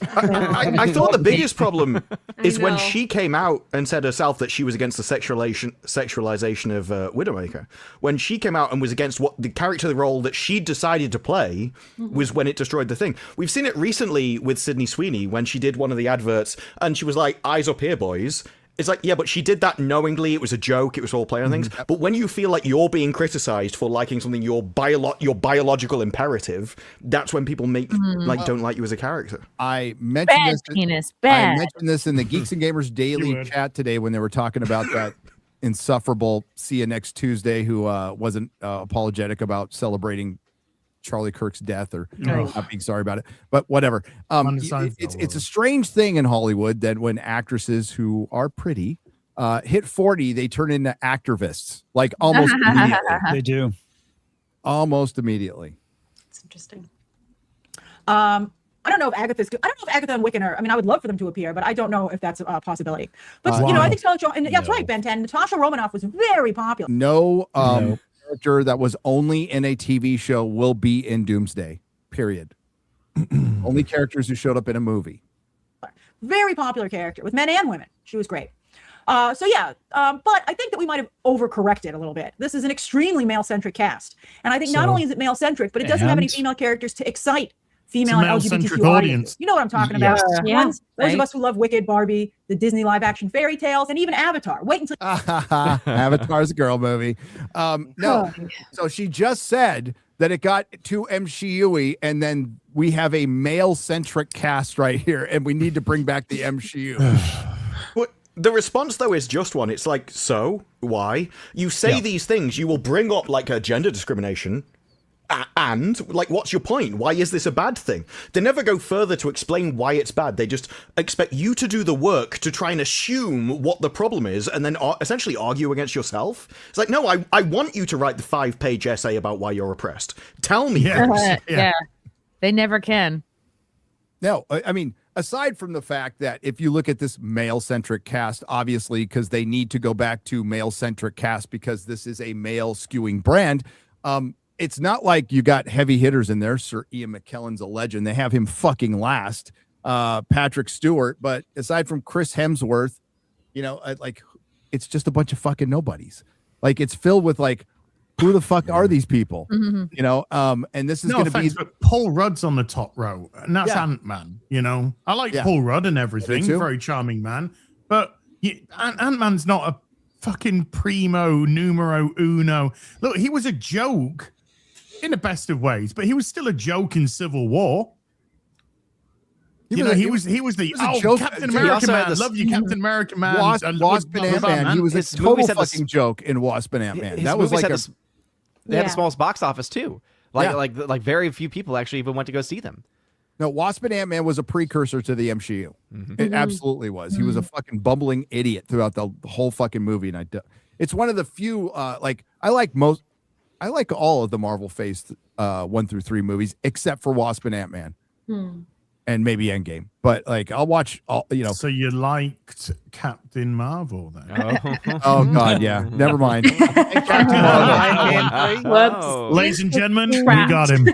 I thought the biggest problem is when know. she came out and said herself that she was against the sexualization of Widowmaker. When she came out and was against what the character role that she decided to play was when it destroyed the thing. We've seen it recently with Sydney Sweeney when she did one of the adverts and she was like, "Eyes up here, boys." It's like, yeah, but she did that knowingly. It was a joke. It was all play on things. But when you feel like you're being criticized for liking something your biological imperative, that's when people don't like you as a character. I mentioned Bad this. penis, I bad. mentioned this in the Geeks and Gamers Daily chat today when they were talking about that insufferable See You Next Tuesday who wasn't apologetic about celebrating Charlie Kirk's death or not being sorry about it, but whatever. It's a strange thing in Hollywood that when actresses who are pretty hit 40, they turn into activists like almost immediately. They do. Almost immediately. It's interesting. I don't know if Agatha's good. I don't know if Agatha and Wiccan are. I mean, I would love for them to appear, but I don't know if that's a possibility. But I think Scarlett Johansson. Yeah, that's right, Ben 10. Natasha Romanoff was very popular. No character that was only in a TV show will be in Doomsday. Period. Only characters who showed up in a movie. Very popular character with men and women. She was great. But I think that we might have overcorrected a little bit. This is an extremely male-centric cast. And I think not only is it male-centric, but it doesn't have any female characters to excite female and LGBTQ audiences. You know what I'm talking about. Those of us who love Wicked, Barbie, the Disney live-action fairy tales, and even Avatar. Wait until Avatar's a girl movie. No. So she just said that it got too MCU-y, and then we have a male-centric cast right here, and we need to bring back the MCU. The response, though, is just one. It's like, so? Why? You say these things, you will bring up, like, a gender discrimination, and, like, what's your point? Why is this a bad thing? They never go further to explain why it's bad. They just expect you to do the work to try and assume what the problem is, and then essentially argue against yourself. It's like, no, I want you to write the 5-page essay about why you're oppressed. Tell me. Yeah. They never can. No, I mean, aside from the fact that if you look at this male-centric cast, obviously, because they need to go back to male-centric cast because this is a male-skewing brand, it's not like you got heavy hitters in there. Sir Ian McKellen's a legend. They have him fucking last. Patrick Stewart. But aside from Chris Hemsworth, like, it's just a bunch of fucking nobodies. Like, it's filled with, like, who the fuck are these people? And this is going to be... But Paul Rudd's on the top row, and that's Ant-Man, I like Paul Rudd and everything. Very charming man. But Ant-Man's not a fucking primo, numero uno. Look, he was a joke in the best of ways, but he was still a joke in Civil War. He was the joke. Captain America man. Love you, Captain America man. Wasp and Ant-Man. He was a total fucking joke in Wasp and Ant-Man. That was like they had the smallest box office too. Like very few people actually even went to go see them. No, Wasp and Ant-Man was a precursor to the MCU. It absolutely was. He was a fucking bumbling idiot throughout the whole fucking movie, and it's one of the few I like all of the Marvel Phase 1 through 3 movies except for Wasp and Ant-Man. And maybe Endgame, but like I'll watch all. So you liked Captain Marvel then? Oh God, yeah. Never mind. Ladies and gentlemen, we got him.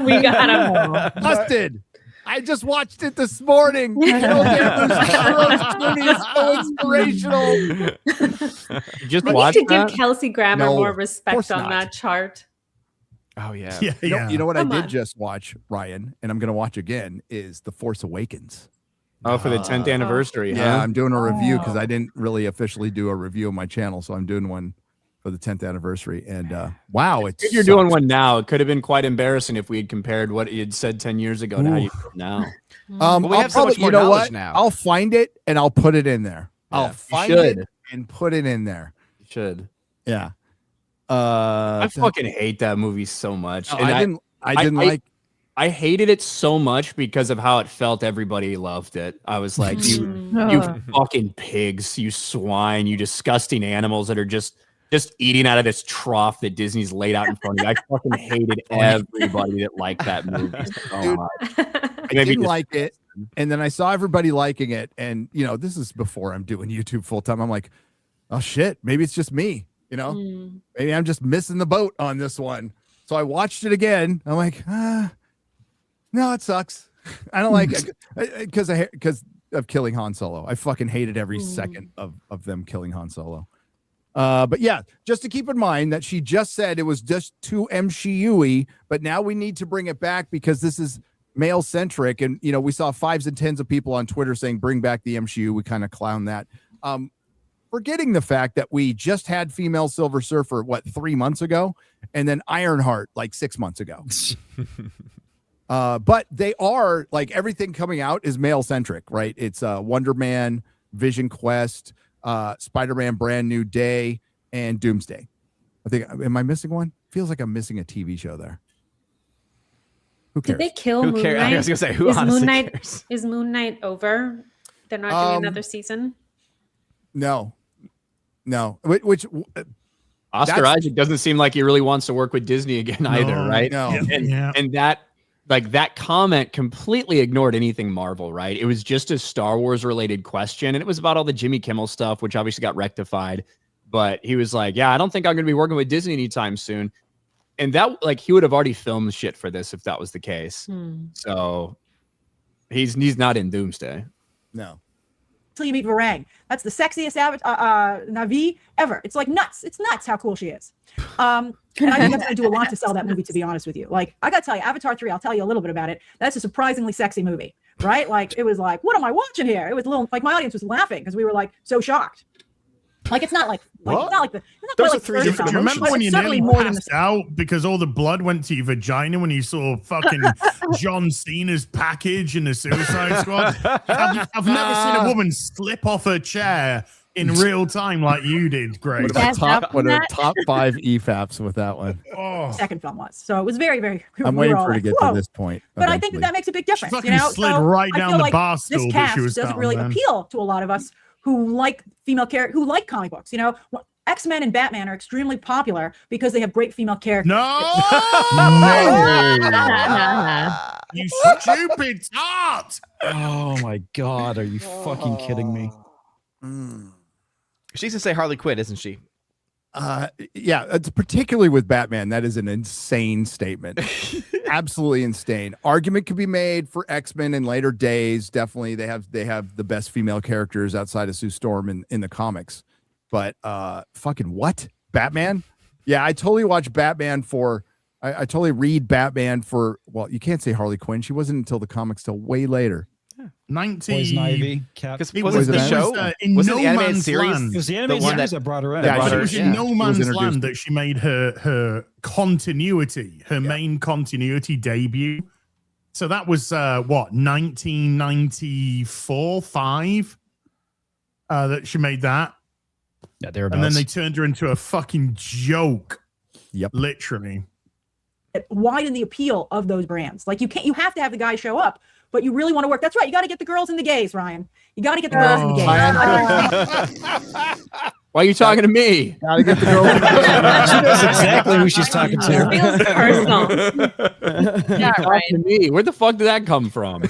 We got him. Busted. I just watched it this morning. It's so inspirational. You just we watched need to that? give Kelsey Grammer No, more of respect course on not. that chart. Oh yeah. You know what Come I did on. just watch, Ryan, and I'm going to watch again is The Force Awakens. Oh, for the 10th anniversary. Yeah, huh? I'm doing a review because I didn't really officially do a review of my channel, so I'm doing one for the 10th anniversary. And wow, If you're doing one now, it could have been quite embarrassing if we had compared what he had said 10 years ago to how you feel now. Well, we I'll have so much more knowledge now. I'll find it and I'll put it in there. I'll find should. it and put it in there. You should. Yeah. I fucking hate that movie so much. No, And I didn't like. I hated it so much because of how it felt. Everybody loved it. I was like, you fucking pigs, you swine, you disgusting animals that are just eating out of this trough that Disney's laid out in front of you. I fucking hated everybody that liked that movie so much. I didn't like it, and then I saw everybody liking it, and this is before I'm doing YouTube full time. I'm like, oh shit, maybe it's just me. Maybe I'm just missing the boat on this one. So I watched it again. I'm like, no, it sucks. I don't like it because of killing Han Solo. I fucking hated every second of them killing Han Solo. But yeah, just to keep in mind that she just said it was just too MCU-y, but now we need to bring it back because this is male centric. And, you know, we saw 5s and 10s of people on Twitter saying, bring back the MCU. We kind of clown that. Forgetting the fact that we just had female Silver Surfer, 3 months ago, and then Ironheart 6 months ago. But they are like everything coming out is male centric, right? It's Wonder Man, Vision Quest, Spider-Man Brand New Day, and Doomsday. I think, am I missing one? Feels like I'm missing a TV show there. Who cares? Did they kill Moon Knight? I was gonna say, who honestly cares? Is Moon Knight over? They're not doing another season? No. Which Oscar Isaac doesn't seem like he really wants to work with Disney again either, right? No. And that comment completely ignored anything Marvel, right? It was just a Star Wars related question, and it was about all the Jimmy Kimmel stuff, which obviously got rectified. But he was like, "Yeah, I don't think I'm going to be working with Disney anytime soon." And that, he would have already filmed shit for this if that was the case. So he's not in Doomsday. No. Until you meet Varang. That's the sexiest Na'vi ever. It's nuts. It's nuts how cool she is. And I think that's going to do a lot to sell that movie, to be honest with you. I got to tell you, Avatar 3, I'll tell you a little bit about it. That's a surprisingly sexy movie, right? It was what am I watching here? It was a little, my audience was laughing because we were so shocked. It's not it's not the. Those are three different Do you remember when you certainly nearly more than passed out because all the blood went to your vagina when you saw fucking John Cena's package in the Suicide Squad? I've never seen a woman slip off her chair in real time like you did, Greg. What are top 5 EFAPs with that one? Second film was. So it was very, very. I'm waiting for her to get to this point. But I think that makes a big difference. She slid right down the bar stool this that she cast was doesn't down, really man. appeal to a lot of us who like female characters, who like comic books. X-Men and Batman are extremely popular because they have great female characters. You stupid tart! Oh my god, are you fucking kidding me? She's gonna say Harley Quinn, isn't she? Yeah, it's particularly with Batman. That is an insane statement. Absolutely insane. Argument could be made for X-Men in later days. Definitely, they have the best female characters outside of Sue Storm in the comics. But fucking what? Batman? Yeah, I totally watch Batman for. I totally read Batman for. Well, you can't say Harley Quinn. She wasn't until the comics till way later. 19. Poison Ivy. Because was the show? Was it the animated series? It was the animated series that brought her in. Yeah, it was in No Man's Land that she made her continuity, her main continuity debut. So that was 1994, 5 that she made that. Yeah, thereabouts. And then they turned her into a fucking joke. Yep. Literally. Widen the appeal of those brands. You have to have the guy show up, but you really want to work. That's right. You got to get the girls and the gays, Ryan. You got to get the girls and the gays. Why are you talking to me? Gotta get the girl. She knows exactly who she's talking to. Feels personal. Yeah, to me. Where the fuck did that come from?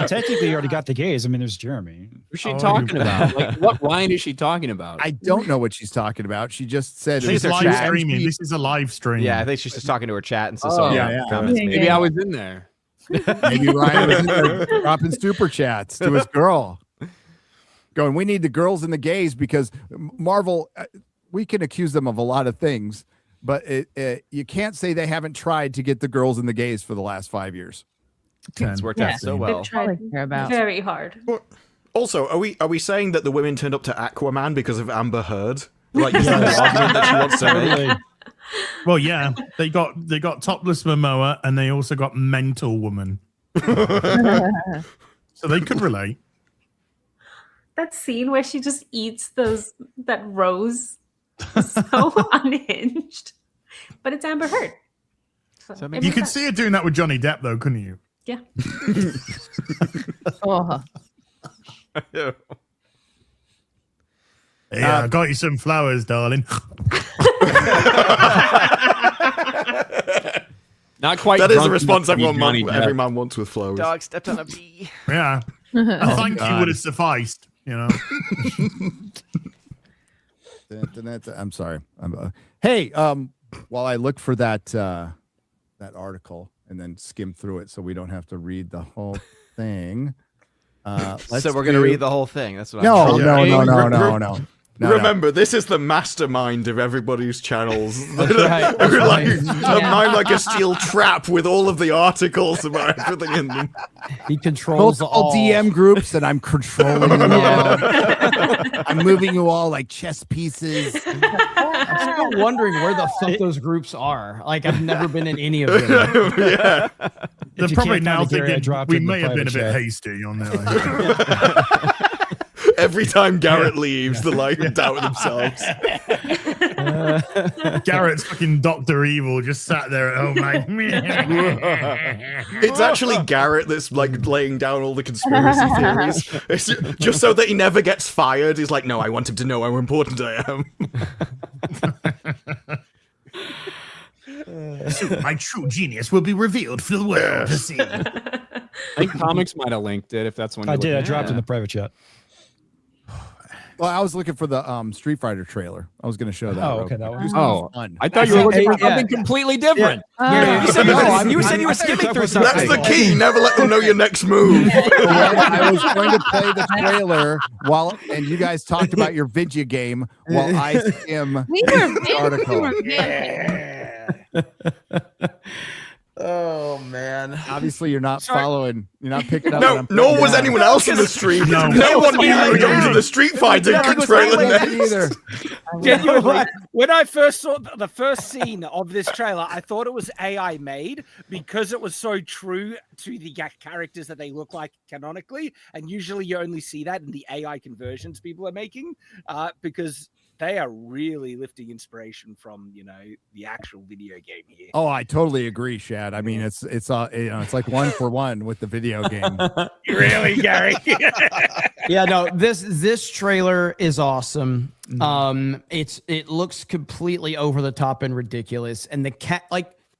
Technically, you already got the gays. I mean, there's Jeremy. Who's she talking about? What Ryan is she talking about? I don't know what she's talking about. She just said This is live streaming. This is a live stream. Yeah, I think she's just talking to her chat and so comments. Maybe I was in there. Maybe Ryan was in there dropping super chats to his girl. Going, we need the girls and the gays because Marvel, we can accuse them of a lot of things, but you can't say they haven't tried to get the girls and the gays for the last 5 years. It's worked out so well. Very hard. Also, are we saying that the women turned up to Aquaman because of Amber Heard? Like, is that the argument that she wants to make? Well, yeah, they got topless Momoa and they also got mental woman. So they could relate. That scene where she just eats that rose, so unhinged. But it's Amber Heard. So You could see her doing that with Johnny Depp, though, couldn't you? Yeah. Hey, I got you some flowers, darling. Not quite. That is drunk a response enough to be every Johnny Depp. man wants with flowers. Dog stepped on a bee. Yeah. A thank you would have sufficed, you know. I'm sorry. Hey, while I look for that that article and then skim through it, so we don't have to read the whole thing. So we're gonna read the whole thing. That's what. No. Remember, this is the mastermind of everybody's channels. That's right. That's Like, right. a mind like a steel trap with all of the articles about everything in them. He controls multiple all. DM groups, and I'm controlling you all. I'm moving you all like chess pieces. I'm still wondering where the fuck those groups are. Like, I've never been in any of them. Yeah. They're you probably can't now find it, Gary, I thinking dropped we it in the may have been a private bit chat. hasty on there. Every time Garrett leaves, they're like doubting themselves. Garrett's fucking Dr. Evil just sat there at home like, It's actually Garrett that's like laying down all the conspiracy theories. It's just so that he never gets fired. He's like, no, I want him to know how important I am. Soon my true genius will be revealed for the world to see. I think Comics might have linked it if that's one. I did. I dropped it in the private chat. Well, I was looking for the Street Fighter trailer. I was going to show that. Oh, real okay, that quick. was- It Oh, fun. I thought you were looking for something completely different. You said you were skimming through something. That's the key. Never let them know your next move. I was going to play the trailer and you guys talked about your video game while I skim the article. Oh man! Obviously, you're not following. You're not picking up. No, nor was anyone else in the stream. No one knew you were going to the Street Fighter trailer next. Genuinely, when I first saw the first scene of this trailer, I thought it was AI made because it was so true to the characters that they look like canonically. And usually you only see that in the AI conversions people are making because they are really lifting inspiration from, the actual video game here. Oh, I totally agree, Shad. I mean, it's it's like 1 for 1 with the video game. Really, Gary? Yeah, no, this trailer is awesome. It looks completely over the top and ridiculous, and the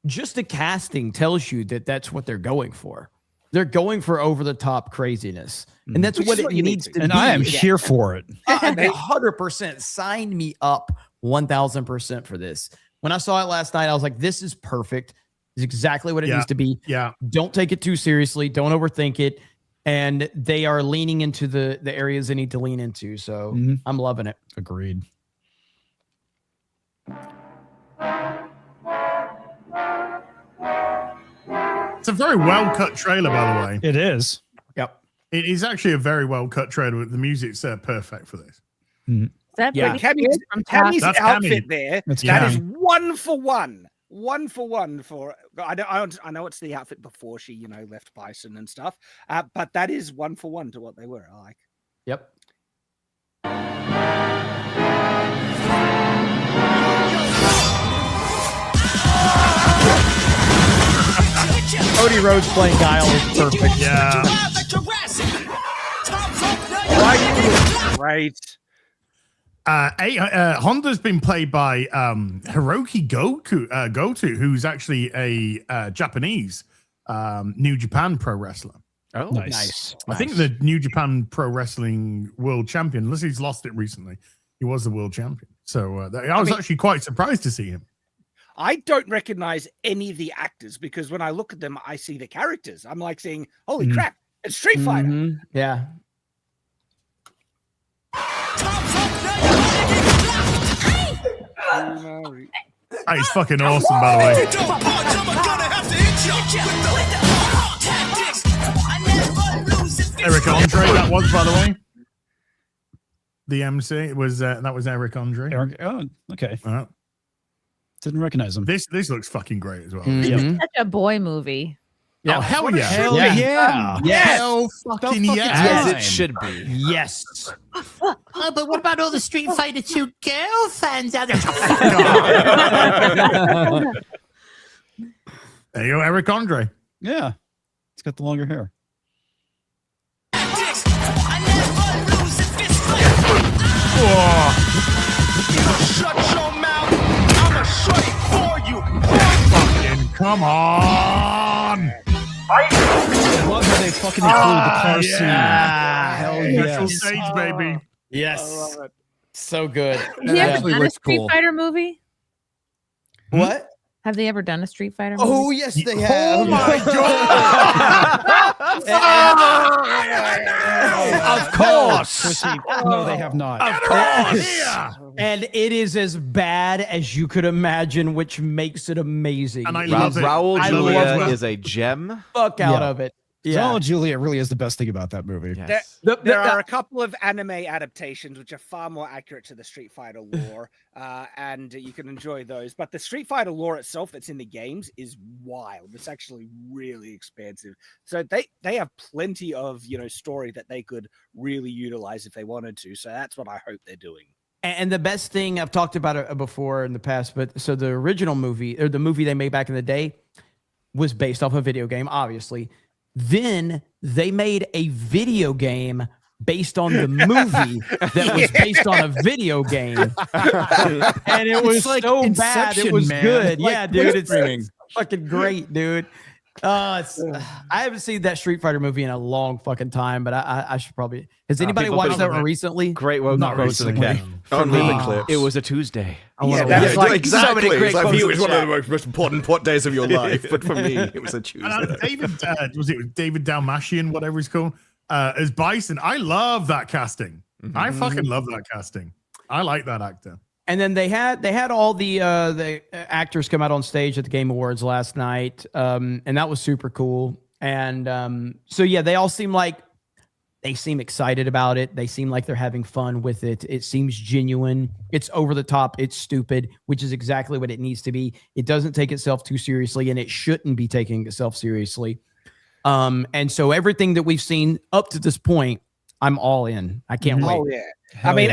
just the casting tells you that that's what they're going for. They're going for over the top craziness, and that's what it needs to be. And I am here for it. 100%. Sign me up 1000% for this. When I saw it last night, I was like, this is perfect. It's exactly what it needs to be. Yeah. Don't take it too seriously. Don't overthink it. And they are leaning into the areas they need to lean into. So I'm loving it. Agreed. It's a very well cut trailer, by the way. It is. Yep. It is actually a very well cut trailer. The music's perfect for this. That Yeah, pretty Cammy's That's outfit Cammy. there. That's That is Cam. 1 for 1. 1 for 1 for. I know it's the outfit before she, left Bison and stuff. But that is 1 for 1 to what they were. I like. Yep. Cody Rhodes playing Guile is perfect. Yeah. Right. Honda's been played by Hiroki Goto, who's actually a Japanese New Japan pro wrestler. Oh, nice. I think the New Japan Pro Wrestling World Champion, unless he's lost it recently, he was the world champion. So I was actually quite surprised to see him. I don't recognize any of the actors because when I look at them, I see the characters. I'm like saying, holy crap, it's Street Fighter. Yeah. He's fucking awesome, by the way. Eric Andre, that was, by the way. The MC was that was Eric Andre. Oh, okay. Didn't recognize him. This looks fucking great as well. It's such a boy movie. Oh, hell yeah. Hell yeah. Yes. Hell fucking As yeah. it should be. Yes. But what about all the Street Fighter 2 girl fans out there? There you go, Eric Andre. Yeah. He's got the longer hair. Shut your mouth. I'ma shut it for you. Fucking come on. I love how they fucking include the car scene. Hell Special yes. stage, baby. Yes. So good. Have you ever done a Street Fighter movie? What? Have they ever done a Street Fighter movie? Oh, yes, they have. Oh my god! Of course. Chrissy, no, they have not. Of course. And it is as bad as you could imagine, which makes it amazing. And I love it. Raul I Julia love it. is a gem. Fuck out of it. Yeah. Julia really is the best thing about that movie. Yes. There are a couple of anime adaptations which are far more accurate to the Street Fighter lore, and you can enjoy those. But the Street Fighter lore itself that's in the games is wild. It's actually really expansive. So they have plenty of story that they could really utilize if they wanted to. So that's what I hope they're doing. And the best thing, I've talked about it before in the past, but so the original movie, or the movie they made back in the day, was based off a video game, obviously. Then they made a video game based on the movie that was based on a video game. And it was like so bad. Inception, It was man. good. Like Yeah, dude. It's streaming. fucking great, dude. I haven't seen that Street Fighter movie in a long fucking time, but I should probably. Has anybody people watched been- that one recently? Great quote Not quotes of the recently. cat. Oh, For me, moving clips. it was a Tuesday. Yeah, that's like exactly. so many great It's like, for quotes you, in it's the one of chat. the most important days of your life, but for me, it was a Tuesday. And David Dalmatian, whatever he's called, as Bison. I love that casting. I fucking love that casting. I like that actor. And then they had all the actors come out on stage at the Game Awards last night, and that was super cool. And so yeah, they all seem excited about it. They seem like they're having fun with it. It seems genuine. It's over the top. It's stupid, which is exactly what it needs to be. It doesn't take itself too seriously, and it shouldn't be taking itself seriously. And so everything that we've seen up to this point, I'm all in. I can't wait. Oh yeah.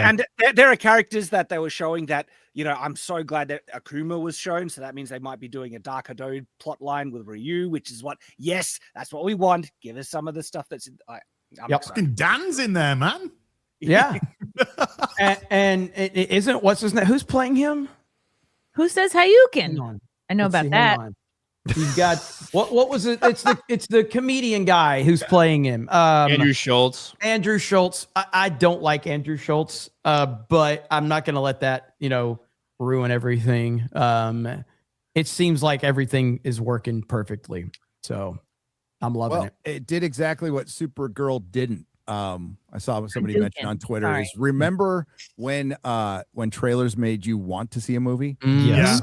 And there are characters that they were showing that, I'm so glad that Akuma was shown. So that means they might be doing a Dark Hadou plot line with Ryu, which is that's what we want. Give us some of the stuff that's I'm Fucking Dan's in there, man. Yeah. and it isn't, what's his name? Who's playing him? Who says Hayukin? I know about that. You've got what was it? It's the comedian guy who's playing him. Andrew Schultz. Andrew Schultz. I don't like Andrew Schultz, but I'm not going to let that ruin everything. It seems like everything is working perfectly, so I'm loving it. It did exactly what Supergirl didn't. I saw somebody mention on Twitter Sorry. is remember when trailers made you want to see a movie? Yes.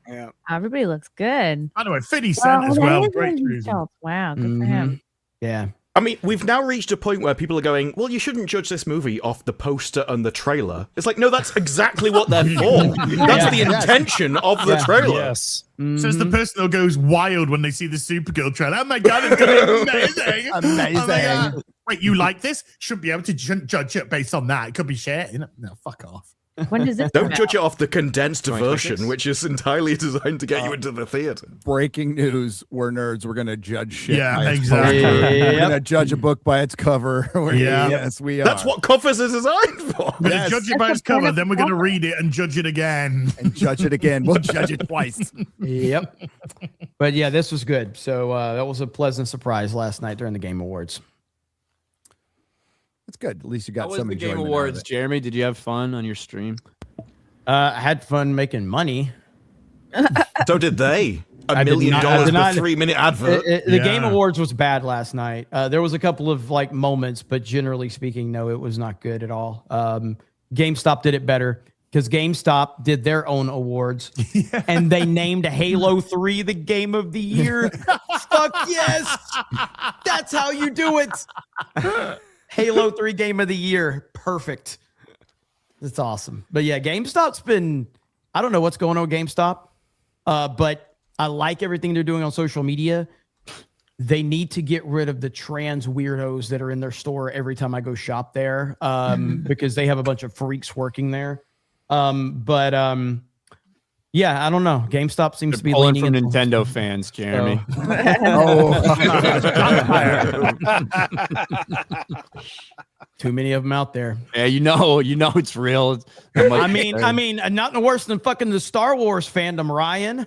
Yeah. Everybody looks good. By the way, 50 Cent as that well. is Great Andrew choosing. Schultz. Wow, good for him. Yeah. I mean, we've now reached a point where people are going, well, you shouldn't judge this movie off the poster and the trailer. It's like, no, that's exactly what they're for. That's the intention of the trailer. Yes. So it's the person who goes wild when they see the Supergirl trailer. Oh my god, it's gonna be amazing! Amazing. Oh my God. Wait, you like this? Should be able to judge it based on that. It could be shit. No, fuck off. When does this Don't come out? judge it off the condensed 2026? version, which is entirely designed to get you into the theater. Breaking news: we're nerds. We're gonna judge shit. Yeah, by its exactly. cover. We're Yep. gonna judge a book by its cover. Yeah. Yes, we are. That's what covers are designed for. We're Yes. gonna judge it by its cover, then we're gonna read it and judge it again. And judge it again. We'll judge it twice. Yep. But yeah, this was good. So that was a pleasant surprise last night during the Game Awards. That's good. At least you got How was some the Game enjoyment out of Awards, it. Jeremy? Did you have fun on your stream? I had fun making money. So did they. I $1 did million not- I did not- per 3-minute advert. The Game Awards was bad last night. There was a couple of moments, but generally speaking, no, it was not good at all. GameStop did it better because GameStop did their own awards and they named Halo 3 the game of the year. Fuck yes. That's how you do it. Halo 3 game of the year. Perfect. It's awesome. But yeah, GameStop's been, I don't know what's going on with GameStop, but I like everything they're doing on social media. They need to get rid of the trans weirdos that are in their store every time I go shop there, because they have a bunch of freaks working there. Yeah, I don't know. GameStop seems to be Pulling leaning from into- Nintendo fans, Jeremy. Too many of them out there. Yeah, you know it's real. I mean, not no worse than fucking the Star Wars fandom, Ryan.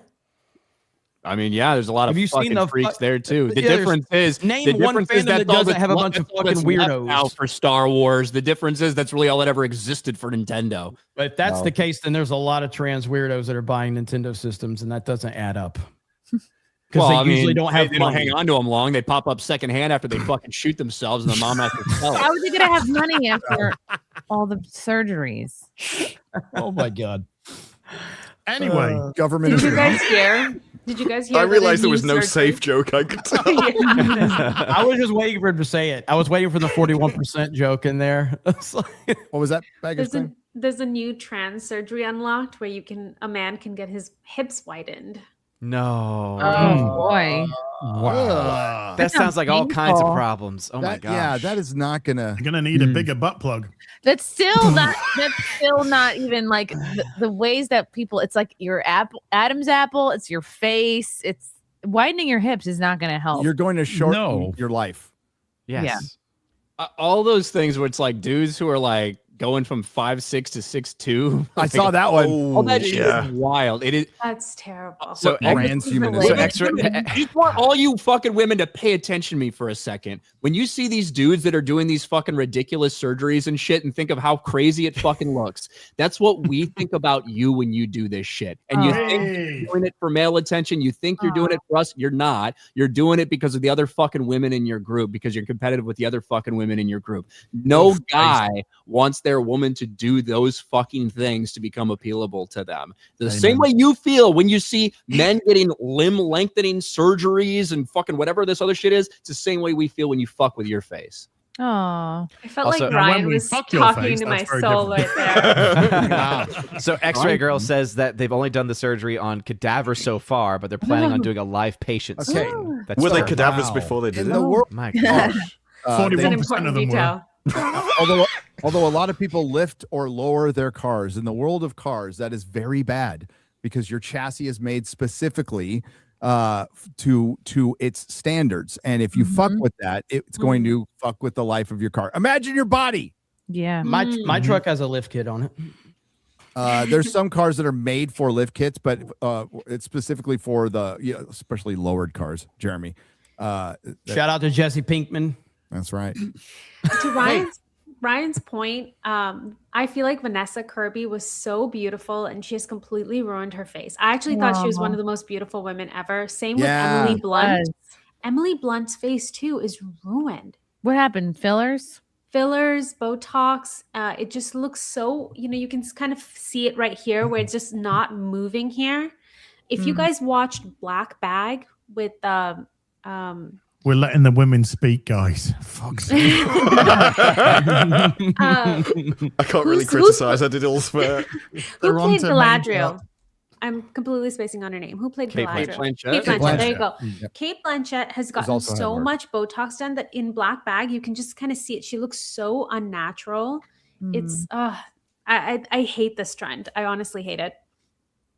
I mean, yeah, there's a lot of Have you seen fucking the freaks there too. The Yeah, there's- difference is name the one difference is fandom that that's all doesn't have a that's bunch of left- that's fucking left weirdos. now for Star Wars. The difference is that's really all that ever existed for Nintendo. But if that's the case, then there's a lot of trans weirdos that are buying Nintendo systems, and that doesn't add up. Because they usually don't have they don't money. hang on to them long. They pop up secondhand after they fucking shoot themselves, and the mom has to sell it. How are they gonna have money after all the surgeries? Oh my god. Anyway, government. Did you guys hear? Did you guys hear? I that realized there new was no surgery- safe joke I could tell. I was just waiting for him to say it. I was waiting for the 41% joke in there. What was that? Baggage There's a new trans surgery unlocked where a man can get his hips widened. No. Oh boy. Wow. That sounds like all kinds of painful. problems. Oh my gosh. Yeah, that is not gonna. You're gonna need a bigger butt plug. That's still not. That's still not even like the ways that people. It's like your Adam's apple. It's your face. It's widening your hips is not going to help. You're going to shorten your life. Yes. All those things where it's like dudes who are like going from 5'6" to 6'2". I saw that one. Oh, that is wild. It is. That's terrible. So transhumanism. I just want all you fucking women to pay attention to me for a second. When you see these dudes that are doing these fucking ridiculous surgeries and shit and think of how crazy it fucking looks, that's what we think about you when you do this shit. And you think you're doing it for male attention. You think you're doing it for us. You're not. You're doing it because of the other fucking women in your group, because you're competitive with the other fucking women in your group. No guy wants their woman to do those fucking things to become appealable to them. The same way you feel when you see men getting limb lengthening surgeries and fucking whatever this other shit is, it's the same way we feel when you fuck with your face. Oh, I felt Also- like Now, when Ryan we was fuck your talking face, to my that's very soul different. right there. Wow. So X-Ray Girl says that they've only done the surgery on cadavers so far, but they're planning on doing a live patient Okay. soon. That's Were they terrible. cadavers before they did In it? the world, My gosh. It's an important detail. although a lot of people lift or lower their cars in the world of cars, that is very bad because your chassis is made specifically to its standards, and if you fuck with that, it's going to fuck with the life of your car. Imagine your body. Yeah. My truck has a lift kit on it. There's some cars that are made for lift kits, but it's specifically for the especially lowered cars. Jeremy, Shout out to Jesse Pinkman. That's right. To Ryan's point, I feel like Vanessa Kirby was so beautiful and she has completely ruined her face. I actually thought she was one of the most beautiful women ever. Same with Emily Blunt. Emily Blunt's face too is ruined. What happened? Fillers, Botox. It just looks so, you can kind of see it right here where it's just not moving here. If you guys watched Black Bag with We're letting the women speak, guys. Fuck's sake. I can't really criticize. I did all swear. Who played Galadriel? I'm completely spacing on her name. Who played Kate Galadriel? Blanchett. Kate Blanchett. There you go. Yep. Kate Blanchett has gotten also so hard work. much Botox done that in Black Bag you can just kind of see it. She looks so unnatural. It's I hate this trend. I honestly hate it.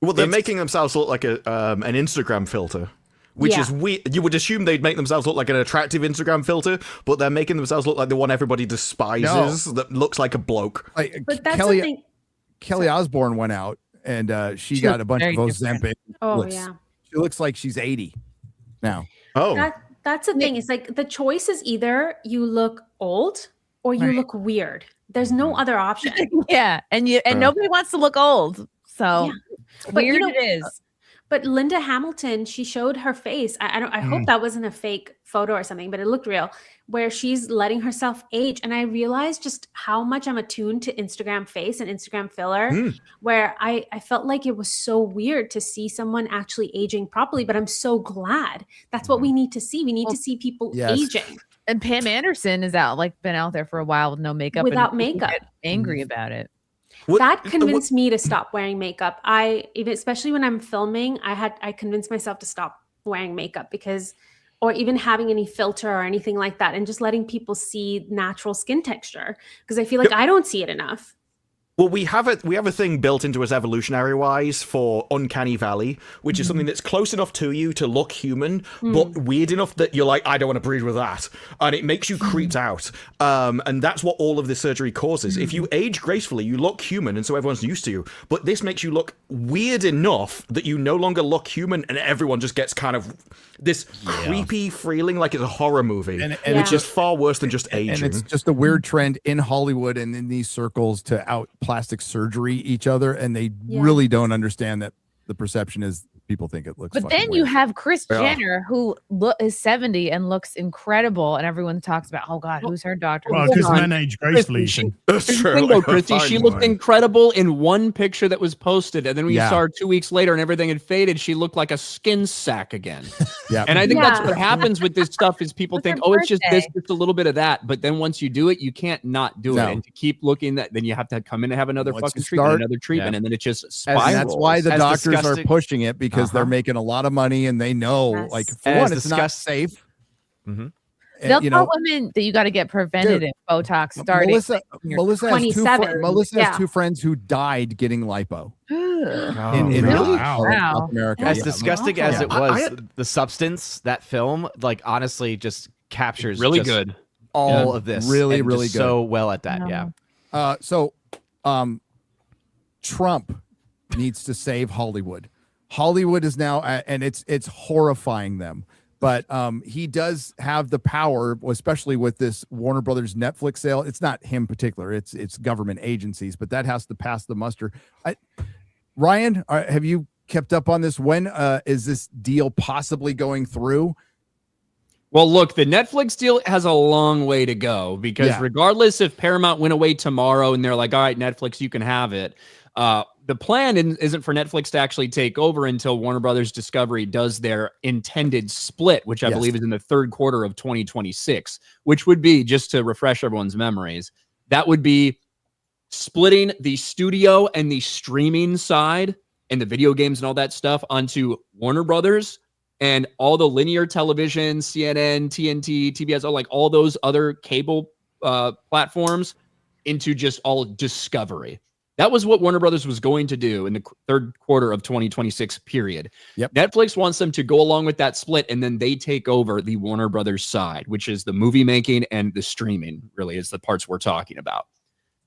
Well, they're making themselves look like an Instagram filter. Which is weird. You would assume they'd make themselves look like an attractive Instagram filter, but they're making themselves look like the one everybody despises that looks like a bloke. But that's the thing. Kelly Osbourne went out and she got a bunch of Ozempic. Oh, yeah. She looks like she's 80 now. Oh. That's the thing. It's like the choice is either you look old or you look weird. There's no other option. yeah, and nobody wants to look old, so But weird it is. But Linda Hamilton, she showed her face. I hope that wasn't a fake photo or something, but it looked real, where she's letting herself age. And I realized just how much I'm attuned to Instagram face and Instagram filler, where I felt like it was so weird to see someone actually aging properly. But I'm so glad. That's what we need to see. We need to see people aging. And Pam Anderson is been out there for a while with no makeup, Without and makeup. get angry about it. That convinced me to stop wearing makeup. Especially when I'm filming, I convinced myself to stop wearing makeup or even having any filter or anything like that, and just letting people see natural skin texture, because I feel like I don't see it enough. Well, we have a thing built into us evolutionary wise for Uncanny Valley, which is something that's close enough to you to look human, but weird enough that you're like, I don't want to breed with that, and it makes you creeped out. And that's what all of this surgery causes. If you age gracefully, you look human, and so everyone's used to you. But this makes you look weird enough that you no longer look human, and everyone just gets kind of this creepy feeling like it's a horror movie, which is far worse than just aging. And it's just a weird trend in Hollywood and in these circles to out plastic surgery each other, and they really don't understand that the perception is people think it looks. But then you have Kris Jenner, who is 70 and looks incredible, and everyone talks about, oh God, who's her doctor? Well, because men age gracefully. That's true. Bingo, Christy. She looked incredible in one picture that was posted, and then when you saw her 2 weeks later and everything had faded, she looked like a skin sack again. And I think that's what happens with this stuff is people think, oh, it's just this, just a little bit of that. But then once you do it, you can't not do it. And to keep looking that, then you have to come in and have another fucking treatment, another treatment, and then it just spirals. And that's why the doctors are pushing it, because they're making a lot of money and they know, like, for one, it's not safe. They'll tell women that you got to get preventative Botox starting. Melissa has two friends who died getting lipo. in South America. As disgusting as it was, the substance, that film, like, honestly just captures really good all of this. Really good. So well at that. So Trump needs to save Hollywood. Hollywood is now, and it's horrifying them. But he does have the power, especially with this Warner Brothers Netflix sale. It's not him in particular; it's government agencies, but that has to pass the muster. Ryan, have you kept up on this? When is this deal possibly going through? Well, look, the Netflix deal has a long way to go, because regardless if Paramount went away tomorrow and they're like, all right, Netflix, you can have it. The plan isn't for Netflix to actually take over until Warner Brothers Discovery does their intended split, which I believe is in the third quarter of 2026, which would be, just to refresh everyone's memories, that would be splitting the studio and the streaming side and the video games and all that stuff onto Warner Brothers, and all the linear television, CNN, TNT, TBS, all those other cable platforms into just all Discovery. That was what Warner Brothers was going to do in the third quarter of 2026, period. Netflix wants them to go along with that split, and then they take over the Warner Brothers side, which is the movie making and the streaming, really, is the parts we're talking about.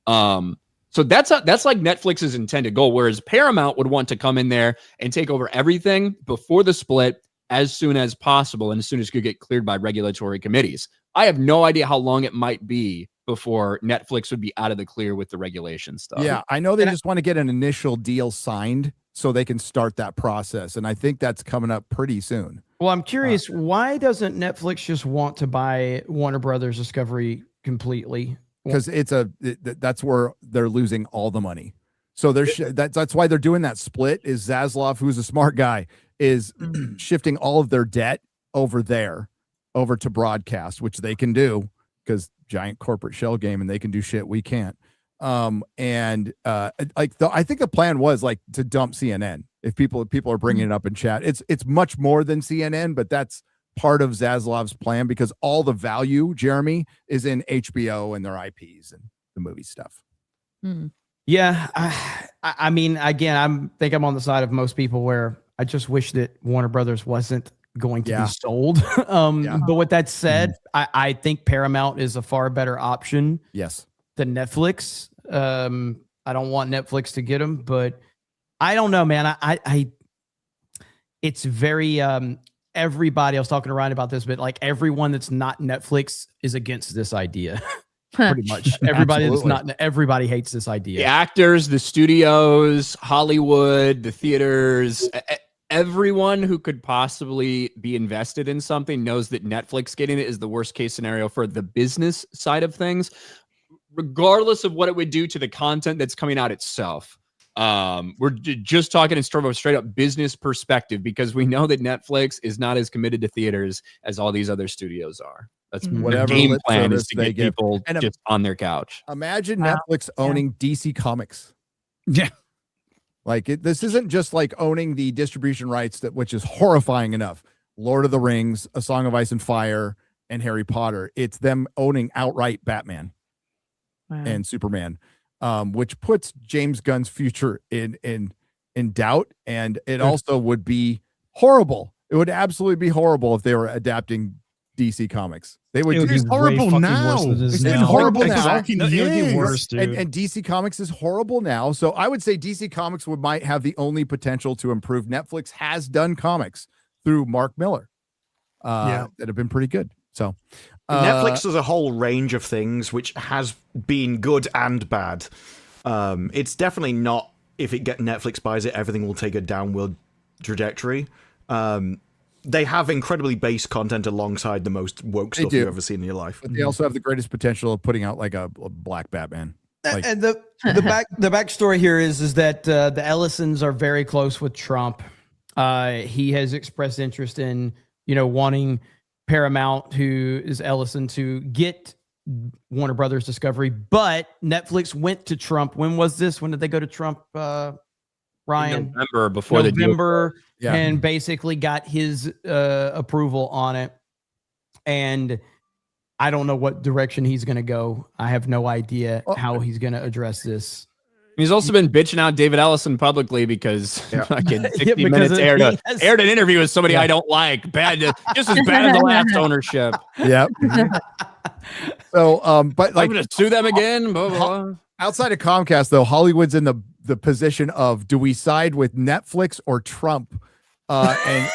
So that's like Netflix's intended goal, whereas Paramount would want to come in there and take over everything before the split as soon as possible, and as soon as it could get cleared by regulatory committees. I have no idea how long it might be before Netflix would be out of the clear with the regulation stuff. Yeah, I know they just want to get an initial deal signed so they can start that process, and I think that's coming up pretty soon. Well, I'm curious, why doesn't Netflix just want to buy Warner Brothers Discovery completely? Because that's where they're losing all the money. So that's why they're doing that split. Is Zaslav, who's a smart guy, is shifting all of their debt over to broadcast, which they can do because giant corporate shell game, and they can do shit we can't. I think the plan was like to dump CNN. If people are bringing it up in chat, it's much more than CNN, but that's part of Zaslav's plan, because all the value, Jeremy, is in HBO and their IPs and the movie stuff. Yeah, I mean, again, I think I'm on the side of most people where I just wish that Warner Brothers wasn't going to be sold. But with that said, I think Paramount is a far better option. Yes, than Netflix. I don't want Netflix to get them, but I don't know, man. It's very everybody. I was talking to Ryan about this, but like everyone that's not Netflix is against this idea. Pretty much everybody that's not. Everybody hates this idea. The actors, the studios, Hollywood, the theaters. Everyone who could possibly be invested in something knows that Netflix getting it is the worst case scenario for the business side of things, regardless of what it would do to the content that's coming out itself. We're just talking in sort of a straight up business perspective, because we know that Netflix is not as committed to theaters as all these other studios are. That's whatever the game plan is, to get people just on their couch. Imagine Netflix owning DC Comics. Yeah. Like this isn't just like owning the distribution rights, which is horrifying enough. Lord of the Rings, A Song of Ice and Fire, and Harry Potter. It's them owning outright Batman and Superman. which puts James Gunn's future in doubt. And it also would be horrible. It would absolutely be horrible if they were adapting DC Comics. They would. It's horrible now. It's been horrible now. It would be worse, dude. And DC Comics is horrible now. So I would say DC Comics might have the only potential to improve. Netflix has done comics through Mark Miller that have been pretty good. So Netflix does a whole range of things which has been good and bad. It's definitely not, if Netflix buys it, everything will take a downward trajectory. They have incredibly base content alongside the most woke stuff you've ever seen in your life. But they also have the greatest potential of putting out like a Black Batman. Like, and the backstory here is that the Ellisons are very close with Trump. He has expressed interest in wanting Paramount, who is Ellison, to get Warner Brothers Discovery, but Netflix went to Trump. When was this? When did they go to Trump? Ryan, November before November, and basically got his approval on it. And I don't know what direction he's going to go. I have no idea how he's going to address this. He's also been bitching out David Ellison publicly because fucking 60 because Minutes aired an interview with somebody I don't like. Bad, just as bad as the last ownership. Yep. So, but like, I'm going to sue them again. Blah, blah, blah. Outside of Comcast, though, Hollywood's in the position of, do we side with Netflix or Trump? And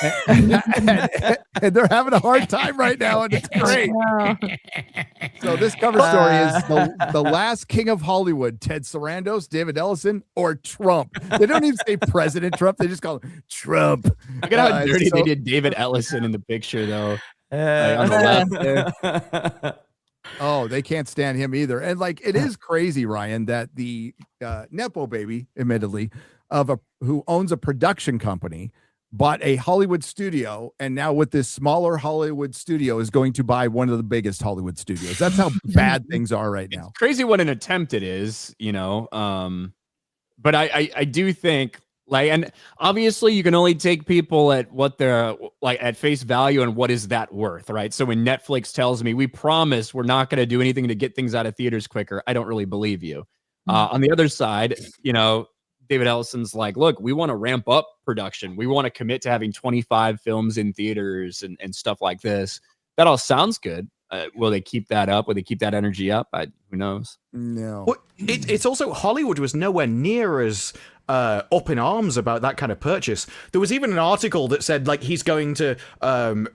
they're having a hard time right now, and it's great. So this cover story is the last king of Hollywood: Ted Sarandos, David Ellison, or Trump. They don't even say President Trump; they just call him Trump. Look at how dirty they did David Ellison in the picture, though. On the left there. Oh, they can't stand him either. And like, it is crazy, Ryan, that the Nepo baby, admittedly, who owns a production company, bought a Hollywood studio, and now with this smaller Hollywood studio is going to buy one of the biggest Hollywood studios. That's how bad things are right now. It's crazy what an attempt it is, but I do think, like, and obviously you can only take people at what they're like at face value and what is that worth, right? So when Netflix tells me, we promise we're not going to do anything to get things out of theaters quicker, I don't really believe you. On the other side, David Ellison's like, look, we want to ramp up production. We want to commit to having 25 films in theaters and stuff like this. That all sounds good. Will they keep that up? Will they keep that energy up? Who knows? No. Well, it's also, Hollywood was nowhere near as up in arms about that kind of purchase. There was even an article that said, like, he's going to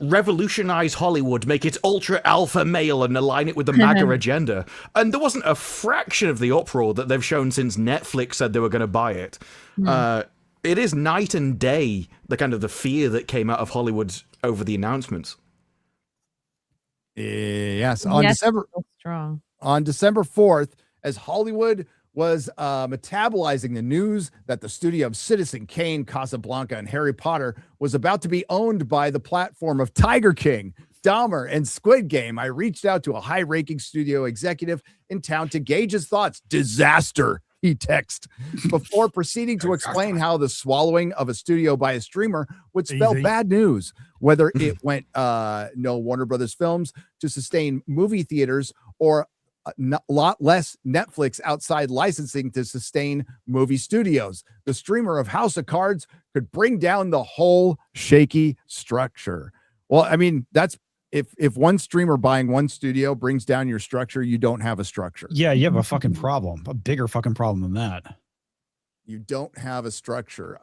revolutionize Hollywood, make it ultra alpha male and align it with the MAGA agenda. And there wasn't a fraction of the uproar that they've shown since Netflix said they were going to buy it. It is night and day, the kind of the fear that came out of Hollywood over the announcements. Yes, on December 4th, as Hollywood was metabolizing the news that the studio of Citizen Kane, Casablanca, and Harry Potter was about to be owned by the platform of Tiger King, Dahmer, and Squid Game, I reached out to a high-ranking studio executive in town to gauge his thoughts. Disaster, he texted, before proceeding to explain how the swallowing of a studio by a streamer would spell bad news, whether it went no Warner Brothers films to sustain movie theaters, or a lot less Netflix outside licensing to sustain movie studios. The streamer of House of Cards could bring down the whole shaky structure. Well, I mean, that's if one streamer buying one studio brings down your structure, you don't have a structure. Yeah, you have a fucking problem, a bigger fucking problem than that. You don't have a structure.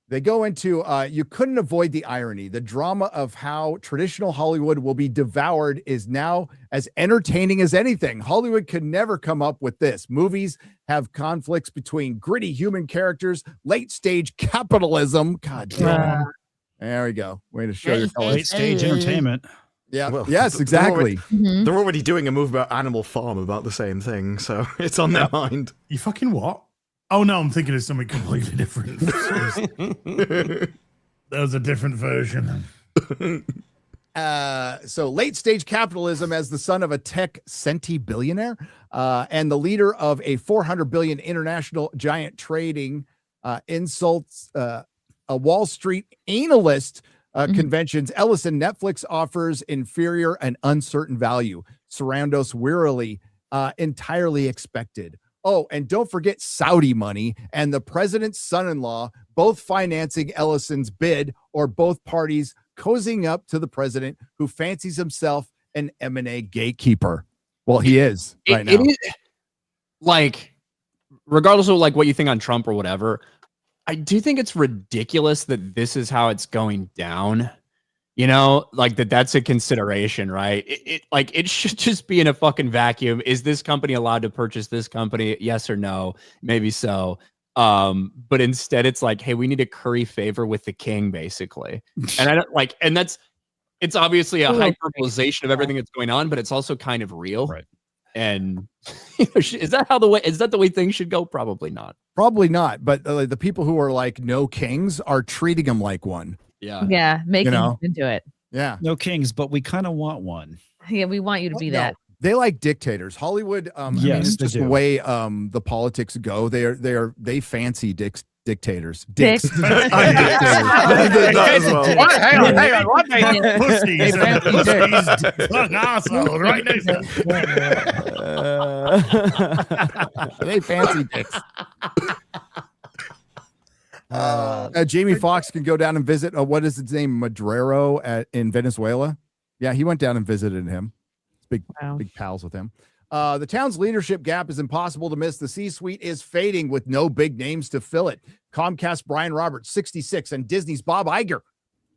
They go into, you couldn't avoid the irony. The drama of how traditional Hollywood will be devoured is now as entertaining as anything. Hollywood could never come up with this. Movies have conflicts between gritty human characters, late stage capitalism. God damn. There we go. Way to show your colors. Late stage entertainment. Yeah. Well, yes, exactly. They're already doing a move about Animal Farm about the same thing, so it's on their mind. You fucking what? Oh no, I'm thinking of something completely different. That was a different version. So late stage capitalism, as the son of a tech billionaire and the leader of a 400 billion international giant trading, insults a Wall Street analyst conventions. Ellison, Netflix offers inferior and uncertain value. Sarandos wearily, entirely expected. Oh, and don't forget Saudi money and the president's son-in-law, both financing Ellison's bid, or both parties cozying up to the president who fancies himself an M&A gatekeeper. Well, he is right now. It is, like, regardless of like what you think on Trump or whatever, I do think it's ridiculous that this is how it's going down. You know, like that's a consideration, right? It should just be in a fucking vacuum. Is this company allowed to purchase this company? Yes or no? Maybe so. But instead it's like, hey, we need to curry favor with the king, basically. And I don't like, and it's obviously a hyperbolization of everything that's going on, but it's also kind of real. Right. And is that the way things should go? Probably not. Probably not. But the people who are like no kings are treating him like one. Yeah, making him into it. Yeah. No kings, but we kind of want one. Yeah, we want you to be that. They like dictators. Hollywood, I mean, it's just the way the politics go. They fancy dictators. Dicks. Hang on. What pussies? Fuck asshole right next to they fancy dicks. Jamie Foxx can go down and visit. What is his name? Madrero in Venezuela. Yeah, he went down and visited him. Big pals with him. The town's leadership gap is impossible to miss. The C-suite is fading with no big names to fill it. Comcast Brian Roberts, 66, and Disney's Bob Iger,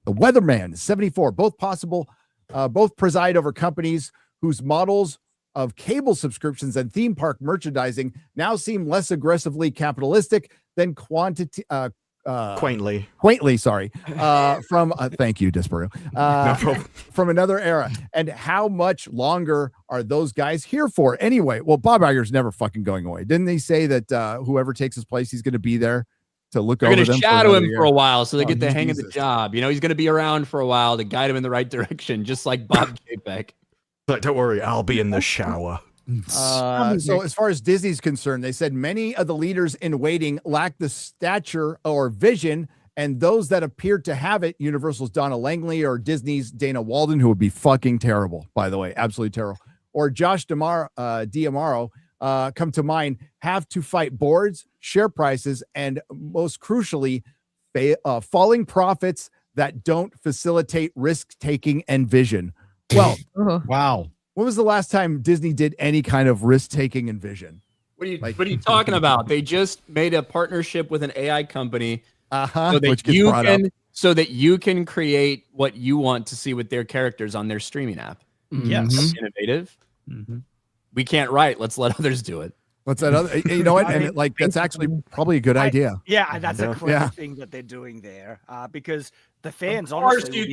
the weatherman, 74. Both preside over companies whose models of cable subscriptions and theme park merchandising now seem less aggressively capitalistic than quaintly, sorry. From thank you, Disparu. No problem. From another era. And how much longer are those guys here for anyway? Well, Bob Iger's never fucking going away. Didn't they say that whoever takes his place, he's going to be there to look over them? They're going to shadow him for a while so they get the hang of the job. You know, he's going to be around for a while to guide him in the right direction, just like Bob Chapek. Like, don't worry, I'll be in the shower. So as far as Disney's concerned, they said many of the leaders in waiting lack the stature or vision, and those that appeared to have it, Universal's Donna Langley or Disney's Dana Walden, who would be fucking terrible, by the way, absolutely terrible, or Josh D'Amaro, come to mind, have to fight boards, share prices, and most crucially, falling profits that don't facilitate risk-taking and vision. Well, wow. When was the last time Disney did any kind of risk-taking and vision? What are you talking about? They just made a partnership with an AI company so that you can create what you want to see with their characters on their streaming app. Yes. That's innovative. Mm-hmm. We can't write. Let's let others do it. What's that other? You know what? And that's actually probably a good idea. Yeah, that's a clever thing that they're doing there because the fans honestly.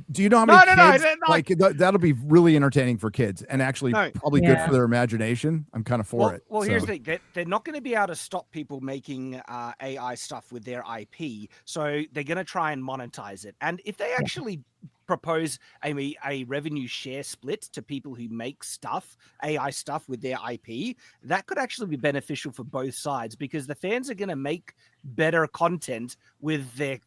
Do you know how many kids? Like that'll be really entertaining for kids and actually probably good for their imagination. I'm kind of for it. Well, here's the thing: they're not going to be able to stop people making AI stuff with their IP, so they're going to try and monetize it. And if they actually propose a revenue share split to people who make AI stuff with their IP, that could actually be beneficial for both sides because the fans are going to make better content with their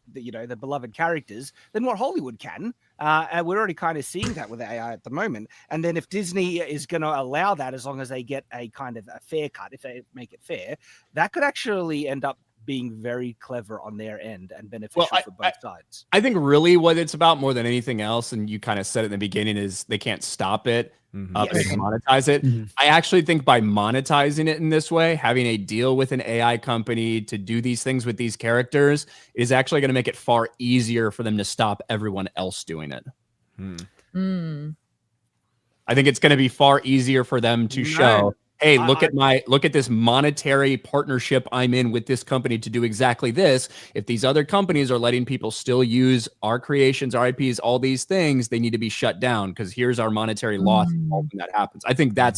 beloved characters than what Hollywood can. And we're already kind of seeing that with AI at the moment. And then if Disney is going to allow that, as long as they get a kind of a fair cut, if they make it fair, that could actually end up being very clever on their end and beneficial for both sides. I think really what it's about more than anything else, and you kind of said it in the beginning, is they can't stop it. They can monetize it. I actually think by monetizing it in this way, having a deal with an AI company to do these things with these characters is actually going to make it far easier for them to stop everyone else doing it. I think it's going to be far easier for them to show, hey, look at this monetary partnership I'm in with this company to do exactly this. If these other companies are letting people still use our creations, our IPs, all these things, they need to be shut down because here's our monetary loss when that happens. I think that,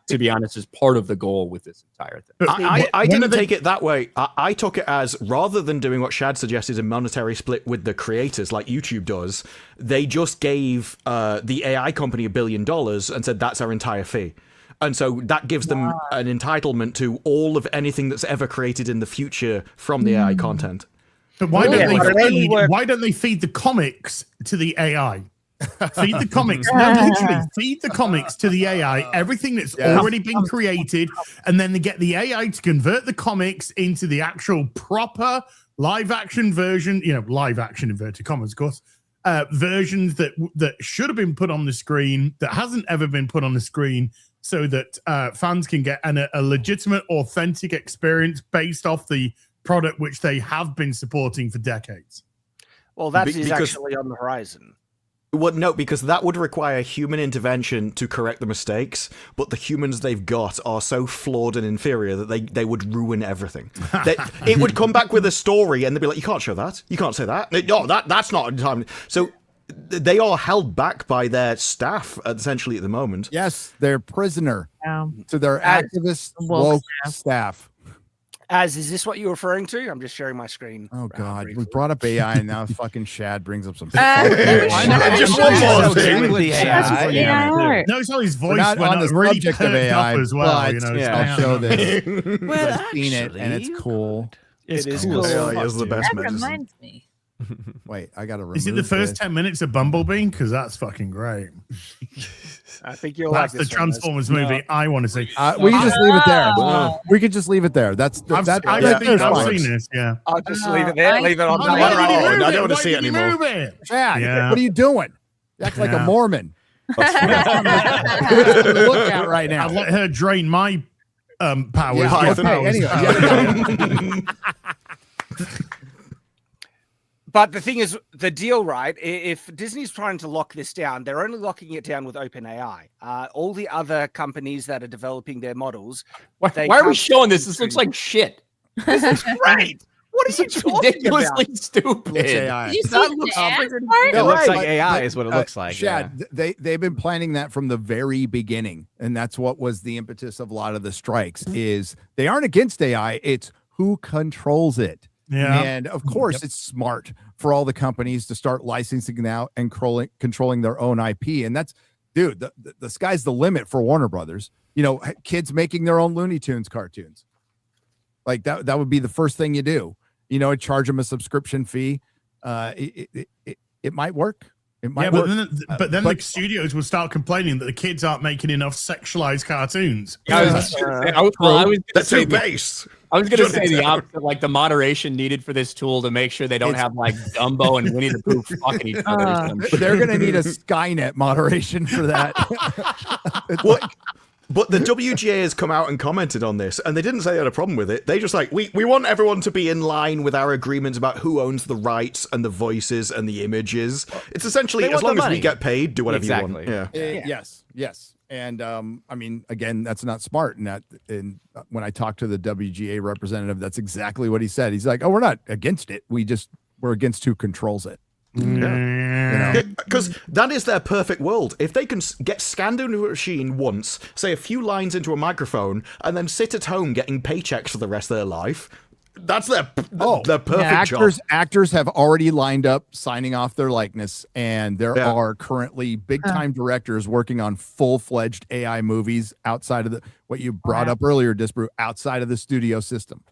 to be honest, is part of the goal with this entire thing. I didn't take it that way. I took it as, rather than doing what Shad suggested, a monetary split with the creators like YouTube does, they just gave the AI company $1 billion and said that's our entire fee. And so that gives them an entitlement to all of anything that's ever created in the future from the AI content. But why don't they feed the comics to the AI? Feed the comics. No, literally, feed the comics to the AI, everything that's already been created, and then they get the AI to convert the comics into the actual proper live action version, live action inverted commas, of course, versions that should have been put on the screen, that hasn't ever been put on the screen, so that fans can get a legitimate, authentic experience based off the product which they have been supporting for decades. Well, that is actually on the horizon. Well, no, because that would require human intervention to correct the mistakes, but the humans they've got are so flawed and inferior that they would ruin everything. It would come back with a story, and they'd be like, you can't show that. You can't say that. No, that's not in time. So they are held back by their staff, essentially, at the moment. Yes, they're prisoner to their activist woke staff. Is this what you're referring to? I'm just sharing my screen. Oh God, we brought up AI, and now fucking Shad brings up some. Just one more thing with the AI. No, it's all his voice. We're not went on the really subject of AI as well. but I'll show this. I've seen it, and it's cool. It is cool. cool. AI is the best That medicine. reminds me. Wait, I gotta remove. Is it the first this. 10 minutes of Bumblebee? Because that's fucking great. I think you'll That's like the this one, Liz. Transformers movie I want to see. We can just leave it there. We could just leave it there. That's I've that. seen this. Yeah. I'll just leave it there. Leave it on. I don't want to see it anymore. Shad, Yeah. what are you doing? You act like a Yeah. Mormon. Look at right now. I'd let her drain my powers. Yeah, with okay, powers. anyway. But the thing is, the deal, right? If Disney's trying to lock this down, they're only locking it down with OpenAI. All the other companies that are developing their models. Why are we showing this? This looks like shit. This is great. What are you talking Ridiculously about? stupid. It's AI. Did you see That the looks ass freaking- part? It looks like but- AI but, is what it looks like. Shad, they've been planning that from the very beginning, and that's what was the impetus of a lot of the strikes. Is they aren't against AI; it's who controls it. Yeah. And of course, it's smart for all the companies to start licensing out and controlling their own IP. And that's, dude, the sky's the limit for Warner Brothers. Kids making their own Looney Tunes cartoons. Like that would be the first thing you do. Charge them a subscription fee. It might work. It might work. But then the studios will start complaining that the kids aren't making enough sexualized cartoons. That's too based. I was going to say the opposite, like the moderation needed for this tool to make sure they don't have like Dumbo and Winnie the Pooh fucking each other. or some shit. They're going to need a Skynet moderation for that. But the WGA has come out and commented on this, and they didn't say they had a problem with it. They just we want everyone to be in line with our agreements about who owns the rights and the voices and the images. It's essentially, They as want the long as we money. get paid, do whatever you Exactly. want. Yeah. Yes. And again, that's not smart. And when I talked to the WGA representative, that's exactly what he said. He's like, "Oh, we're not against it. We're against who controls it." Because that is their perfect world. If they can get scanned into a machine once, say a few lines into a microphone, and then sit at home getting paychecks for the rest of their life, that's their perfect job. Actors have already lined up signing off their likeness, and there are currently big-time directors working on full-fledged AI movies outside of what you brought up earlier, Disparu, outside of the studio system,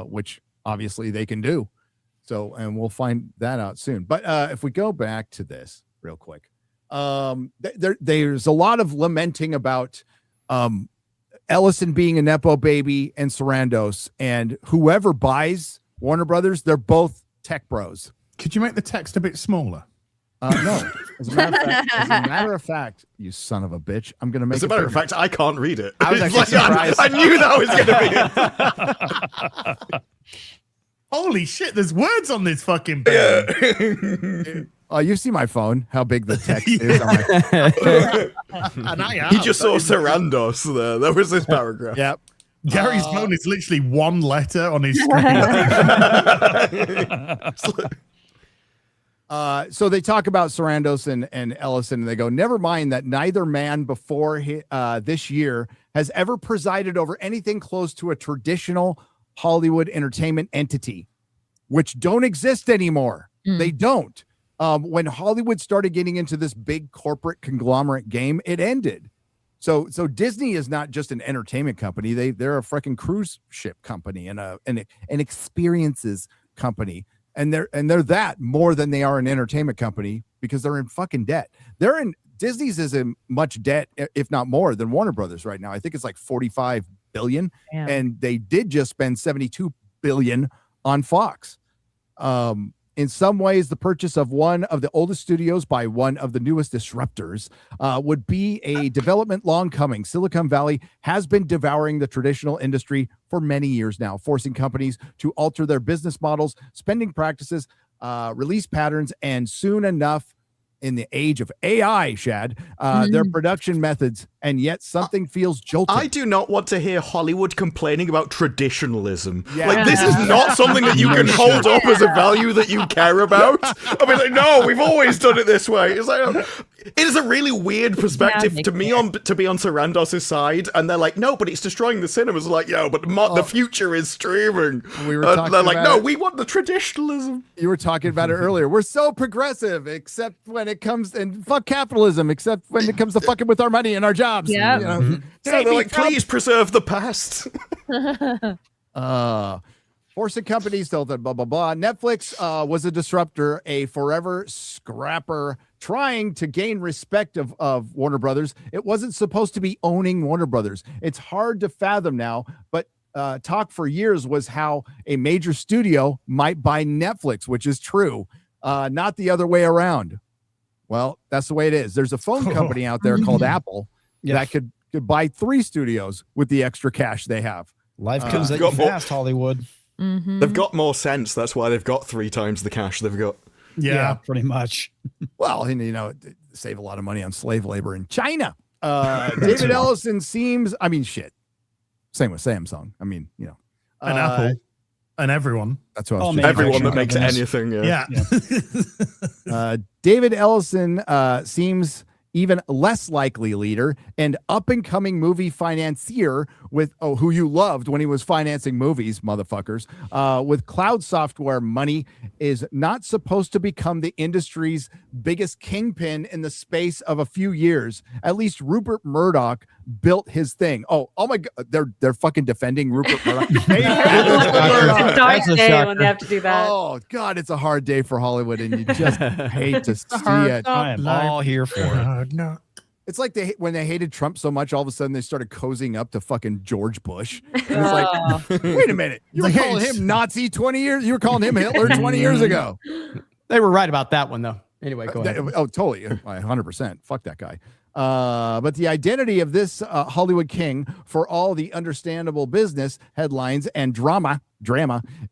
which obviously they can do. So, and we'll find that out soon. But if we go back to this real quick, there's a lot of lamenting about Ellison being a Nepo baby and Sarandos, and whoever buys Warner Brothers, they're both tech bros. Could you make the text a bit smaller? No. As a matter of fact, you son of a bitch, I'm going to make As a matter of fact, I can't read it. I was actually surprised. I knew that was going to be it. Holy shit, there's words on this fucking page. You see my phone, how big the text is. On my... And He just saw Sarandos there. That was this paragraph. Yep. Gary's phone is literally one letter on his screen. So they talk about Sarandos and Ellison, and they go, never mind that neither man before this year has ever presided over anything close to a traditional Hollywood entertainment entity, which don't exist anymore. They don't. When Hollywood started getting into this big corporate conglomerate game, it ended. So Disney is not just an entertainment company. They're a freaking cruise ship company and an experiences company. And they're that more than they are an entertainment company, because they're in fucking debt. Disney's is in much debt, if not more, than Warner Brothers right now. I think it's like 45 billion, Damn. and they did just spend 72 billion on Fox. In some ways, the purchase of one of the oldest studios by one of the newest disruptors would be a development long coming. Silicon Valley has been devouring the traditional industry for many years now, forcing companies to alter their business models, spending practices, release patterns, and soon enough, in the age of AI, Shad, their production methods, and yet something feels jolting. I do not want to hear Hollywood complaining about traditionalism. Like, this is not something that you can hold up as a value that you care about. I mean, like, no, we've always done it this way. It's like, it is a really weird perspective to be on Sarandos's side, and they're like, no, but it's destroying the cinemas. Like, yo, but the future is streaming. We were talking they're like, about no, it. we want the traditionalism. You were talking about it earlier. We're so progressive, except when it comes and fuck capitalism, except when it comes to fucking with our money and our jobs. Yeah. You know? So they're like, please preserve the past. Forcing companies to blah blah blah. Netflix was a disruptor, a forever scrapper, trying to gain respect of Warner Brothers. It wasn't supposed to be owning Warner Brothers. It's hard to fathom now, but talk for years was how a major studio might buy Netflix, which is true, not the other way around. Well, that's the way it is. There's a phone company out there called Apple that could buy 3 studios with the extra cash they have. Life comes at you fast, Hollywood. They've got more sense. That's why they've got 3 times the cash they've got. Yeah, pretty much. Well, and, save a lot of money on slave labor in China. David Ellison seems, shit. Same with Samsung. And Apple. And everyone. That's what I was everyone that makes anything. Yeah. David Ellison seems even less likely leader and up-and-coming movie financier with who you loved when he was financing movies, motherfuckers. With cloud software money is not supposed to become the industry's biggest kingpin in the space of a few years. At least Rupert Murdoch built his thing. Oh my God, they're fucking defending Rupert Murdoch. It's a dark day when they have to do that. Oh God, it's a hard day for Hollywood, and you just hate to see it. I am all here for it. No. It's like when they hated Trump so much, all of a sudden they started cozying up to fucking George Bush. And it's like, wait a minute, you were calling him Nazi 20 years. You were calling him Hitler 20 years ago. They were right about that one, though. Anyway, go ahead. Oh, totally, 100%. Fuck that guy. But the identity of this Hollywood king, for all the understandable business headlines and drama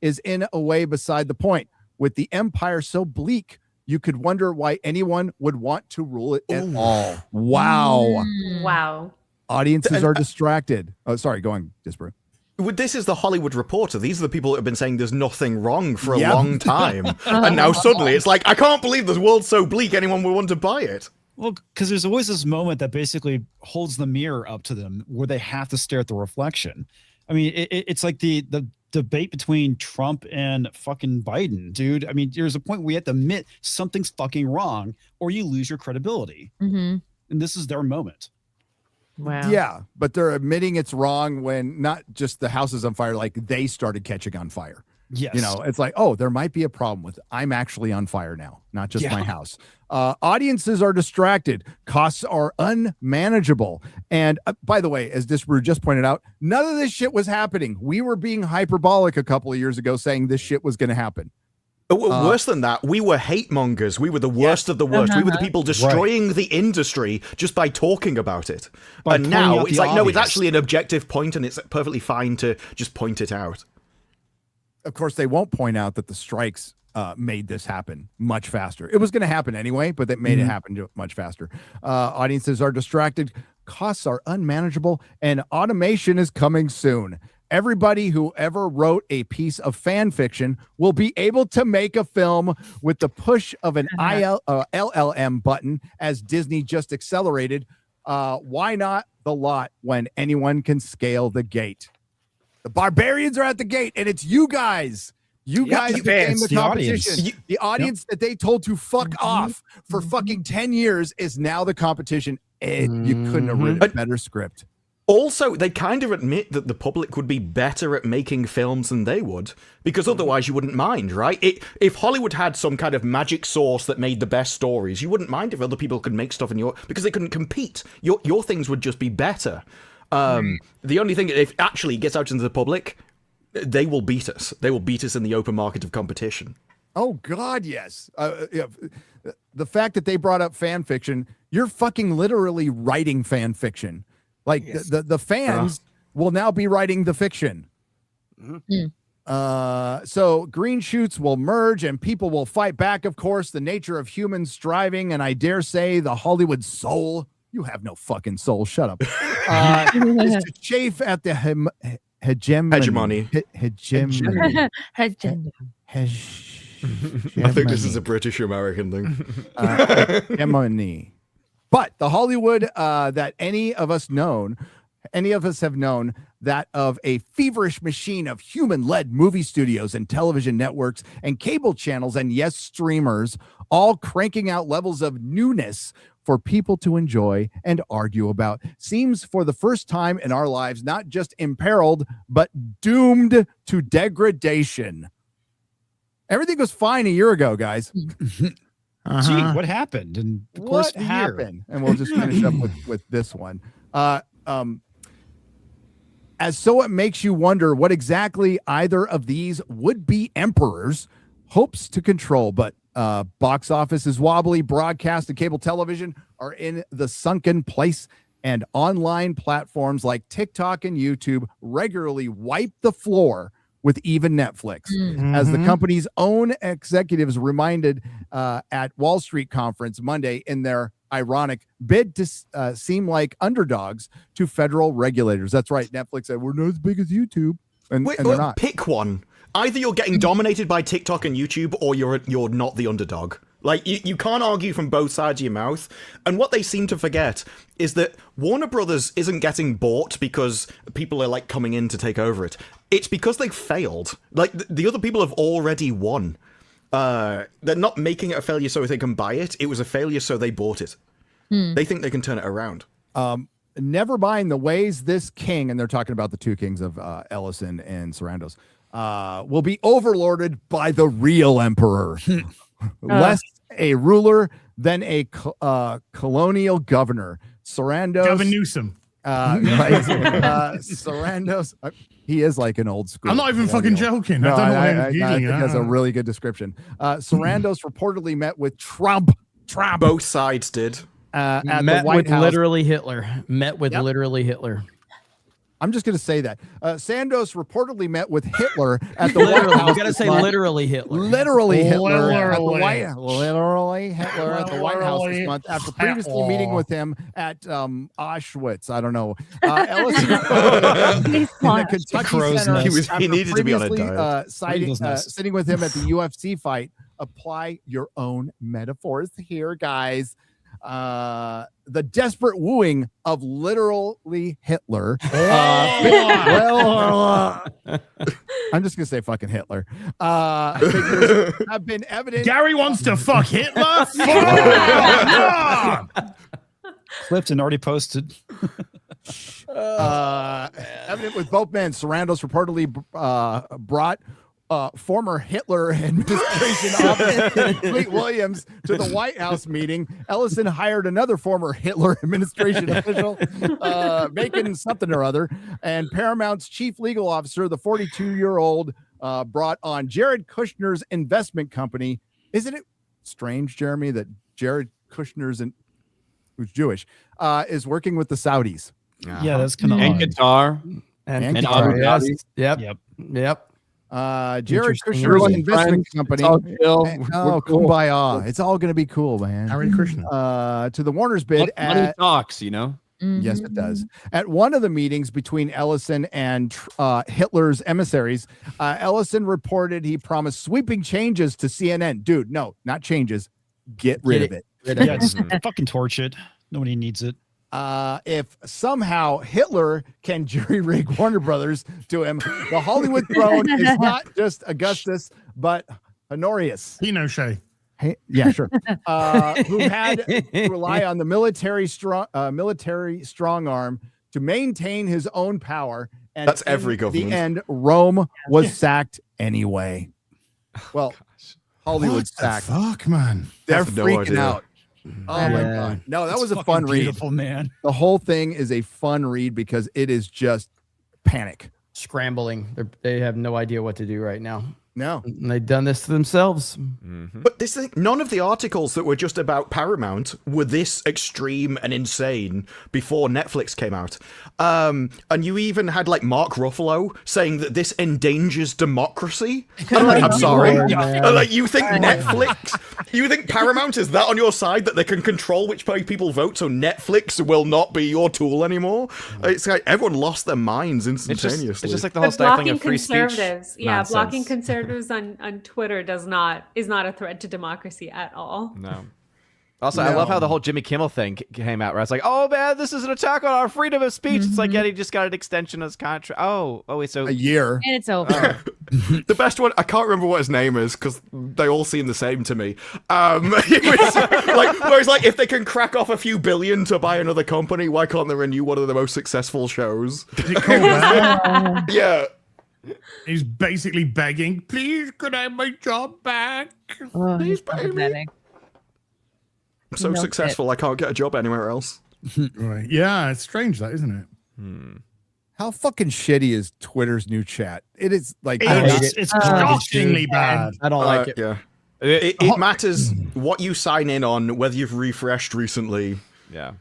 is in a way beside the point. With the empire so bleak, you could wonder why anyone would want to rule it at all. Wow. Wow. Audiences are distracted. Oh, sorry, going, Disparu. This is the Hollywood Reporter. These are the people that have been saying there's nothing wrong for a long time. And now suddenly it's like, I can't believe this world's so bleak, anyone would want to buy it. Well, because there's always this moment that basically holds the mirror up to them where they have to stare at the reflection. I mean, it's like the debate between Trump and fucking Biden, dude. I mean, there's a point where you have to admit something's fucking wrong or you lose your credibility. And this is their moment. Wow. Yeah, but they're admitting it's wrong when not just the house is on fire, like they started catching on fire. Yes. It's like, oh, there might be a problem with it. I'm actually on fire now, not just my house. Audiences are distracted. Costs are unmanageable. And by the way, as Disparu just pointed out, none of this shit was happening. We were being hyperbolic a couple of years ago saying this shit was going to happen. Worse than that, we were hate mongers. We were the worst of the worst. We were the people destroying the industry just by talking about it. And now it's like, no, it's actually an objective point and it's perfectly fine to just point it out. Of course, they won't point out that the strikes made this happen much faster. It was going to happen anyway, but they made it happen much faster. Audiences are distracted. Costs are unmanageable. And automation is coming soon. Everybody who ever wrote a piece of fan fiction will be able to make a film with the push of an LLM button, as Disney just accelerated. Why not the lot when anyone can scale the gate? The barbarians are at the gate, and it's you guys. You guys became the competition. The audience that they told to fuck off for fucking 10 years is now the competition. You couldn't have written a better script. Also, they kind of admit that the public would be better at making films than they would, because otherwise you wouldn't mind, right? If Hollywood had some kind of magic sauce that made the best stories, you wouldn't mind if other people could make stuff because they couldn't compete. Your things would just be better. The only thing, if actually it gets out into the public, they will beat us. They will beat us in the open market of competition. Oh God, yes. The fact that they brought up fan fiction, you're fucking literally writing fan fiction. Like the fans will now be writing the fiction. So green shoots will merge and people will fight back. Of course, the nature of human striving, and I dare say the Hollywood soul. You have no fucking soul. Shut up. Is to chafe at the hegemony. I think this is a British American thing. Hegemony. But the Hollywood that any of us have known, that of a feverish machine of human-led movie studios and television networks and cable channels and yes, streamers, all cranking out levels of newness for people to enjoy and argue about, seems for the first time in our lives not just imperiled, but doomed to degradation. Everything was fine a year ago, guys. Gee, what happened? And What happened? And we'll just finish up with this one. As so it makes you wonder what exactly either of these would-be emperors hopes to control, but box office is wobbly, broadcast and cable television are in the sunken place, and online platforms like TikTok and YouTube regularly wipe the floor with even Netflix. As the company's own executives reminded at Wall Street conference Monday in their ironic bid to seem like underdogs to federal regulators. That's right. Netflix said, we're not as big as YouTube. And they're not. Pick one. Either you're getting dominated by TikTok and YouTube, or you're not the underdog. Like, you can't argue from both sides of your mouth. And what they seem to forget is that Warner Brothers isn't getting bought because people are, like, coming in to take over it. It's because they've failed. Like, the other people have already won. They're not making it a failure so they can buy it. It was a failure so they bought it. They think they can turn it around. Never mind the ways this king, and they're talking about the two kings of Ellison and Sarandos, will be overlorded by the real emperor. Less a ruler than a colonial governor. Sarandos. Gavin Newsom. Sarandos. He is like an old school. I'm not even fucking joking. No, I don't know why I I'm think that's a really good description. Sarandos reportedly met with Trump. Both sides did. At Met the White with House. literally Hitler. Met with literally Hitler. I'm just going to say that. Sandoz reportedly met with Hitler at the White House. You got to say literally Hitler. Literally Hitler at the White Literally Hitler at the White House this month after previously meeting with him at Auschwitz. I don't know. Ellison in the Kentucky Center. He needed to be on a diet. Sitting with him at the UFC fight. Apply your own metaphors here, guys. The desperate wooing of literally Hitler. I'm just gonna say fucking Hitler. Figures have been evident. Gary wants to fuck Hitler. Clifton already posted. Evident with both men. Sarandos reportedly brought former Hitler administration officer Fleet Williams to the White House meeting. Ellison hired another former Hitler administration official, making something or other, and Paramount's chief legal officer, the 42-year-old, brought on Jared Kushner's investment company. Isn't it strange, Jeremy, that Jared Kushner's, who's Jewish, is working with the Saudis? Yeah, that's kind of and Qatar and Qatar. Yes. Yep. Jared Kushner's investment company. Kumbaya. It's all going to be cool, man. Jared Kushner. To the Warner's bid. Money talks, you know? Yes, it does. At one of the meetings between Ellison and Hitler's emissaries, Ellison reported he promised sweeping changes to CNN. Dude, no, not changes. Get rid of it. Yeah, just fucking torch it. Nobody needs it. If somehow Hitler can jury-rig Warner Brothers to him, the Hollywood throne is not just Augustus, but Honorius. Pinochet. Hey, yeah, sure. Who had to rely on the military strong arm to maintain his own power. And That's in every government. the end, Rome was sacked anyway. Well, Hollywood's sacked. Fuck, man. They're Have no freaking idea. out. Oh my god! No, that was a fun read. Beautiful, man. The whole thing is a fun read because it is just panic. Scrambling. They have no idea what to do right now. No, and they've done this to themselves. But this thing, none of the articles that were just about Paramount were this extreme and insane before Netflix came out. And you even had like Mark Ruffalo saying that this endangers democracy. I'm like, I'm sorry. Like, you think Netflix, you think Paramount is that on your side that they can control which way people vote, so Netflix will not be your tool anymore? It's like everyone lost their minds instantaneously. It's just like the whole stifling of free speech. Conservatives, nonsense. blocking conservatives on Twitter is not a threat to democracy at all. No. Also, I love how the whole Jimmy Kimmel thing came out, where I was like, "Oh man, this is an attack on our freedom of speech." It's like, yeah, he just got an extension of his contract. Oh wait, so a year, and it's over. The best one, I can't remember what his name is because they all seem the same to me. It was like, whereas like if they can crack off a few billion to buy another company, why can't they renew one of the most successful shows? Yeah. He's basically begging, please, could I have my job back? Please pay me. I'm so successful, I can't get a job anywhere else. Right. Yeah, it's strange, that, isn't it? How fucking shitty is Twitter's new chat? It is like it's shockingly bad. I don't like it. Yeah. It matters what you sign in on, whether you've refreshed recently. Yeah.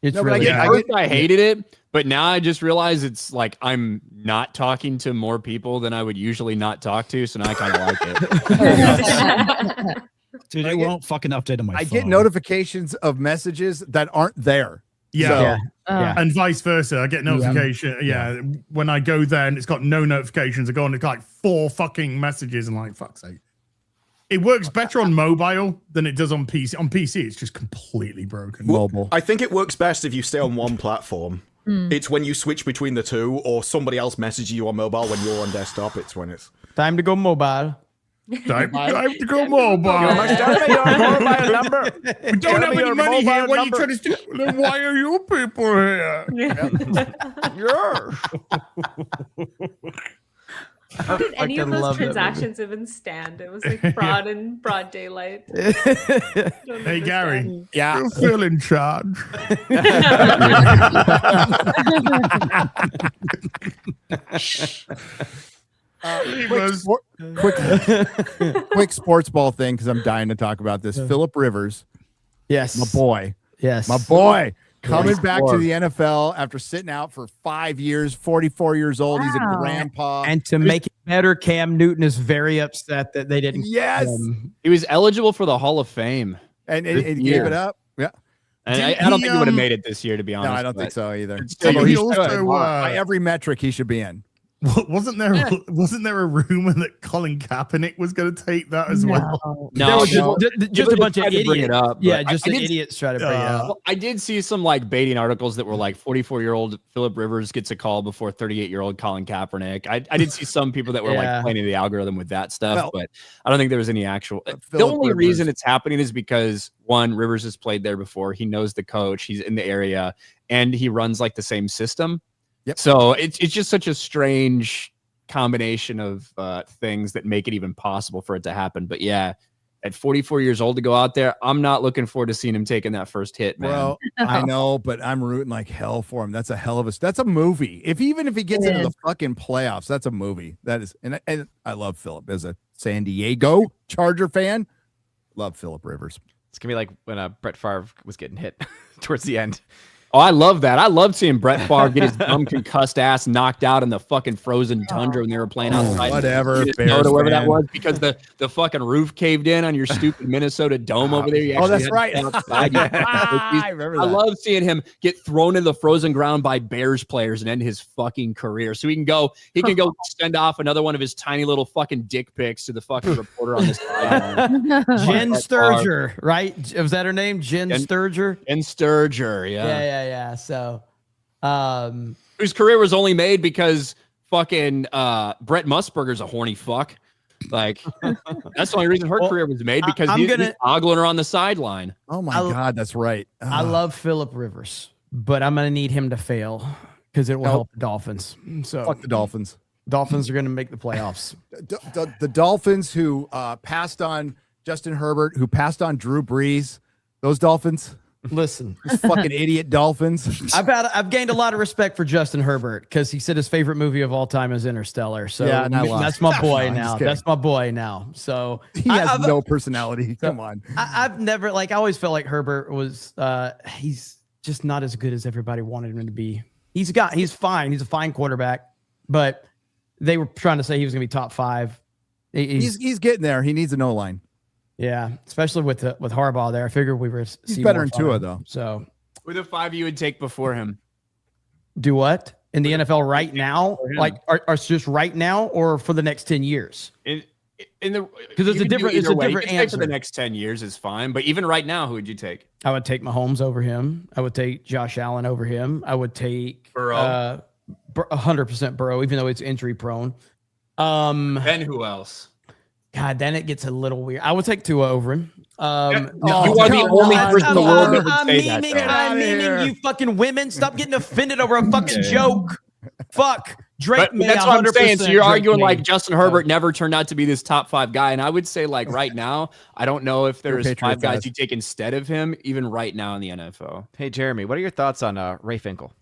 It's No, really at first I hated it, but now I just realize it's like I'm not talking to more people than I would usually not talk to, so now I kind of like it. Dude, it won't fucking update on my phone. I get notifications of messages that aren't there. Yeah. So- And vice versa. I get notification. Yeah. When I go there and it's got no notifications, I go on, it's like 4 fucking messages and like, fuck's sake. It works better on mobile than it does on PC. On PC, it's just completely broken. Mobile. I think it works best if you stay on one platform. It's when you switch between the two, or somebody else messages you on mobile when you're on desktop. It's when it's time to go mobile. Time to go mobile. You must tell me your mobile number. We don't have any money here. What are you trying to do? Then why are you people here? How did any of those transactions even stand? It was like fraud in broad daylight. Hey, Gary. Yeah. You feel in charge. Quick sports ball thing because I'm dying to talk about this. Phillip Rivers, yes, my boy, yes, my boy, coming back to the NFL after sitting out for 5 years. 44 years old. He's a grandpa. And to make it better, Cam Newton is very upset that they didn't. Yes, he was eligible for the Hall of Fame, and it gave it up. Yeah. And I don't think he would have made it this year, to be honest. No, I don't think so either. Although He he should. also, By every metric, he should be in. Wasn't there a rumor that Colin Kaepernick was going to take that as well? No, just a bunch of idiots. Bring it up, yeah, but just I the did- idiots try to bring it up. Well, I did see some like baiting articles that were like 44-year-old Phillip Rivers gets a call before 38-year-old Colin Kaepernick. I did see some people that were Yeah. like playing the algorithm with that stuff, Well, but I don't think there was any actual. The Phillip only Rivers- reason it's happening is because one, Rivers has played there before. He knows the coach. He's in the area, and he runs like the same system. Yep. So it's just such a strange combination of things that make it even possible for it to happen. But yeah, at 44 years old to go out there, I'm not looking forward to seeing him taking that first hit, man. Well, I know, but I'm rooting like hell for him. That's a hell of a. That's a movie. Even if he gets into the fucking playoffs, that's a movie. That is, and I love Phillip as a San Diego Charger fan. Love Phillip Rivers. It's gonna be like when Brett Favre was getting hit towards the end. Oh, I love that. I love seeing Brett Favre get his dumb concussed ass knocked out in the fucking frozen tundra when they were playing outside. Whatever, Minnesota, Bears wherever that fan. was, because the fucking roof caved in on your stupid Minnesota dome over there. You Oh, actually that's had to right. stay outside. I remember I that. love seeing him get thrown into the frozen ground by Bears players and end his fucking career. So he can go send off another one of his tiny little fucking dick pics to the fucking reporter on the sideline. Jen Brett Sturger, right? Was that her name? Jen Jen- Sturger? And Sturger, Yeah. So, whose career was only made because fucking Brett Musburger's a horny fuck. Like that's the only reason her career was made, because he's ogling her on the sideline. Oh my God, that's right. I love Phillip Rivers, but I'm gonna need him to fail. because it will help the Dolphins. So fuck the Dolphins. Dolphins are going to make the playoffs. The Dolphins who passed on Justin Herbert, who passed on Drew Brees, those Dolphins. Listen, those fucking idiot Dolphins. I've gained a lot of respect for Justin Herbert because he said his favorite movie of all time is Interstellar. So yeah, that's my boy now. That's my boy now. So he has no personality. Come on. I've never I always felt like Herbert was he's just not as good as everybody wanted him to be. He's fine. He's a fine quarterback, but they were trying to say he was going to be top 5. He's getting there. He needs an O-line. Yeah, especially with Harbaugh there. I figured we were. He's better than Tua though. So, who are the 5 you would take before him? Do what in the NFL right now? Like, are just right now, or for the next 10 years? In the because it's a different. It's a different answer. For the next 10 years is fine, but even right now, who would you take? I would take Mahomes over him. I would take Josh Allen over him. I would take Burrow. 100% Burrow, even though it's injury prone. Then who else? God, then it gets a little weird. I would take Tua over him. You are the only person in the world that would say that. I'm memeing you fucking women. Stop getting offended over a fucking joke. Fuck. Drake But that's what I'm saying. So you're arguing like Justin Herbert never turned out to be this top 5 guy. And I would say like right now, I don't know if there's 5 guys you take instead of him, even right now in the NFL. Hey, Jeremy, what are your thoughts on Ray Finkel?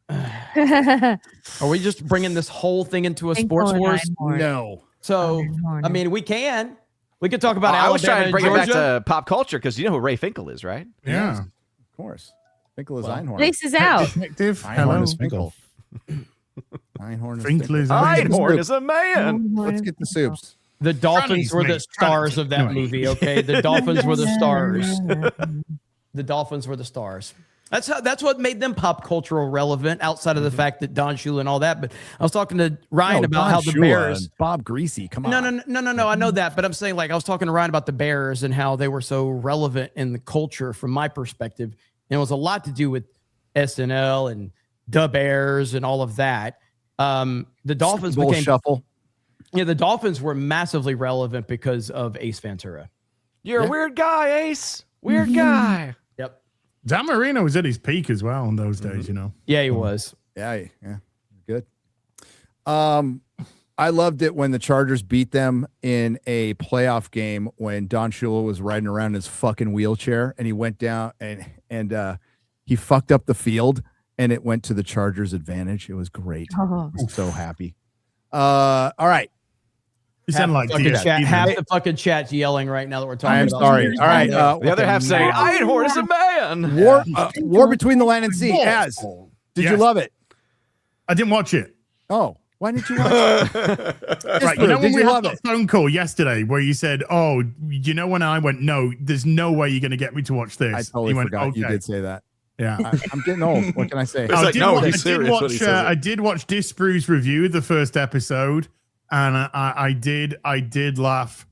Are we just bringing this whole thing into a sports wars? No. So, I mean, we could talk about I was trying to bring it back Georgia. to pop culture because you know who Ray Finkel is, right? Yeah. Of course. Finkel is Einhorn. Lace is out. Detective. Einhorn is Hello. Finkel. Einhorn is Finkel is Einhorn is a man. Let's get the soups. The Dolphins were the stars of that movie, okay? The Dolphins were the stars. The Dolphins were the stars. That's what made them pop cultural relevant outside of the fact that Don Shula and all that. But I was talking to Ryan about how the Bears, Bob Greasy, come on. No. I know that, but I'm saying like I was talking to Ryan about the Bears and how they were so relevant in the culture from my perspective. And it was a lot to do with SNL and the Bears and all of that. The Dolphins became shuffle. Yeah, the Dolphins were massively relevant because of Ace Ventura. You're a weird guy, Ace. Weird guy. Yep. Dan Marino was at his peak as well in those days, you know. Yeah, he was. Yeah. Good. I loved it when the Chargers beat them in a playoff game when Don Shula was riding around in his fucking wheelchair and he went down and he fucked up the field and it went to the Chargers' advantage. It was great. Oh. I'm so happy. All right. You sound like half the fucking chat's yelling right now that we're talking I'm about. sorry. All right. The other half saying, Einhorn is a man. War between the land and sea. Az, did you love it? I didn't watch it. Oh, why didn't you watch it? Right, you know when we had that phone call yesterday where you said, "Oh, you know," when I went, "No, there's no way you're going to get me to watch this." I totally forgot you did say that. Yeah, I'm getting old. What can I say? It's like, no, he's serious. I did watch Disparu's review of the first episode, and I did laugh,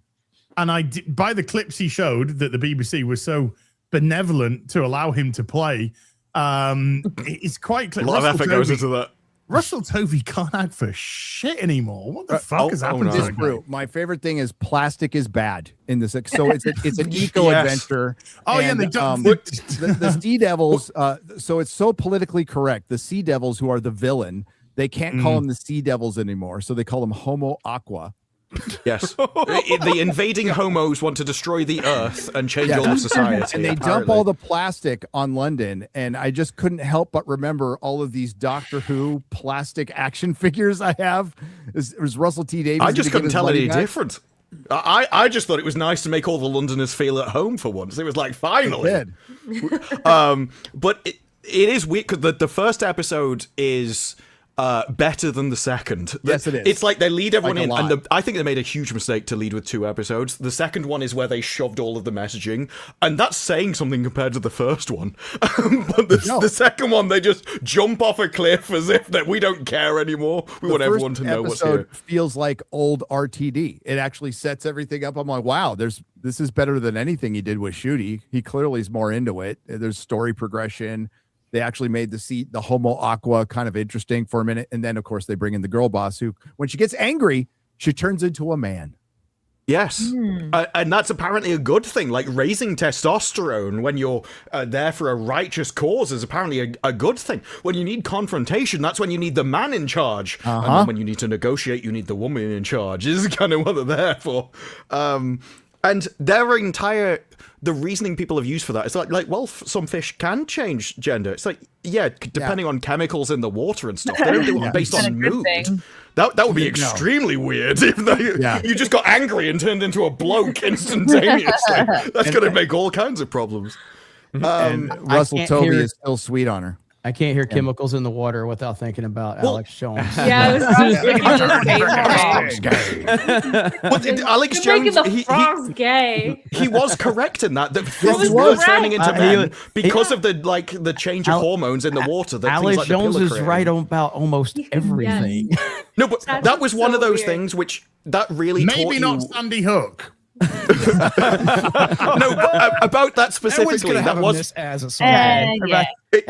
and I did, by the clips he showed that the BBC was so benevolent to allow him to play. It's quite clear. A lot of effort goes into that. Russell Tovey can't act for shit anymore. What the fuck has happened to him? My favorite thing is plastic is bad in this. So it's an eco adventure. Oh, and, they don't. The Sea Devils. So it's so politically correct. The Sea Devils, who are the villain, they can't call them the Sea Devils anymore. So they call them Homo Aqua. Yes. The invading homos want to destroy the earth and change all of society. And they dump all the plastic on London. And I just couldn't help but remember all of these Doctor Who plastic action figures I have. Is Russell T. Davies. I just couldn't tell any different. I just thought it was nice to make all the Londoners feel at home for once. It was like, finally. But it is weird because the first episode is better than the second. Yes, it is. It's like they lead everyone Like in, and I think they made a huge mistake to lead with 2 episodes. The second one is where they shoved all of the messaging, and that's saying something compared to the first one. But the second one, they just jump off a cliff as if that we don't care anymore. We want everyone to know what's here. Feels like old RTD. It actually sets everything up. I'm like, wow, this is better than anything he did with Shooty. He clearly is more into it. There's story progression. They actually made the Homo Aqua kind of interesting for a minute. And then, of course, they bring in the girl boss who, when she gets angry, she turns into a man. Yes, and that's apparently a good thing. Like raising testosterone when you're there for a righteous cause is apparently a good thing. When you need confrontation, that's when you need the man in charge. And then when you need to negotiate, you need the woman in charge. This is kind of what they're there for. And their entire, the reasoning people have used for that is like, well, some fish can change gender. It's like, yeah, depending on chemicals in the water and stuff. They don't do it based on mood. That would be extremely weird. Even though you just got angry and turned into a bloke instantaneously. That's going to make all kinds of problems. And Russell Tovey is still sweet on her. I can't hear chemicals in the water without thinking about Alex Jones. Yeah, I was Alex Jones, the frogs gay. He was correct in that. That frogs were turning into men because of the change of hormones in the water. That Alex like Jones is right about almost everything. No, but that was one of those things which that really maybe not Sandy Hook. No, but about that specifically, that was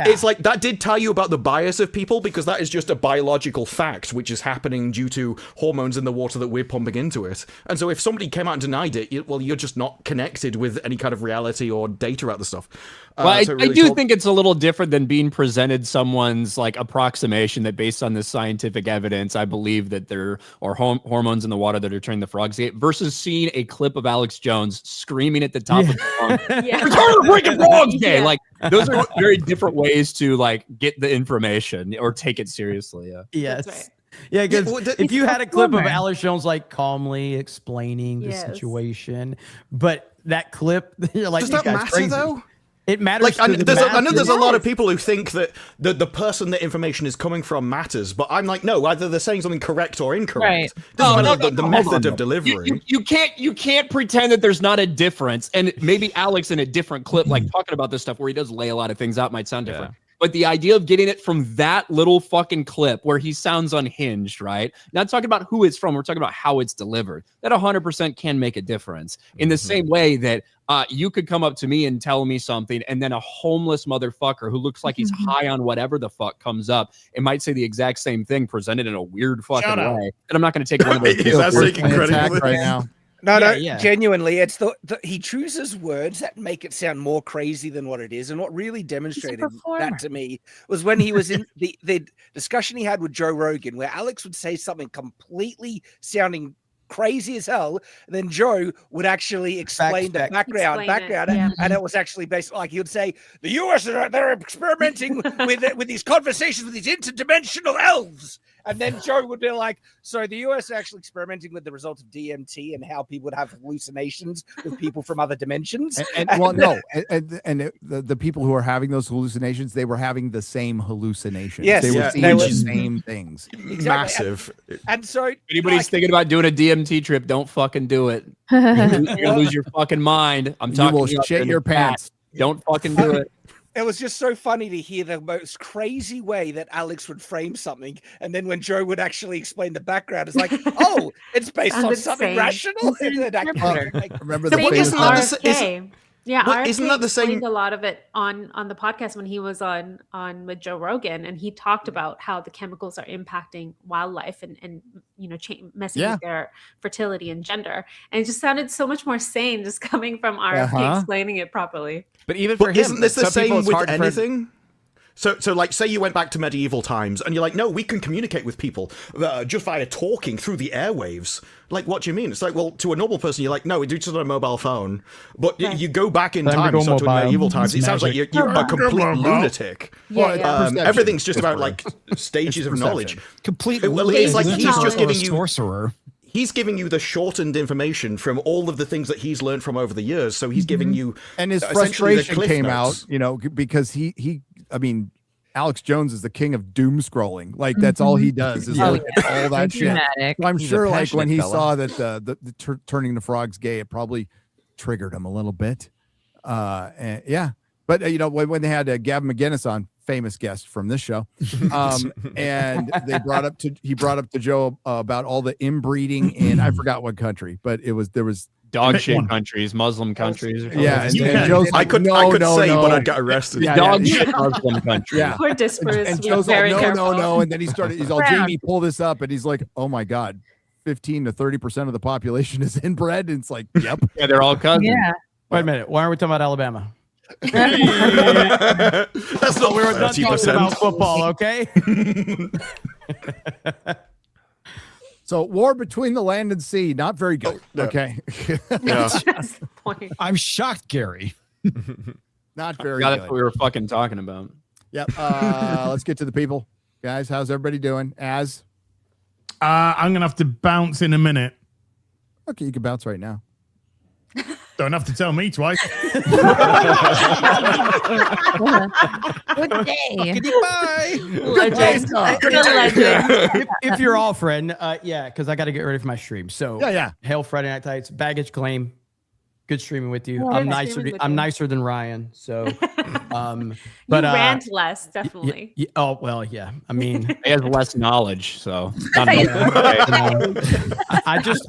it's like that did tell you about the bias of people, because that is just a biological fact which is happening due to hormones in the water that we're pumping into it. And so if somebody came out and denied it, you're just not connected with any kind of reality or data about the stuff. Well, I do think it's a little different than being presented someone's like approximation that based on this scientific evidence, I believe that there are hormones in the water that are turning the frogs gay, versus seeing a clip of Alex Jones screaming at the top of the phone, "Retarded freaking frogs gay!" Like those are very different ways to like get the information or take it seriously. Yeah. Yes. Right. Yeah, because if you had a clip of Alex Jones like calmly explaining the situation, but that clip, you're like, does that matter crazy. Though? It matters. Like, I know there's a lot of people who think that the person that information is coming from matters, but I'm like, no, either they're saying something correct or incorrect. Right. The method of delivery. You can't pretend that there's not a difference. And maybe Alex in a different clip, like talking about this stuff where he does lay a lot of things out, might sound different. But the idea of getting it from that little fucking clip where he sounds unhinged, right? Not talking about who it's from, we're talking about how it's delivered. That 100% can make a difference. In the same way that you could come up to me and tell me something, and then a homeless motherfucker who looks like he's high on whatever the fuck comes up and might say the exact same thing presented in a weird fucking way. And I'm not going to take one of those. He's not taking credit right now. No, genuinely, it's he chooses words that make it sound more crazy than what it is. And what really demonstrated that to me was when he was in the discussion he had with Joe Rogan, where Alex would say something completely sounding crazy as hell, and then Joe would actually explain the background, and it was actually basically like he would say, the US they're experimenting with these conversations with these interdimensional elves. And then Joe would be like, so the US are actually experimenting with the results of DMT and how people would have hallucinations with people from other dimensions. The people who are having those hallucinations, they were having the same hallucinations. Yes, they were seeing the same things. Exactly. Massive. And so if anybody's thinking about doing a DMT trip, don't fucking do it. You're gonna lose your fucking mind. I'm talking. You will shit your pants. Don't fucking do it. It was just so funny to hear the most crazy way that Alex would frame something, and then when Joe would actually explain the background, it's like, oh, it's based on something rational. Remember the RFK. Yeah, RFK isn't that the same? A lot of it on the podcast when he was on with Joe Rogan, and he talked about how the chemicals are impacting wildlife and messing with their fertility and gender, and it just sounded so much more sane just coming from RFK explaining it properly. But even for him, isn't this the same with anything? So like, say you went back to medieval times and you're like, no, we can communicate with people just via talking through the airwaves. Like, what do you mean? It's like, well, to a normal person, you're like, no, we do it on a mobile phone. But you go back in time, so to medieval times, it sounds like you're a complete lunatic. Everything's just about like stages of knowledge. Completely. Well, it's like he's just giving you sorcerer. He's giving you the shortened information from all of the things that he's learned from over the years. So he's giving you, and his frustration came out, because I mean, Alex Jones is the king of doom scrolling. Like that's all he does is look at all that shit. So I'm sure, like when he saw that the turning the frogs gay, it probably triggered him a little bit. But when they had Gavin McGinnis on, famous guest from this show, and he brought up to Joe about all the inbreeding in I forgot what country, but there was dog shit countries, Muslim countries. Or yeah, and Joe's like, I could say, but I'd get arrested. Dog shit Muslim countries. Yeah. Poor Disparu. And Joe's like, no, and then he's all, Jamie, pull this up, and he's like, oh my god, 15 to 30% of the population is inbred. And it's like, yep. Yeah, they're all cousins. Yeah. Wait a minute. Why aren't we talking about Alabama? That's not We were done talking 30%. about football, okay? So war between the land and sea, not very good. Okay. That's the point. I'm shocked, Gary. Not very God, good. that's what we were fucking talking about. Yep. Let's get to the people. Guys, how's everybody doing? I'm gonna have to bounce in a minute. Okay, you can bounce right now. Don't have to tell me twice. Good day. Bye. Legend. Good legend. If you're all friend, yeah, because I got to get ready for my stream. So Yeah. Hail Friday Night Tights, baggage claim. Good streaming with you. Well, I'm good nicer. streaming with I'm you. nicer than Ryan. So, But you rant less, definitely. Oh well, yeah. I mean, He has less knowledge, so.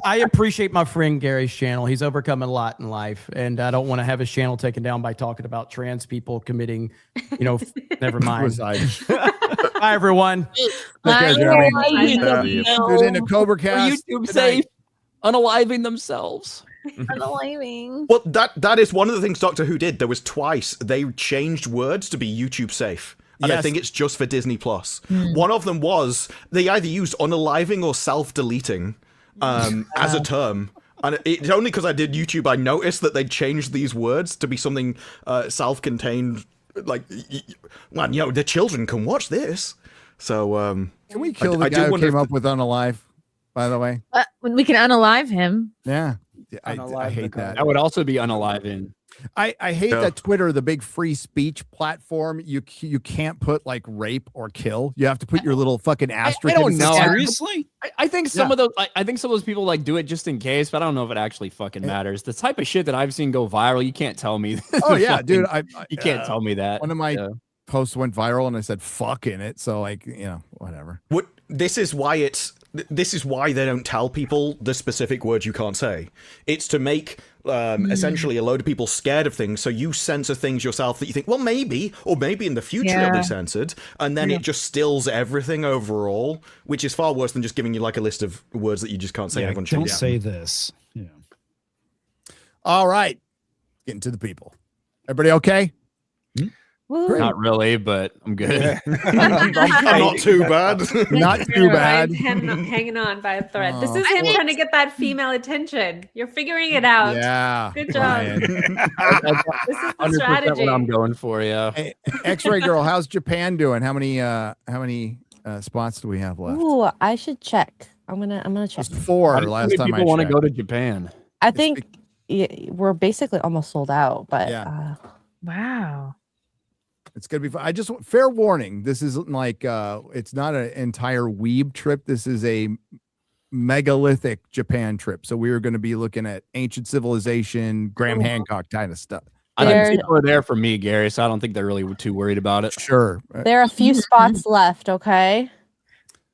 I appreciate my friend Gary's channel. He's overcome a lot in life, and I don't want to have his channel taken down by talking about trans people committing, never mind. Suicide. Bye, everyone. Take care, Jeremy. Tune in to Cobra Are Cast. YouTube Good safe? night. Unaliving themselves. Well, that is one of the things Doctor Who did. There was twice they changed words to be YouTube safe. And I Yes. think it's just for Disney Plus. One of them was they either used unaliving or self-deleting as a term. And it's only because I did YouTube I noticed that they changed these words to be something self-contained. Like, man, the children can watch this. So, Can we kill the guy who came up with unalive, by the way? We can unalive him. Yeah. I Unalive hate the that. That would also be unaliving. I hate Yeah. that Twitter, the big free speech platform, you can't put like rape or kill. You have to put your little fucking asterisk. don't in. know. Seriously? I think some of those. I think some of those people like do it just in case, but I don't know if it actually fucking matters. The type of shit that I've seen go viral, you can't tell me. Oh yeah, dude. You can't tell me that. One of my posts went viral and I said fuck in it. So like, whatever. This is why they don't tell people the specific words you can't say. It's to make essentially a load of people scared of things, so you censor things yourself that you think, well, maybe, or maybe in the future it'll be censored, and then it just stills everything overall, which is far worse than just giving you like a list of words that you just can't say. Yeah, Everyone don't thinks. say this. Yeah. All right. Getting to the people. Everybody okay? Not really, but I'm good. I'm not too bad. Not too bad. Hanging on by a thread. This is him trying to get that female attention. You're figuring it out. Yeah. Good job. Ryan. This is the 100% strategy. what I'm going for, yeah. Hey, X-Ray Girl, how's Japan doing? How many spots do we have left? Ooh, I should check. I'm gonna check. Just 4 Why do last time I people want to checked. go to Japan? I think we're basically almost sold out, but Yeah. Wow. It's gonna be fun. I just fair warning. This isn't like it's not an entire weeb trip. This is a megalithic Japan trip. So we are going to be looking at ancient civilization, Graham Hancock kind of stuff. I think people are there for me, Gary, so I don't think they're really too worried about it. Sure. there are a few spots left. Okay.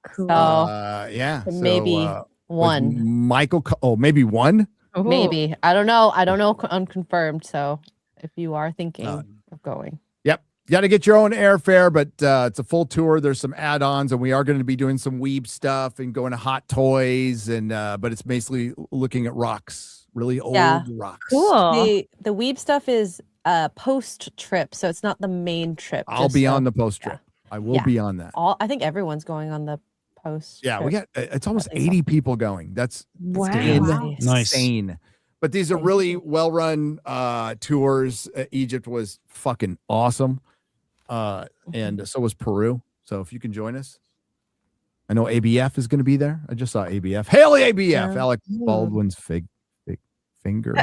Cool. So yeah. maybe one. Michael. Maybe one. Maybe. I don't know. Unconfirmed. So if you are thinking of going. Yep. You got to get your own airfare, but it's a full tour. There's some add-ons, and we are going to be doing some weeb stuff and going to hot toys, and but it's basically looking at rocks, really old rocks. Cool. The weeb stuff is a post trip, so it's not the main trip. I'll just be so- on the post trip. I will be on that. I think everyone's going on the post. Yeah, we trip. got it's almost 80 people going. That's Wow. insane. But these are really well-run tours. Egypt was fucking awesome. And so was Peru. So if you can join us. I know ABF is going to be there. I just saw ABF. Hail the ABF. Alec Baldwin's finger. Finger?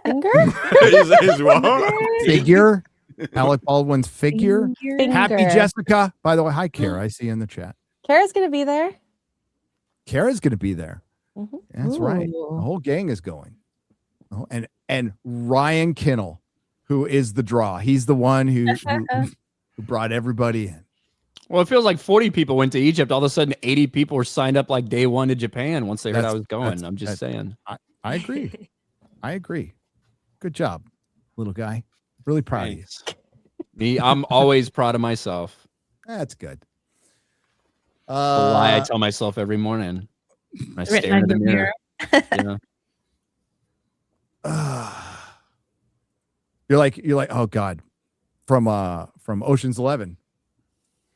Is what? Figure. Alec Baldwin's figure. Finger. Happy Jessica. By the way, hi, Kara. I see you in the chat. Kara's gonna be there. Kara's going to be there. That's right. Ooh. The whole gang is going. Oh, and Ryan Kinnell, who is the draw. He's the one who brought everybody in. Well, it feels like 40 people went to Egypt. All of a sudden, 80 people were signed up like day one to Japan once they heard I was going. I'm just saying. I agree. I agree. Good job, little guy. Really proud of you. Me, I'm always proud of myself. That's good. The lie I tell myself every morning. I Written stare on in the your mirror. mirror. Yeah. You're like, oh God, from Ocean's 11.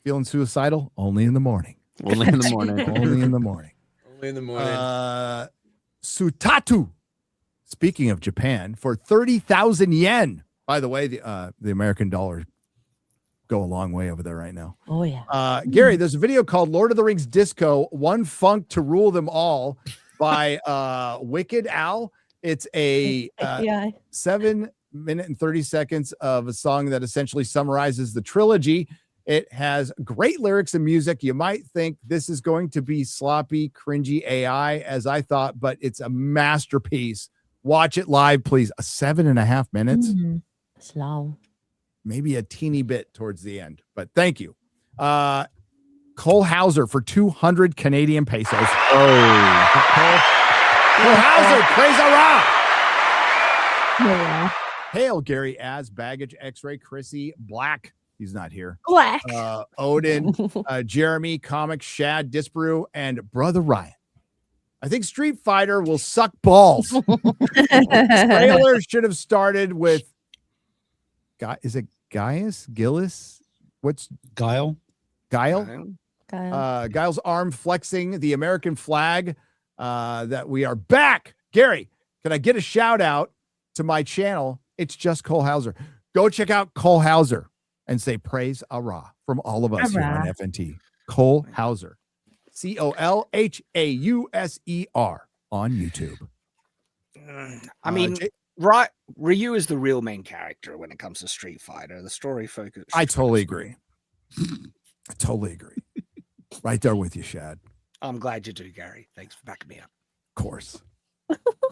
Feeling suicidal? Only in the morning. Only in the morning. Only in the morning. Only in the morning. Sutatu. Speaking of Japan, for 30,000 yen. By the way, the American dollar go a long way over there right now. Oh yeah. Gary, there's a video called Lord of the Rings Disco, One Funk to Rule Them All by Wicked Al. It's a 7-minute and 30 seconds of a song that essentially summarizes the trilogy. It has great lyrics and music. You might think this is going to be sloppy, cringy AI, as I thought, but it's a masterpiece. Watch it live, please. 7.5 minutes. It's long. Maybe a teeny bit towards the end, but thank you. Cole Hauser for 200 Canadian pesos. Oh. Cole Hauser, praise Allah. Yeah. Hail Gary as Baggage X-Ray, Chrissy, Black. He's not here. Black. Odin, Jeremy, Comic, Shad, Disparu, and Brother Ryan. I think Street Fighter will suck balls. Trailer should have started with is it Gillis? What's Guile? Guile's arm flexing the American flag. That we are back. Gary, can I get a shout out to my channel? It's just Cole Hauser. Go check out Cole Hauser and say praise Allah from all of us here on FNT. Cole Hauser. COLHAUSER on YouTube. I mean, Ryu is the real main character when it comes to Street Fighter. The story focus. I totally agree. Right there with you, Shad. I'm glad you do, Gary. Thanks for backing me up. Of course.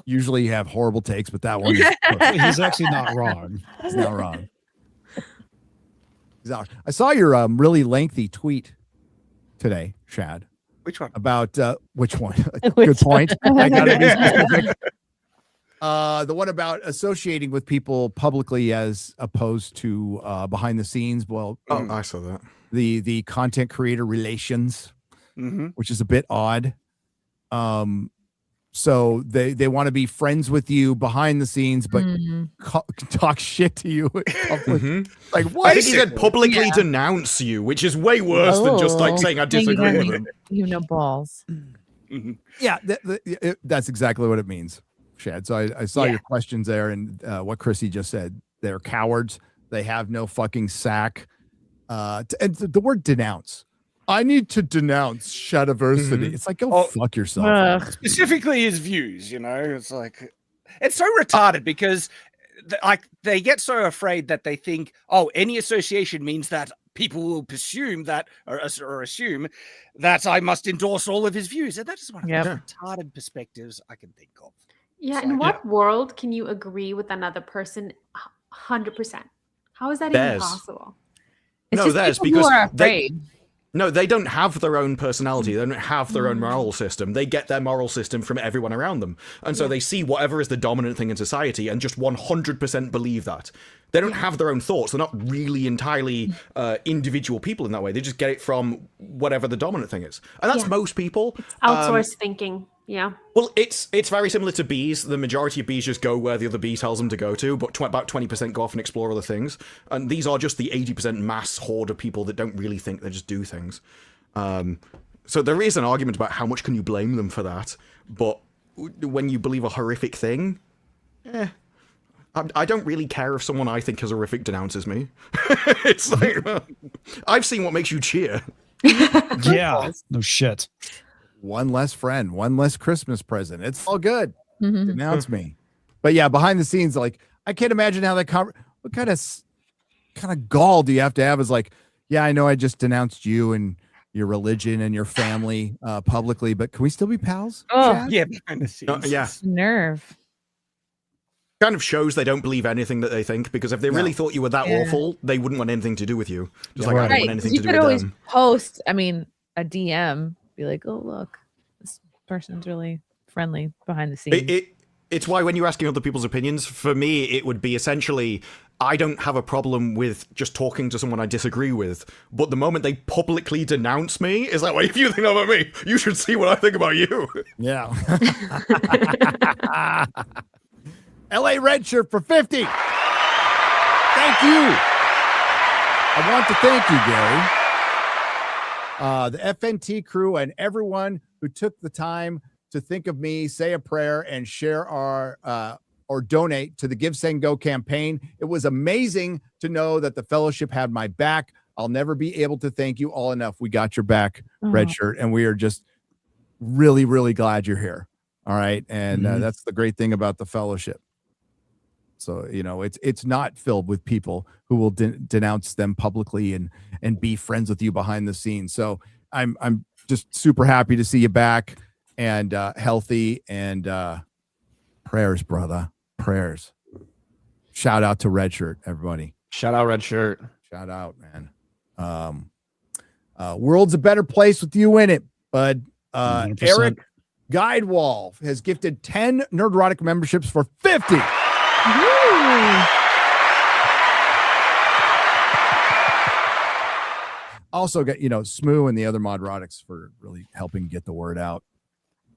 Usually you have horrible takes, but that one is he's actually not wrong. He's not wrong. I saw your really lengthy tweet today, Shad. Which one? About which one? Good point. I gotta be specific. The one about associating with people publicly as opposed to behind the scenes. Well, I saw that. The content creator relations, which is a bit odd. So they want to be friends with you behind the scenes, but talk shit to you. Like what? I think he said publicly denounce you, which is way worse than just like saying I disagree with him. You know balls. Yeah, that's exactly what it means, Shad. So I saw your questions there, and what Chrissy just said. They're cowards. They have no fucking sack. And the word denounce. I need to denounce Shadiversity. It's like, go fuck yourself. Specifically his views, you know, it's like, it's so retarded because they get so afraid that they think, oh, any association means that people will presume that or assume that I must endorse all of his views. And that is one of the retarded perspectives I can think of. Yeah. In what world can you agree with another person 100%? How is that even possible? Theirs, because they don't have their own personality. They don't have their own moral system. They get their moral system from everyone around them. And so they see whatever is the dominant thing in society and just 100% believe that. They don't have their own thoughts. They're not really entirely individual people in that way. They just get it from whatever the dominant thing is. And that's most people. It's outsourced thinking. Yeah. Well, it's very similar to bees. The majority of bees just go where the other bee tells them to go to, but about 20% go off and explore other things. And these are just the 80% mass horde of people that don't really think, they just do things. So there is an argument about how much can you blame them for that. But when you believe a horrific thing, I don't really care if someone I think is horrific denounces me. It's like, I've seen what makes you cheer. Yeah. No shit. One less friend, one less Christmas present. It's all good. Denounce me. But yeah, behind the scenes, like, I can't imagine how that what kind of gall do you have to have is like, yeah, I know I just denounced you and your religion and your family publicly, but can we still be pals? Oh, yeah, behind the scenes. Nerve. Kind of shows they don't believe anything that they think, because if they really thought you were that awful, they wouldn't want anything to do with you. Just I don't want anything to do with them. You could always post, a DM, be like, oh, look, this person's really friendly behind the scenes. It's why when you're asking other people's opinions, for me, it would be essentially, I don't have a problem with just talking to someone I disagree with, but the moment they publicly denounce me, is like, well, if you think about me, you should see what I think about you. Yeah. LA Redshirt for 50. Thank you. I want to thank you, Gary. The FNT crew and everyone who took the time to think of me, say a prayer, and share our or donate to the Give, Send, Go campaign. It was amazing to know that the fellowship had my back. I'll never be able to thank you all enough. We got your back, Redshirt, and we are just really, really glad you're here. All right, and that's the great thing about the fellowship. So, you know, it's not filled with people who will denounce them publicly and be friends with you behind the scenes. So I'm just super happy to see you back and healthy, and prayers, brother, prayers. Shout out to Redshirt, everybody. Shout out Redshirt. Shout out, man. World's a better place with you in it, bud. 100%. Eric Guidewall has gifted 10 Nerdrotic memberships for 50. Also got, you know, Smoo and the other Modrotics for really helping get the word out.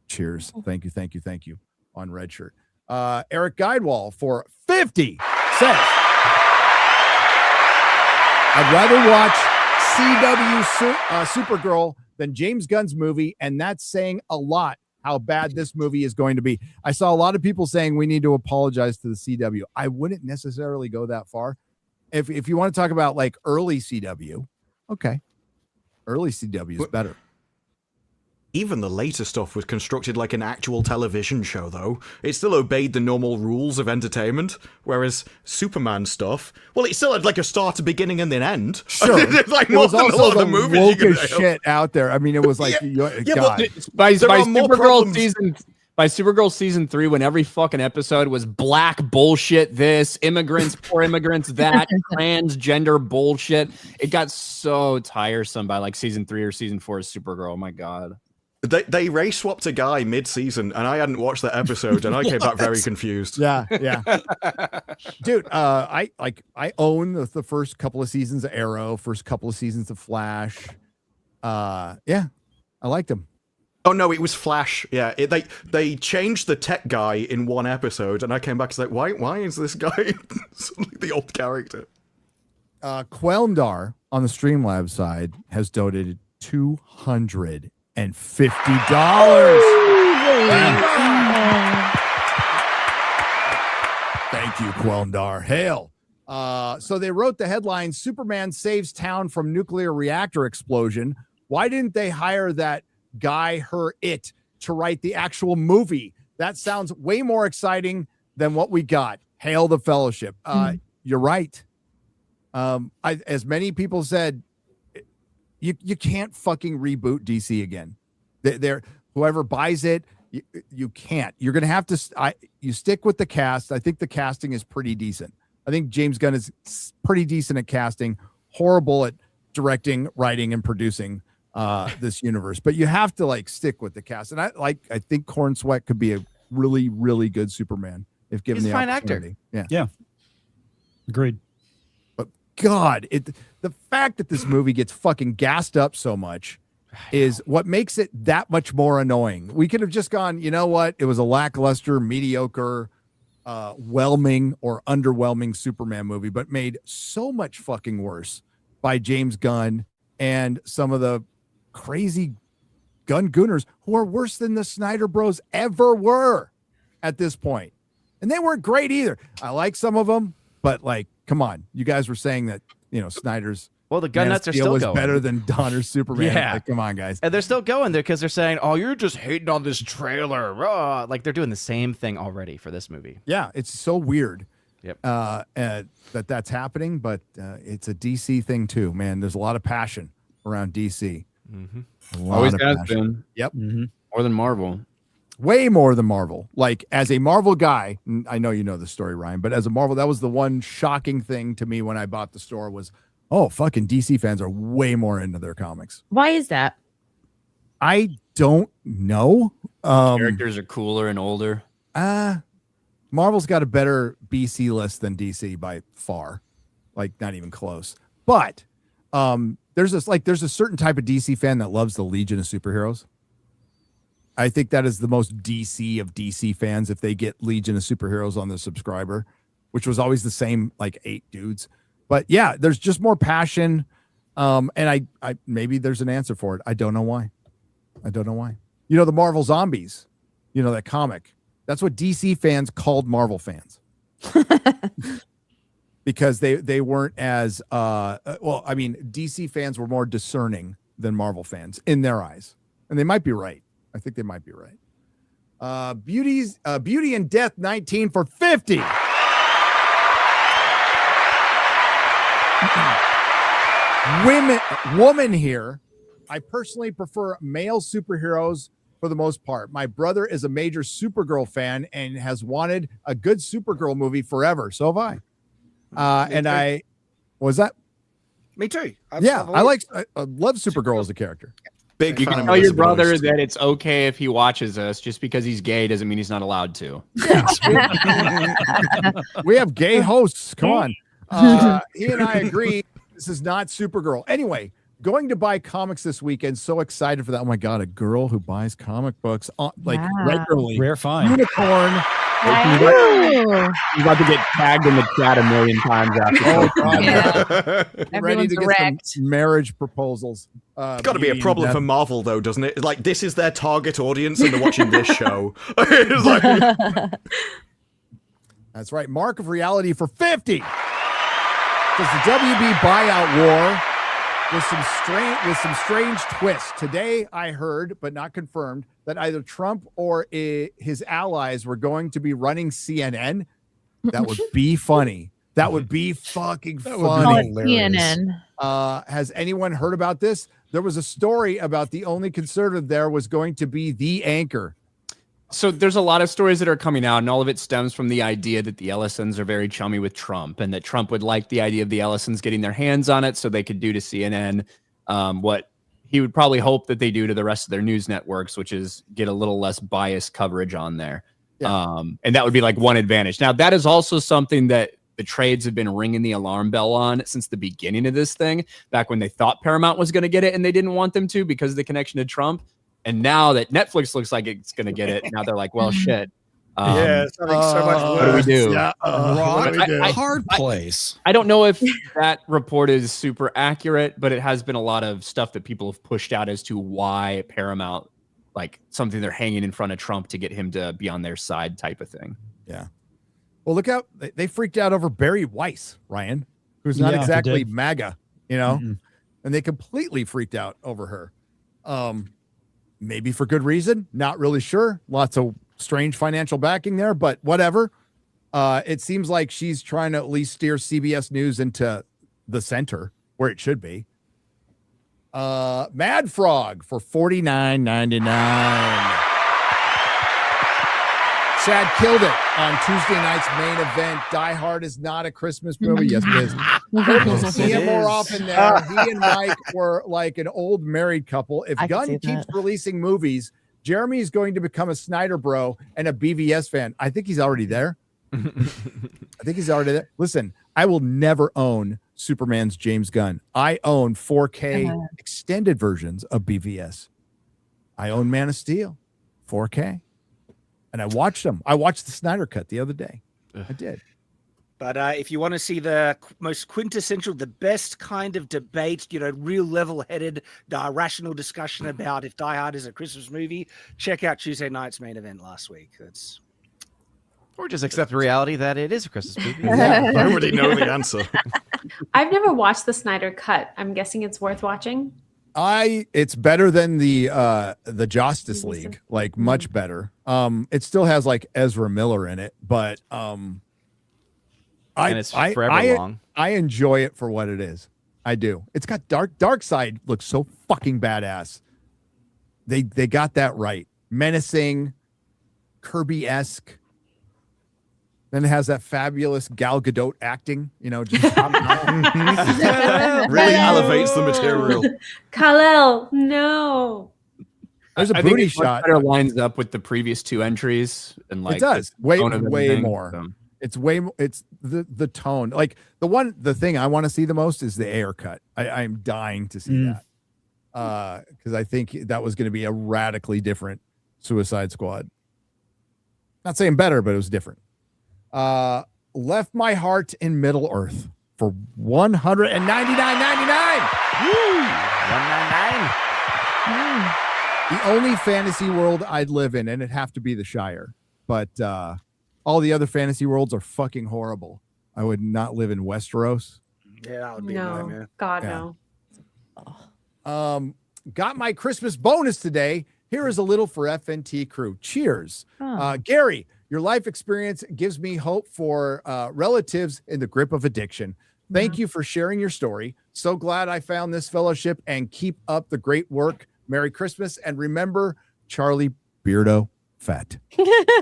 Cheers. Thank you, thank you, thank you on Redshirt. Eric Guidewall for 50 says, I'd rather watch CW Supergirl than James Gunn's movie, and that's saying a lot how bad this movie is going to be. I saw a lot of people saying we need to apologize to the CW. I wouldn't necessarily go that far. If you want to talk about like early CW, okay. Early CW is better. Even the later stuff was constructed like an actual television show, though. It still obeyed the normal rules of entertainment, whereas Superman stuff, well, it still had like a start, a beginning, and an end. Sure. It's like It more was than a also lot of the the movies you can wokest shit out there. I mean, it was like, God. By There are more Supergirl season 3, when every fucking episode was black bullshit, this immigrants, poor immigrants, that transgender bullshit, it got so tiresome by like season 3 or season 4 of Supergirl. Oh my God. They race swapped a guy mid-season, and I hadn't watched that episode, and I came back very confused. Yeah. Dude, I own the first couple of seasons of Arrow, first couple of seasons of Flash. Yeah, I liked them. Oh no, it was Flash. Yeah, they changed the tech guy in one episode, and I came back to like, why is this guy suddenly the old character? Quelmdar on the Streamlabs side has donated $250. Thank you, Quelmdar. Hail. So they wrote the headline, Superman saves town from nuclear reactor explosion. Why didn't they hire that guy, it to write the actual movie? That sounds way more exciting than what we got. Hail the fellowship. You're right. As many people said, you can't fucking reboot DC again. Whoever buys it, you can't. You're gonna have to. You stick with the cast. I think the casting is pretty decent. I think James Gunn is pretty decent at casting. Horrible at directing, writing, and producing this universe. But you have to like stick with the cast. And I think Corn Sweat could be a really, really good Superman if given He's the a fine opportunity. actor. Yeah. Agreed. But God, the fact that this movie gets fucking gassed up so much is what makes it that much more annoying. We could have just gone, you know what? It was a lackluster, mediocre, whelming or underwhelming Superman movie, but made so much fucking worse by James Gunn and some of the crazy gun gooners who are worse than the Snyder Bros ever were at this point. And they weren't great either. I like some of them, but like, come on. You guys were saying that, you know, Snyder's the gun nuts are still was going. better than Donner's Superman. Yeah. Like, come on, guys. And they're still going there because they're saying, oh, you're just hating on this trailer. Like they're doing the same thing already for this movie. Yeah, it's so weird. Yep. That's happening, but it's a DC thing too, man. There's a lot of passion around DC. Mm-hmm. Always has been. Yep. More than Marvel. Way more than Marvel. Like, as a Marvel guy, I know you know the story, Ryan, but as a Marvel, that was the one shocking thing to me when I bought the store was, oh, fucking DC fans are way more into their comics. Why is that? I don't know. Characters are cooler and older. Marvel's got a better BC list than DC by far, like not even close. But there's a certain type of DC fan that loves the Legion of Superheroes. I think that is the most DC of DC fans if they get Legion of Superheroes on the subscriber, which was always the same, like 8 dudes. But yeah, there's just more passion. And I maybe there's an answer for it. I don't know why. You know, the Marvel Zombies, you know, that comic. That's what DC fans called Marvel fans. Because they weren't as well, I mean, DC fans were more discerning than Marvel fans in their eyes. And they might be right. I think they might be right. Beauty and Death 19 for 50. Woman here. I personally prefer male superheroes for the most part. My brother is a major Supergirl fan and has wanted a good Supergirl movie forever. So have I. I was that. Me too. I love Supergirl as a character. Big. You can tell your brother that it's okay if he watches us. Just because he's gay doesn't mean he's not allowed to. We have gay hosts. Come on. He and I agree. This is not Supergirl. Anyway, going to buy comics this weekend. So excited for that. Oh my God, a girl who buys comic books regularly. Rare find. Unicorn. He's about to get tagged in the chat a million times after. Oh, God. Yeah. Ready to get wrecked. some marriage proposals. It's got to be a problem for Marvel, though, doesn't it? Like, this is their target audience, and they're watching this show. It's like... That's right. Mark of Reality for 50. Does the WB buyout war with some strange twists. Today, I heard, but not confirmed, that either Trump or his allies were going to be running CNN. That would be funny. That would be fucking funny. CNN. Has anyone heard about this? There was a story about the only conservative there was going to be the anchor. So there's a lot of stories that are coming out, and all of it stems from the idea that the Ellisons are very chummy with Trump, and that Trump would like the idea of the Ellisons getting their hands on it so they could do to CNN what he would probably hope that they do to the rest of their news networks, which is get a little less biased coverage on there. Yeah. And that would be like one advantage. Now, that is also something that the trades have been ringing the alarm bell on since the beginning of this thing, back when they thought Paramount was going to get it and they didn't want them to because of the connection to Trump. And now that Netflix looks like it's going to get it, now they're like, well, shit. It's so much worse. What do we do? Yeah, hard place. I don't know if that report is super accurate, but it has been a lot of stuff that people have pushed out as to why Paramount, like something they're hanging in front of Trump to get him to be on their side type of thing. Yeah. Well, look out. They freaked out over Barry Weiss, Ryan, who's not exactly MAGA, you know, and they completely freaked out over her. Maybe for good reason. Not really sure. Lots of strange financial backing there, but whatever. It seems like she's trying to at least steer CBS News into the center where it should be. Mad Frog for $49.99. Chad killed it on Tuesday night's main event. Die Hard is not a Christmas movie. Yes, it is. See him more often there. He and Mike were like an old married couple. If Gunn keeps releasing movies, Jeremy is going to become a Snyder bro and a BVS fan. I think he's already there. Listen, I will never own Superman's James Gunn. I own 4K extended versions of BVS. I own Man of Steel, 4K. And I watched them. I watched the Snyder Cut the other day. I did. But if you want to see the most quintessential, the best kind of debate, you know, real level-headed, rational discussion about if Die Hard is a Christmas movie, check out Tuesday night's main event last week. Or just accept the reality that it is a Christmas movie. I already know the answer. I've never watched the Snyder Cut. I'm guessing it's worth watching. It's better than the Justice League, like much better. It still has like Ezra Miller in it, but it's forever long. I enjoy it for what it is. I do. It's got Dark Side looks so fucking badass. They got that right. Menacing, Kirby-esque. Then it has that fabulous Gal Gadot acting, you know, just really elevates the material. Kal-El, no. There's a I think booty it much shot. better lines up with the previous two entries, and like it does the way tone of everything, more. so. It's it's the tone. Like the thing I want to see the most is the air cut. I'm dying to see that. Because I think that was going to be a radically different Suicide Squad. Not saying better, but it was different. Left my heart in Middle Earth for $199.99. $199. The only fantasy world I'd live in, and it'd have to be the Shire. But all the other fantasy worlds are fucking horrible. I would not live in Westeros. Yeah, that would be No, a nightmare. God, Yeah. no. Got my Christmas bonus today. Here is a little for FNT crew. Cheers. Oh. Gary, your life experience gives me hope for relatives in the grip of addiction. Thank you for sharing your story. So glad I found this fellowship, and keep up the great work. Merry Christmas. And remember Charlie Beardo Fat.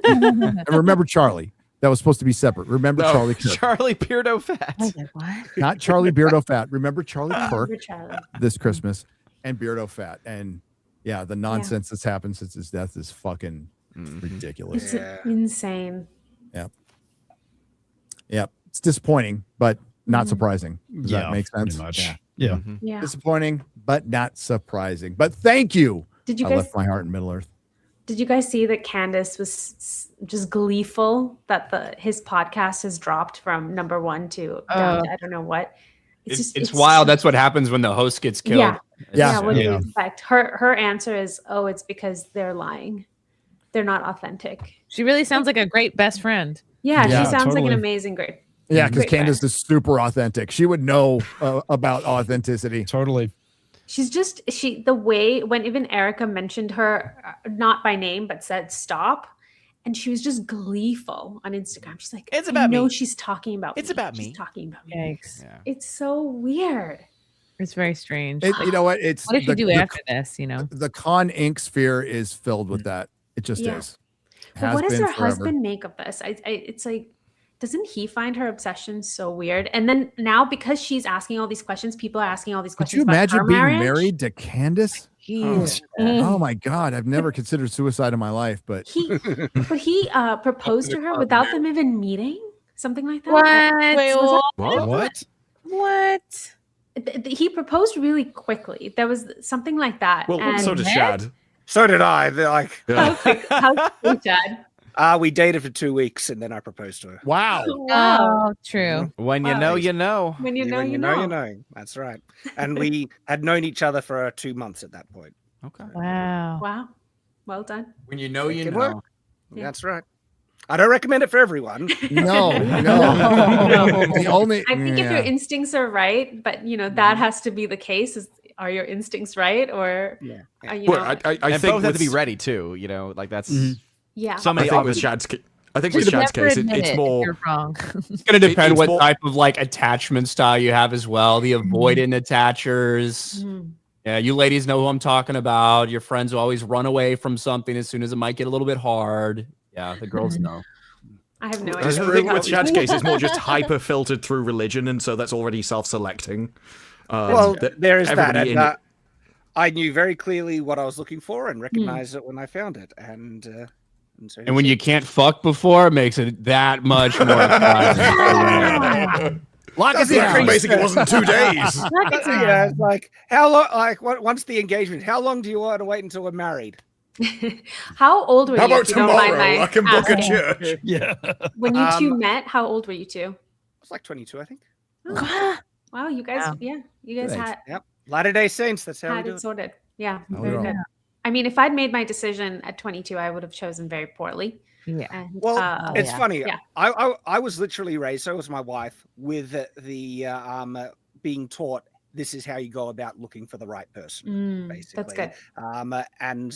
And remember Charlie. That was supposed to be separate. Remember Charlie Kirk. Charlie Beardo Fat. Not Charlie Beardo Fat. Remember Charlie Kirk Charlie. this Christmas, and Beardo Fat. And yeah, the nonsense that's happened since his death is fucking ridiculous. It's insane. Yep. Yep. It's disappointing, but not surprising. Does that make sense? pretty much. Yeah. Yeah. Yeah. Disappointing, but not surprising. But thank you. Did you I guys- left my heart in Middle Earth. Did you guys see that Candace was just gleeful that his podcast has dropped from number 1 to down to I don't know what? It's wild. That's what happens when the host gets killed. Yeah. It's- What do you expect? Her answer is, oh, it's because they're lying. They're not authentic. She really sounds like a great best friend. Yeah, Yeah, she sounds like totally. an amazing great. Yeah, because great friend. Candace is super authentic. She would know about authenticity. Totally. She's just the way when even Erica mentioned her, not by name, but said stop, and she was just gleeful on Instagram. She's like, It's I about know me. she's talking about It's me. about She's me. talking about me. Yikes. Yeah. It's so weird. It's very strange. You know what? It's What did you do after this? You know, the Con Inc. sphere is filled with that. It just Yeah. is. But Has what does been her forever. husband make of this? It's like, doesn't he find her obsession so weird? And then now because she's asking all these questions, people are asking all these Could questions. you about imagine her being marriage. married to Candace? Oh my God. I've never considered suicide in my life, but But he proposed to her without them even meeting, something like that. What? Wait, Was What? What? He proposed really quickly. There was something like that. Well, and so did Shad. So did I. They're like, Yeah. How quick, Chad? we dated for 2 weeks and then I proposed to her. wow. Oh, true. When you know, you know. When you know, When you know. you know. That's right. And we had known each other for 2 months at that point. Okay. Wow. Wow. Well done. When you know, It you can know. work. That's right. I don't recommend it for everyone. No. The only I think if your yeah. instincts are right, but that has to be the case. Are your instincts right, or Yeah. you Well, know? I And think both have to be with- ready too. You know, like that's Yeah. so I many. think with Shad's Just never case, admit it's it if more. you're wrong. It's gonna depend it's what more- type of like attachment style you have as well. The avoidant attachers. Mhm. Yeah, you ladies know who I'm talking about. Your friends who always run away from something as soon as it might get a little bit hard. Yeah, the girls know. I have no I idea. think with Shad's case, it's more just hyper filtered through religion, and so that's already self-selecting. Well, there is that. everybody And, in it- I knew very clearly what I was looking for and recognized it when I found it. And so And when you can't fuck before, it makes it that much more exciting. Lock it down. Basically, it wasn't 2 days. It's like how long? Like once the engagement, how long do you want to wait until we're married? How old were How you? about if you don't mind tomorrow? my I can book a asking? church. Yeah. When you two met, how old were you two? It's like 22, I think. Wow, you guys, Wow. yeah, you guys Thanks. had Yep. Latter-day Saints. That's how we had do it it. sorted. Yeah, Oh, very yeah. good. I mean, if I'd made my decision at 22, I would have chosen very poorly. Yeah. And, Well, it's yeah. funny. Yeah. I was literally raised. So was my wife with the being taught this is how you go about looking for the right person. Basically, that's good. And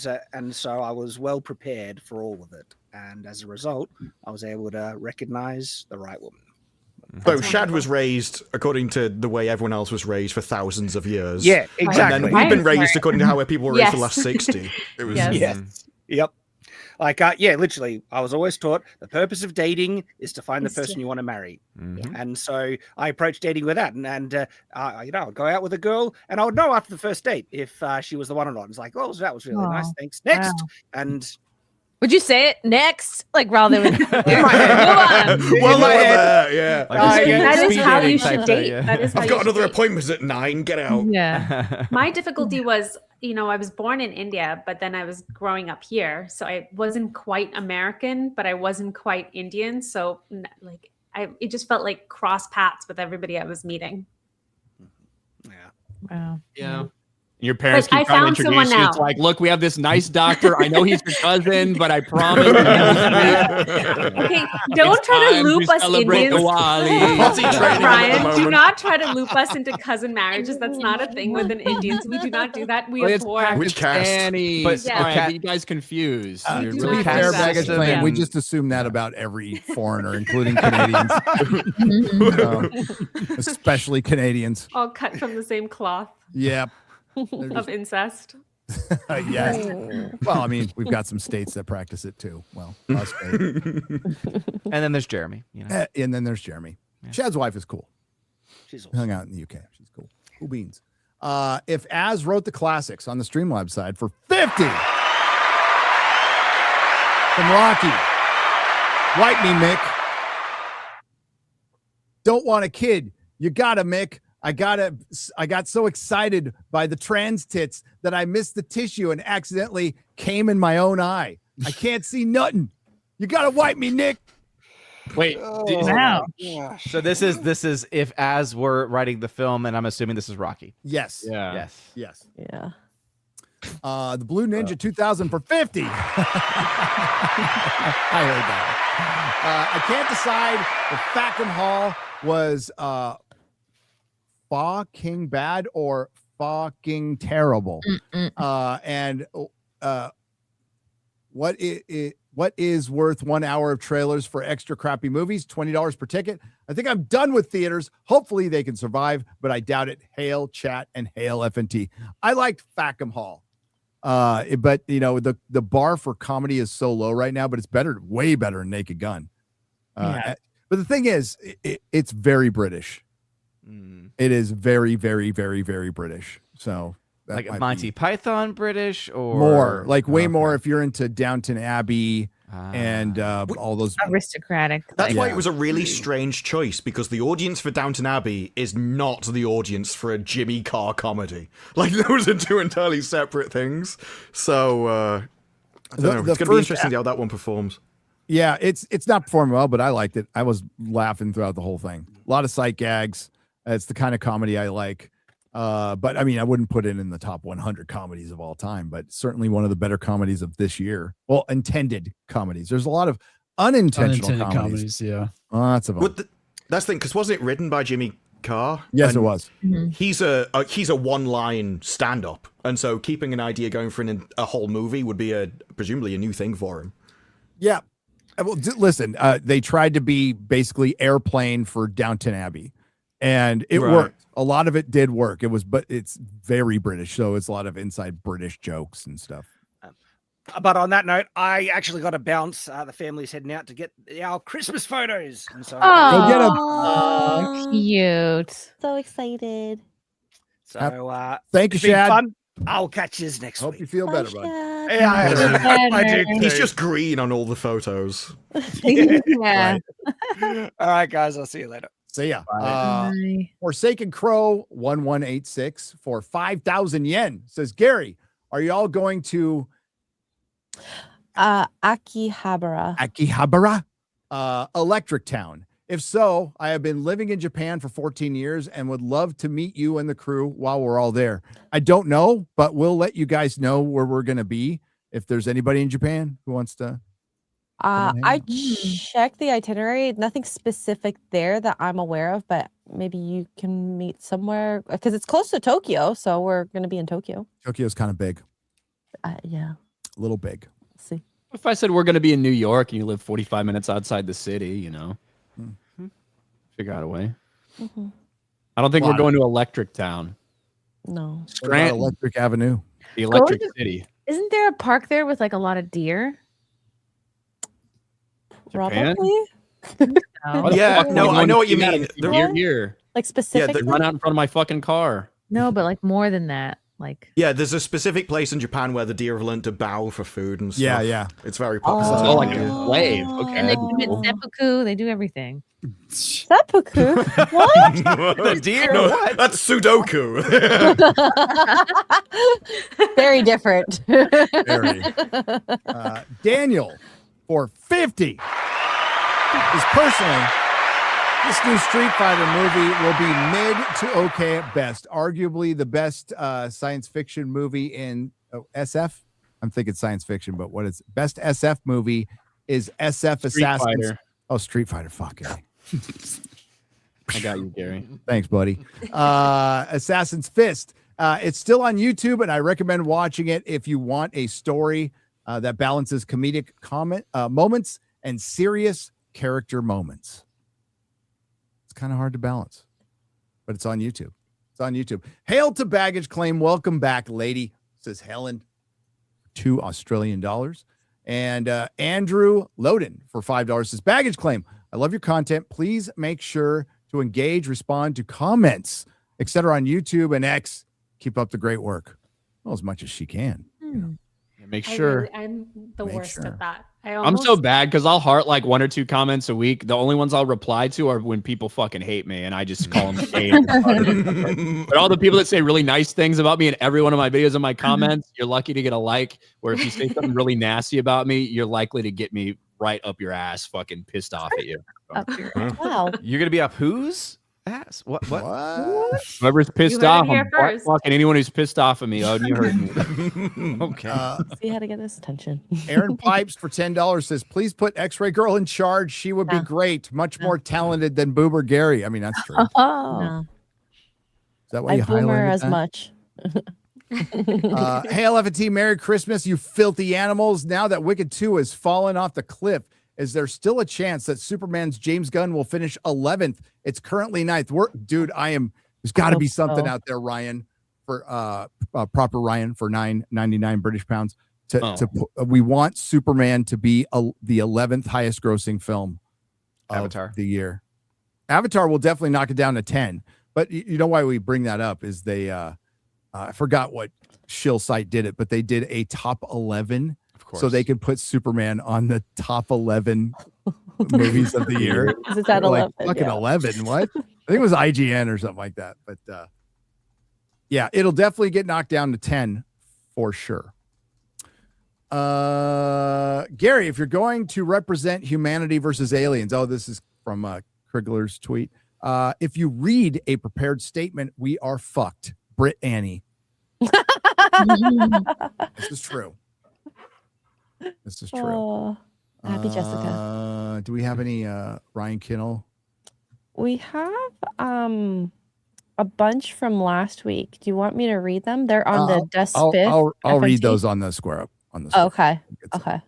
so I was well prepared for all of it, and as a result, I was able to recognize the right woman. So Shad was raised according to the way everyone else was raised for thousands of years. Yeah, And exactly. then we've been raised according to how people were raised for the last Yes. 60. It was Yes. Yes. Yep. Like, yeah, literally, I was always taught the purpose of dating is to find the person you want to marry. And so I approached dating with that. And you know, I'd go out with a girl and I would know after the first date if she was the one or not. It's like, oh, that was really nice. Thanks. Next. Wow. And would you say it next? Like while they were Well, yeah. That is how you should date. That is how I've got another appointment at 9. Get out. Yeah. My difficulty was, you know, I was born in India, but then I was growing up here. So I wasn't quite American, but I wasn't quite Indian. So like it just felt like cross paths with everybody I was meeting. Wow. Yeah. Your parents But I keep trying to found someone introduce you. It's now. like, look, we have this nice doctor. I know he's your cousin, but I promise. Okay, don't try to loop us Indians. Brian, do not try to loop us into cousin marriages. That's not a thing within Indians. We do not do that. We abhor. Which cast? But you guys confused. To be fair, baggage claim, we just assume that about every foreigner, including Canadians, especially Canadians. All cut from the same cloth. Yep. Of incest. Yes. Well, I mean, we've got some states that practice it too. Well, us And then there's Jeremy. You know? And then there's Jeremy. Chad's wife is cool. She's hung out in the UK. She's cool. Cool beans. If Az wrote the classics on the Streamlabs side for 50 from Rocky, Wipe Me, Mick. Don't want a kid. You got a Mick. I got so excited by the trans tits that I missed the tissue and accidentally came in my own eye. I can't see nothing. You gotta wipe me, Nick. Wait. Wow. So this is if Az were writing the film, and I'm assuming this is Rocky. Yes. Yeah. Yes. Yes. Yeah. The Blue Ninja 2000 for 50. I heard that. I can't decide if Fackham Hall was fucking bad or fucking terrible. And what is worth 1 hour of trailers for extra crappy movies? $20 per ticket. I think I'm done with theaters. Hopefully they can survive, but I doubt it. Hail chat and hail FNT. I liked Fackham Hall. But you know, the bar for comedy is so low right now, but it's way better than Naked Gun. But the thing is, it's very British. It is very, very, very, very British. So like Monty Python British or more, like way more if you're into Downton Abbey and all those aristocratic. That's why it was a really strange choice, because the audience for Downton Abbey is not the audience for a Jimmy Carr comedy. Like those are two entirely separate things. So I don't know. It's going to be interesting to see how that one performs. Yeah, it's not performing well, but I liked it. I was laughing throughout the whole thing. A lot of sight gags. It's the kind of comedy I like. But I mean, I wouldn't put it in the top 100 comedies of all time, but certainly one of the better comedies of this year. Well, intended comedies. There's a lot of unintentional comedies. Yeah. Oh, that's about that's the thing, because wasn't it written by Jimmy Carr? Yes, it was. He's a one-line stand-up, and so keeping an idea going for a whole movie would be presumably a new thing for him. Yeah. Well, listen, they tried to be basically Airplane for Downton Abbey. And it worked. A lot of it did work. But it's very British, so it's a lot of inside British jokes and stuff. But on that note, I actually got to bounce. The family's heading out to get our Christmas photos. And so go get them. Oh, cute. So excited. So thank you, it's been Shad. fun. I'll catch you next Hope week. you feel better, bud. Yeah, I do. He's just green on all the photos. Yeah. All right, guys. I'll see you later. See ya. Bye. Forsaken Crow 1186 for 5,000 yen says, Gary, are you all going to Akihabara? Electric Town? If so, I have been living in Japan for 14 years and would love to meet you and the crew while we're all there. I don't know, but we'll let you guys know where we're going to be. If there's anybody in Japan who wants to. I checked the itinerary. Nothing specific there that I'm aware of, but maybe you can meet somewhere because it's close to Tokyo. So we're going to be in Tokyo. Tokyo's kind of big. Yeah. A little big. Let's see. If I said we're going to be in New York and you live 45 minutes outside the city, you know, figure out a way. I don't think we're going to Electric Town. No. Scranton. Electric Avenue. The Electric City. Isn't there a park there with like a lot of deer? Japan? Probably. Why the Yeah, fuck no, would I know what you do that mean. if you're here. Like specific. They run out in front of my fucking car. No, but like more than that. Like Yeah, there's a specific place in Japan where the deer have learned to bow for food and stuff. Yeah, yeah. It's very popular. Oh, like a slave. Okay. and they commit seppuku. They do everything. Seppuku? What? The deer? No, What? that's Sudoku. Very different. Very. Daniel for 50 is personally, this new Street Fighter movie will be mid to okay at best. Arguably the best science fiction movie in SF. I'm thinking science fiction, but what is best SF movie is SF Street Assassins. Fighter. Oh, Street Fighter. Fuck it. I got you, Gary. Thanks, buddy. Assassin's Fist. It's still on YouTube, and I recommend watching it if you want a story that balances comedic moments and serious character moments. It's kind of hard to balance, but it's on YouTube. It's on YouTube. Hail to Baggage Claim. Welcome back, lady, says Helen. $2 Australian. And Andrew Loden for $5 says, Baggage Claim. I love your content. Please make sure to engage, respond to comments, etc. on YouTube and X. Keep up the great work. Well, as much as she can. You know. Make sure. I'm the Make worst sure. at that. I'm so bad because I'll heart like 1 or 2 comments a week. The only ones I'll reply to are when people fucking hate me, and I just call them hate. But all the people that say really nice things about me in every one of my videos and my comments, you're lucky to get a like. Where if you say something really nasty about me, you're likely to get me right up your ass, fucking pissed off at you. Wow. You're gonna be up whose ass? What? Whoever's pissed heard it off, here I'm first. fucking anyone who's pissed off at me. Oh, you heard me. Okay. See how to get his attention. Aaron Pipes for $10 says, please put X-Ray Girl in charge. She would be great. Much more talented than Boober Gary. I mean, that's true. Is No. that why I you boomer highlighted as that? much. Hail FNT, Merry Christmas, you filthy animals. Now that Wicked 2 has fallen off the cliff, is there still a chance that Superman's James Gunn will finish 11th? It's currently 9th. Dude, there's got to be something out there, Ryan, for proper Ryan for $9.99 British pounds. We want Superman to be the 11th highest grossing film of Avatar. the year. Avatar will definitely knock it down to 10. But you know why we bring that up is they I forgot what shill site did it, but they did a top 11 so they could put Superman on the top 11 movies of the year. Is it at 11? Fucking Yeah. 11. What? I think it was IGN or something like that. But yeah, it'll definitely get knocked down to 10 for sure. Gary, if you're going to represent humanity versus aliens, this is from Krigler's tweet. If you read a prepared statement, we are fucked. Britt Annie. This is true. This is true. Oh, happy Jessica. Do we have any Ryan Kinnell? We have a bunch from last week. Do you want me to read them? They're on the Dust Fifth. I'll read FNT. those on the square up. On the Okay. Okay.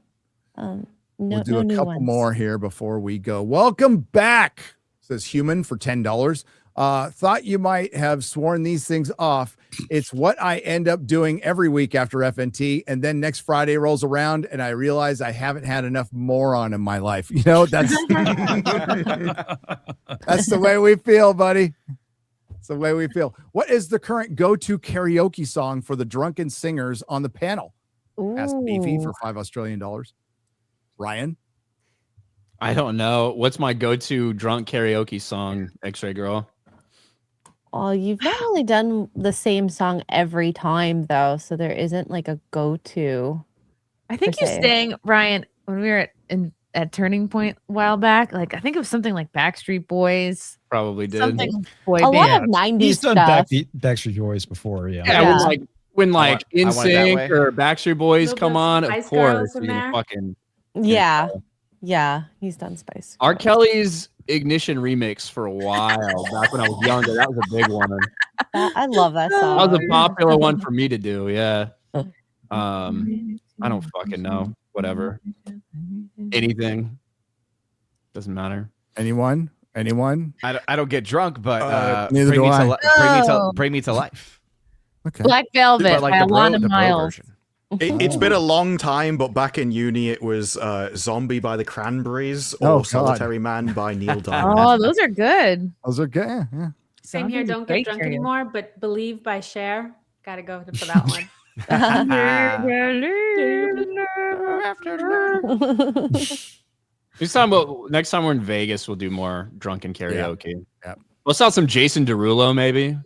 We'll No, do no a new couple ones. more here before we go. Welcome back, says Human for $10. Thought you might have sworn these things off. It's what I end up doing every week after FNT, and then next Friday rolls around and I realize I haven't had enough moron in my life. You know, that's that's the way we feel, buddy. It's the way we feel. What is the current go-to karaoke song for the drunken singers on the panel? Asked Beefy for $5 Australian. Ryan? I don't know. What's my go-to drunk karaoke song, X-Ray Girl? Oh, you've not really done the same song every time though, so there isn't like a go-to. I think per you se. sang, Ryan, when we were at Turning Point a while back. Like I think it was something like Backstreet Boys. Probably did. Something boy A lot band. of 90s He's done stuff. Backstreet Boys before, yeah. Yeah, when I Want It That NSYNC Way. or Backstreet Boys Little come bit of on, Spice of course Girls in you're gonna there. fucking Yeah. Yeah, he's done Spice. R. Kelly's Ignition remix for a while back when I was younger. That was a big one. I love that song. That was a popular one for me to do. Yeah. I don't fucking know. Whatever. Anything. Doesn't matter. Anyone? I don't get drunk, but Neither bring, do me I. to, No. bring me to life. Okay. Black Velvet But like by the bro Alana version. It's been a long time, but back in uni, it was Zombie by the Cranberries or Solitary Man by Neil Diamond. Oh, those are good. Those are good. Yeah. Same here. Zombies are Don't great get drunk for you. anymore, but Believe by Cher. Gotta go for that one. Next time we're in Vegas, we'll do more drunken karaoke. Yep. Let's have some Jason Derulo, maybe.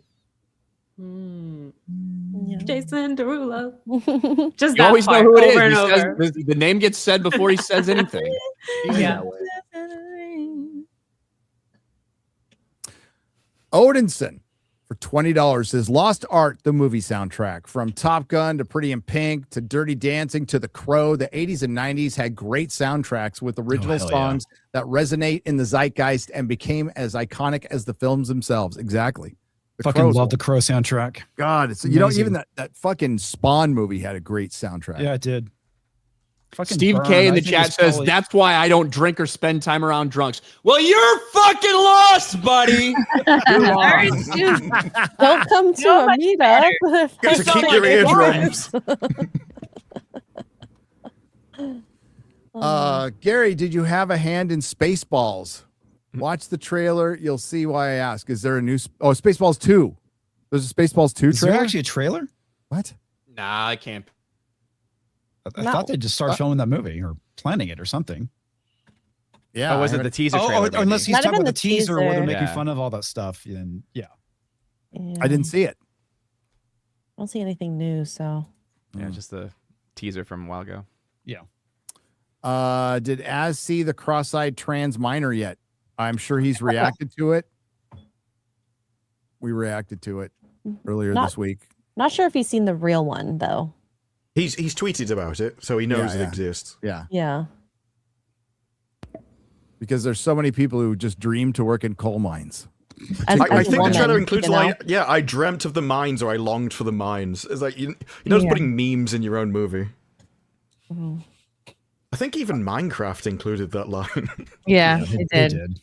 Jason Derulo. Just You that always know part, who it is. over and He says- over. the name gets said before he says anything. Yeah. Odinson for $20 says Lost Art, the movie soundtrack. From Top Gun to Pretty in Pink to Dirty Dancing to The Crow, the 80s and 90s had great soundtracks with original hell yeah. songs that resonate in the zeitgeist and became as iconic as the films themselves. Exactly. The Fucking Crow's love the Crow soundtrack. God, it's you know Amazing. even that fucking Spawn movie had a great soundtrack. Yeah, it did. Fucking Steve Burn, K in I the think chat it's says, probably- that's why I don't drink or spend time around drunks. Well, you're fucking lost, buddy. You're lost. Don't come to a meetup. Got to keep your eardrums. Gary, did you have a hand in Spaceballs? Watch the trailer. You'll see why I ask. Is there a new Spaceballs 2? There's a Spaceballs 2 Is there trailer? actually a trailer? What? Nah, I can't. I thought they just started filming that movie or planning it or something. Yeah. Oh, was it the teaser Oh, trailer? unless he's Might have talking been about the the teaser where they're teaser. making Yeah. fun of all that stuff. Then yeah. I didn't see it. I don't see anything new, so Yeah, just the teaser from a while ago. Yeah. Did Az see the cross-eyed trans minor yet? I'm sure he's reacted to it. We reacted to it earlier Not- this week. not sure if he's seen the real one though. He's tweeted about it, so he knows Yeah, it yeah. exists. Yeah. Yeah. Because there's so many people who just dream to work in coal mines. As- I as a think the woman, trailer includes you know? like, yeah, I dreamt of the mines or I longed for the mines. It's like you're not just Yeah. putting memes in your own movie. Mhm. I think even Minecraft included that line. Yeah, they it did.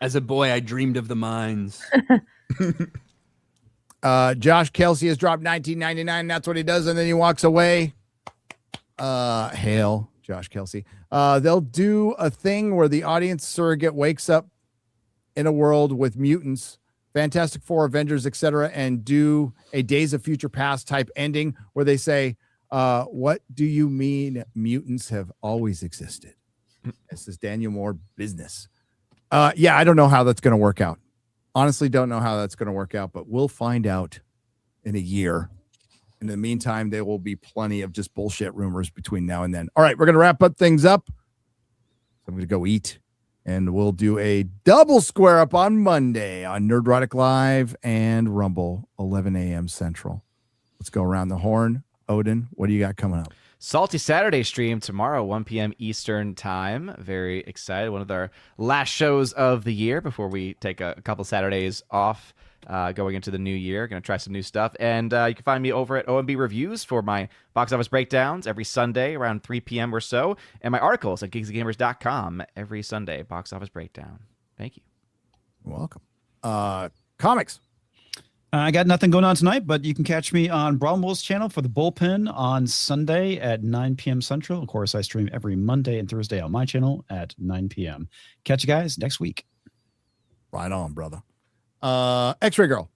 As a boy, I dreamed of the mines. Josh Kelsey has dropped $19.99. That's what he does, and then he walks away. Hail, Josh Kelsey. They'll do a thing where the audience surrogate wakes up in a world with mutants, Fantastic Four, Avengers, etc., and do a Days of Future Past type ending where they say, what do you mean mutants have always existed? This is Daniel Moore business. Yeah, I don't know how that's going to work out. Honestly, don't know how that's going to work out, but we'll find out in a year. In the meantime, there will be plenty of just bullshit rumors between now and then. All right, we're going to wrap things up. I'm going to go eat, and we'll do a double square up on Monday on Nerdrotic Live and Rumble, 11 a.m. Central. Let's go around the horn. Odin, what do you got coming up? Salty Saturday stream tomorrow, 1 p.m. Eastern time. Very excited. One of our last shows of the year before we take a couple Saturdays off going into the new year. Going to try some new stuff. And you can find me over at OMB Reviews for my box office breakdowns every Sunday around 3 p.m. or so. And my articles at geeksgamers.com every Sunday, box office breakdown. Thank you. You're welcome. Comics. I got nothing going on tonight, but you can catch me on Bromwell's channel for the bullpen on Sunday at 9 p.m. Central. Of course, I stream every Monday and Thursday on my channel at 9 p.m. Catch you guys next week. Right on, brother. X-Ray Girl.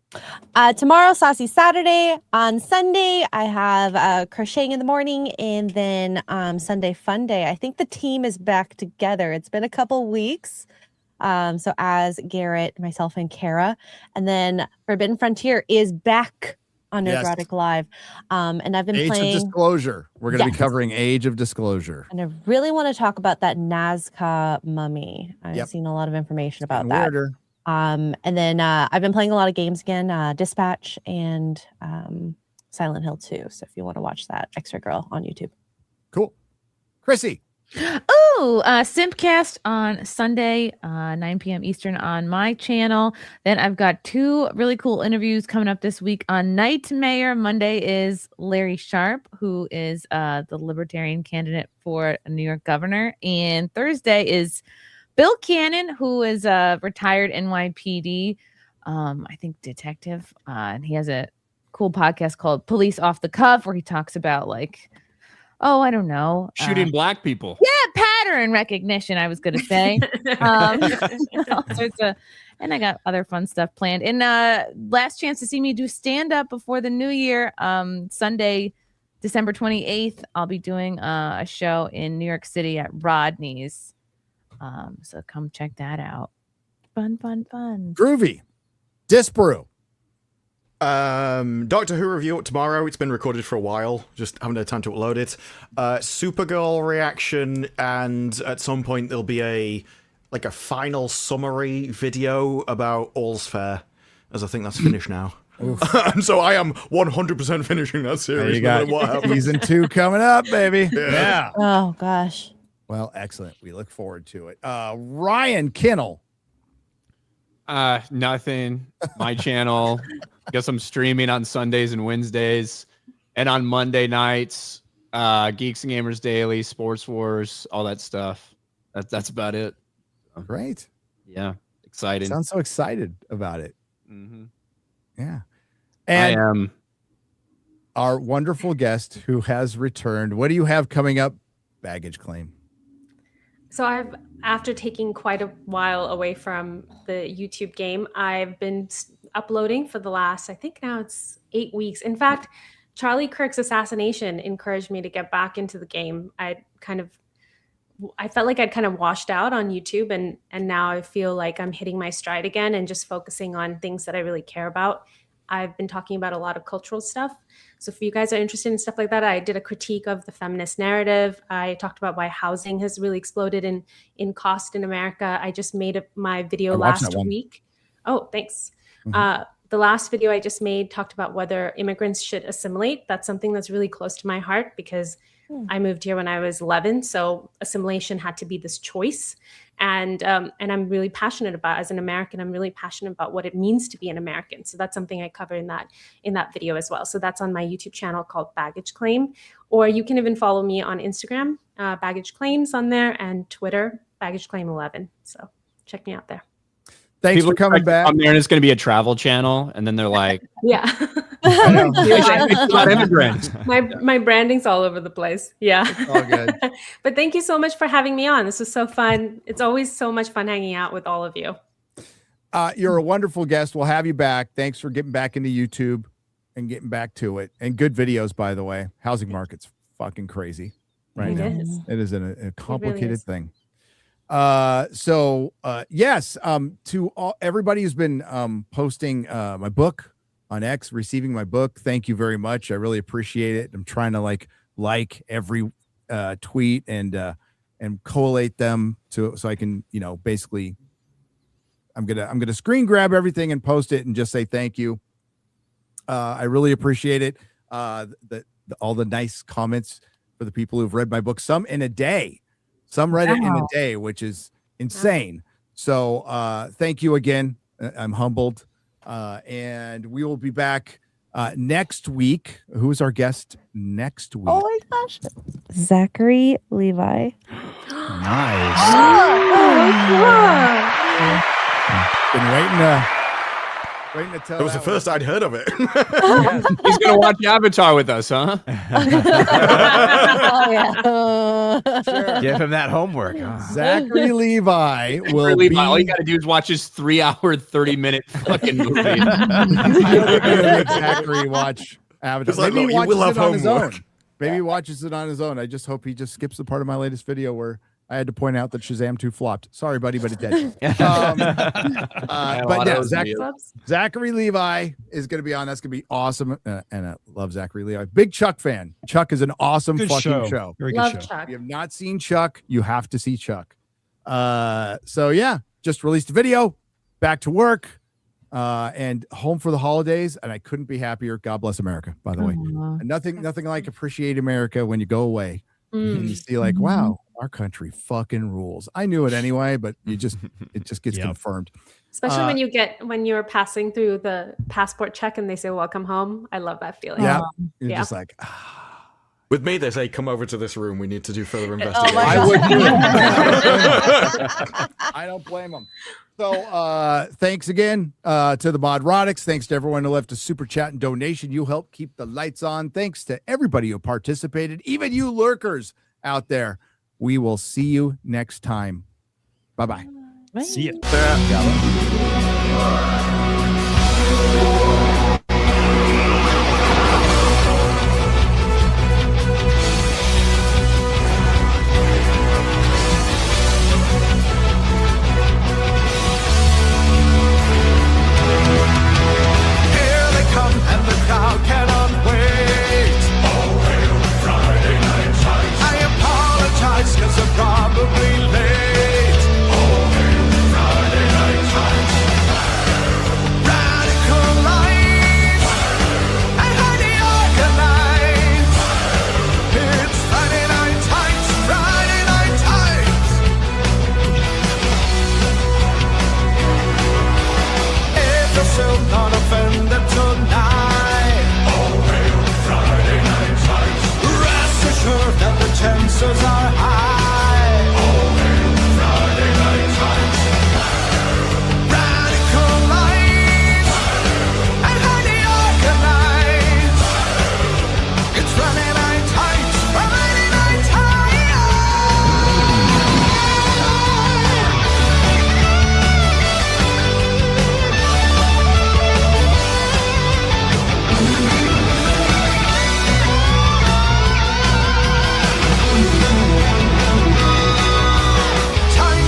Tomorrow, Saucy Saturday. On Sunday, I have crocheting in the morning, and then Sunday Fun Day. I think the team is back together. It's been a couple weeks. So as Garrett, myself, and Kara, and then Forbidden Frontier is back on Yes. Nerdrotic Live. And I've been Age playing. of Disclosure. We're going to Yes. be covering Age of Disclosure. And I really want to talk about that Nazca mummy. I've Yep. seen a lot of information about Getting that. weirder. And then I've been playing a lot of games again, Dispatch and Silent Hill 2. So if you want to watch that, Extra Girl on YouTube. Cool. Chrissy. Oh, Simpcast on Sunday, 9 p.m. Eastern on my channel. Then I've got 2 really cool interviews coming up this week on Nightmare. Monday is Larry Sharp, who is the Libertarian candidate for a New York governor. And Thursday is Bill Cannon, who is a retired NYPD, I think detective. And he has a cool podcast called Police Off the Cuff, where he talks about like, oh, I don't know, shooting black people. Yeah, pattern recognition. I was going to say. And I got other fun stuff planned. And last chance to see me do stand up before the new year. Sunday, December 28th, I'll be doing a show in New York City at Rodney's. So come check that out. Fun. Groovy. Disparu. Doctor Who review tomorrow. It's been recorded for a while. Just haven't had time to upload it. Supergirl reaction, and at some point there'll be a final summary video about All's Fair, as I think that's finished now. And so I am 100% finishing that series. You got what happens. season 2 coming up, baby. Yeah. Oh gosh. Well, excellent. We look forward to it. Ryan Kinnell. Nothing. My channel. Guess I'm streaming on Sundays and Wednesdays, and on Monday nights, Geeks and Gamers Daily, Sports Wars, all that stuff. That's about it. Great. Yeah, exciting. Sounds so excited about it. Mm-hmm. Yeah. And I am. Our wonderful guest who has returned. What do you have coming up? Baggage claim. So after taking quite a while away from the YouTube game, I've been uploading for the last, I think now it's 8 weeks. In fact, Charlie Kirk's assassination encouraged me to get back into the game. I felt like I'd kind of washed out on YouTube, and now I feel like I'm hitting my stride again and just focusing on things that I really care about. I've been talking about a lot of cultural stuff. So if you guys are interested in stuff like that, I did a critique of the feminist narrative. I talked about why housing has really exploded in cost in America. I just made my video last week. Oh, thanks. Mm-hmm. The last video I just made talked about whether immigrants should assimilate. That's something that's really close to my heart because I moved here when I was 11, so assimilation had to be this choice. And I'm really passionate about, as an American, I'm really passionate about what it means to be an American. So that's something I cover in that video as well. So that's on my YouTube channel called Baggage Claim, or you can even follow me on Instagram, Baggage Claims on there, and Twitter, Baggage Claim 11. So check me out there. Thanks for coming back. I'm there, and it's going to be a travel channel, and then they're like, yeah. About immigrants. My branding's all over the place. Yeah. All good. But thank you so much for having me on. This was so fun. It's always so much fun hanging out with all of you. You're a wonderful guest. We'll have you back. Thanks for getting back into YouTube and getting back to it. And good videos, by the way. Housing market's fucking crazy right now. It is a complicated thing. Yes, to everybody who's been posting my book on X, receiving my book, thank you very much. I really appreciate it. I'm trying to like every tweet and collate them so I can, basically I'm gonna screen grab everything and post it and just say thank you. I really appreciate it. All the nice comments for the people who've read my book, some in a day. Some read it in a day, which is insane. So thank you again. I'm humbled. And we will be back next week. Who is our guest next week? Oh my gosh. Zachary Levi. Nice. Been waiting to tell. That was the first I'd heard of it. He's going to watch Avatar with us, huh? Oh yeah. Sure. Give him that homework. Zachary Levi will Levi, be. all you got to do is watch his 3-hour, 30-minute fucking movie. I don't think we'll make Zachary watch Avatar. Maybe Maybe he you will watches have it on his homework. own. Maybe he watches it on his own. I just hope he just skips the part of my latest video where I had to point out that Shazam 2 flopped. Sorry, buddy, but it did. But yeah, Zachary Levi is going to be on. That's going to be awesome. And I love Zachary Levi. Big Chuck fan. Chuck is an awesome fucking show. Very Love good show. Chuck. If you have not seen Chuck, you have to see Chuck. So yeah, just released a video, back to work, and home for the holidays. And I couldn't be happier. God bless America, by the way. And nothing like appreciate America when you go away and you see wow, our country fucking rules. I knew it anyway, but it just gets confirmed. Especially when you're passing through the passport check and they say welcome home. I love that feeling. Yeah. You're just like, With me, they say, come over to this room. We need to do further Oh investigation. my I would God. I don't blame them. So thanks again to the Nerdrotics. Thanks to everyone who left a super chat and donation. You help keep the lights on. Thanks to everybody who participated, even you lurkers out there. We will see you next time. Bye-bye. See ya. Here they come and the crowd cannot wait. Oh, hail Friday Night Tights. I apologize cause I'm probably late. Oh, hail Friday Night Tights. Radical lights and highly organized. It's Friday Night Tights, Friday Night Tights. If you're still not offended tonight, oh, hail Friday Night Tights. Rest assured that the chances are high. Oh, hail Friday Night Tights. Radical lights and highly organized. It's Friday Night Tights, Friday Night Time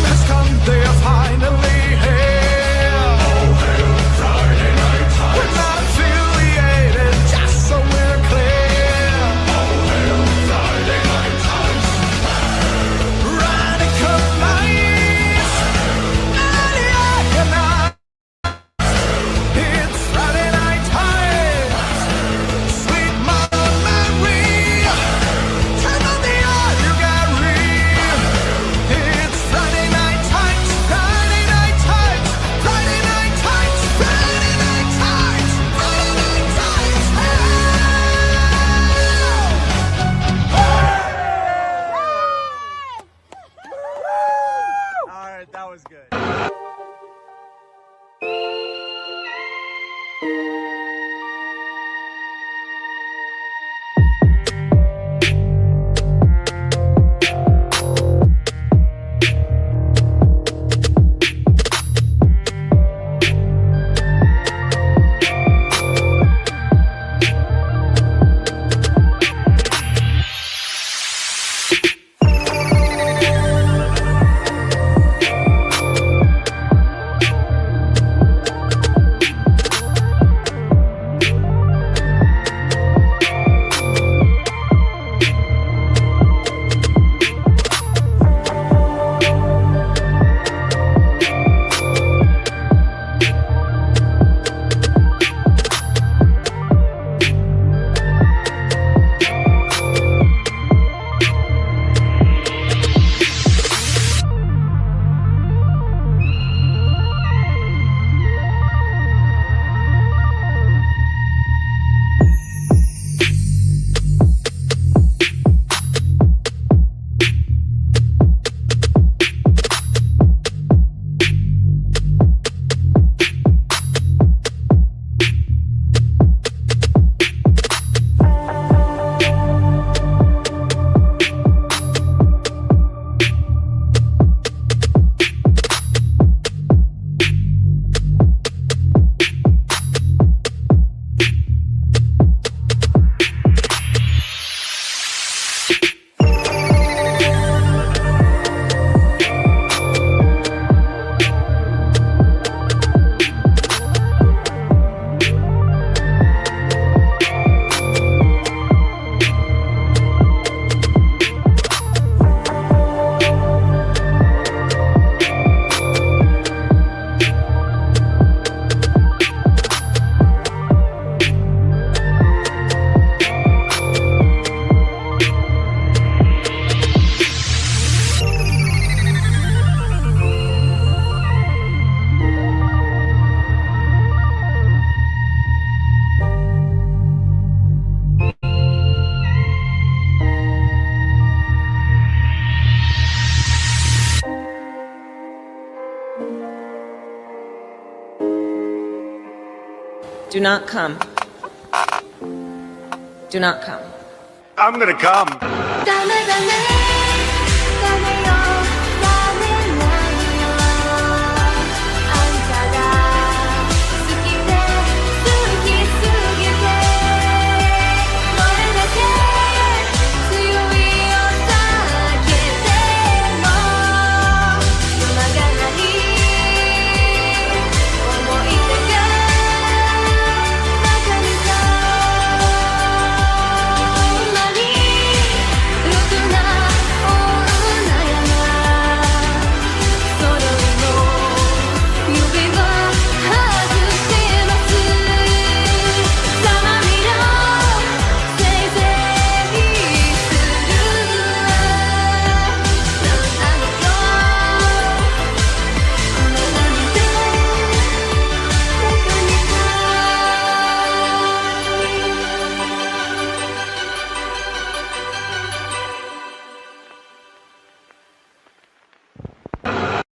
has come, they are finally here. Oh, hail Friday Night Tights. We're not affiliated, just so we're clear. Oh, hail Friday Night Tights. Radical lights, and organized. It's Friday Night Tights. Sweet Mother Mary, turn on the oil, you got real. It's Friday Night Tights, Friday Night Tights, Friday Night Tights, Friday Night Tights, Friday Night Tights. All right, that was good. Do not come. Do not come. I'm gonna come.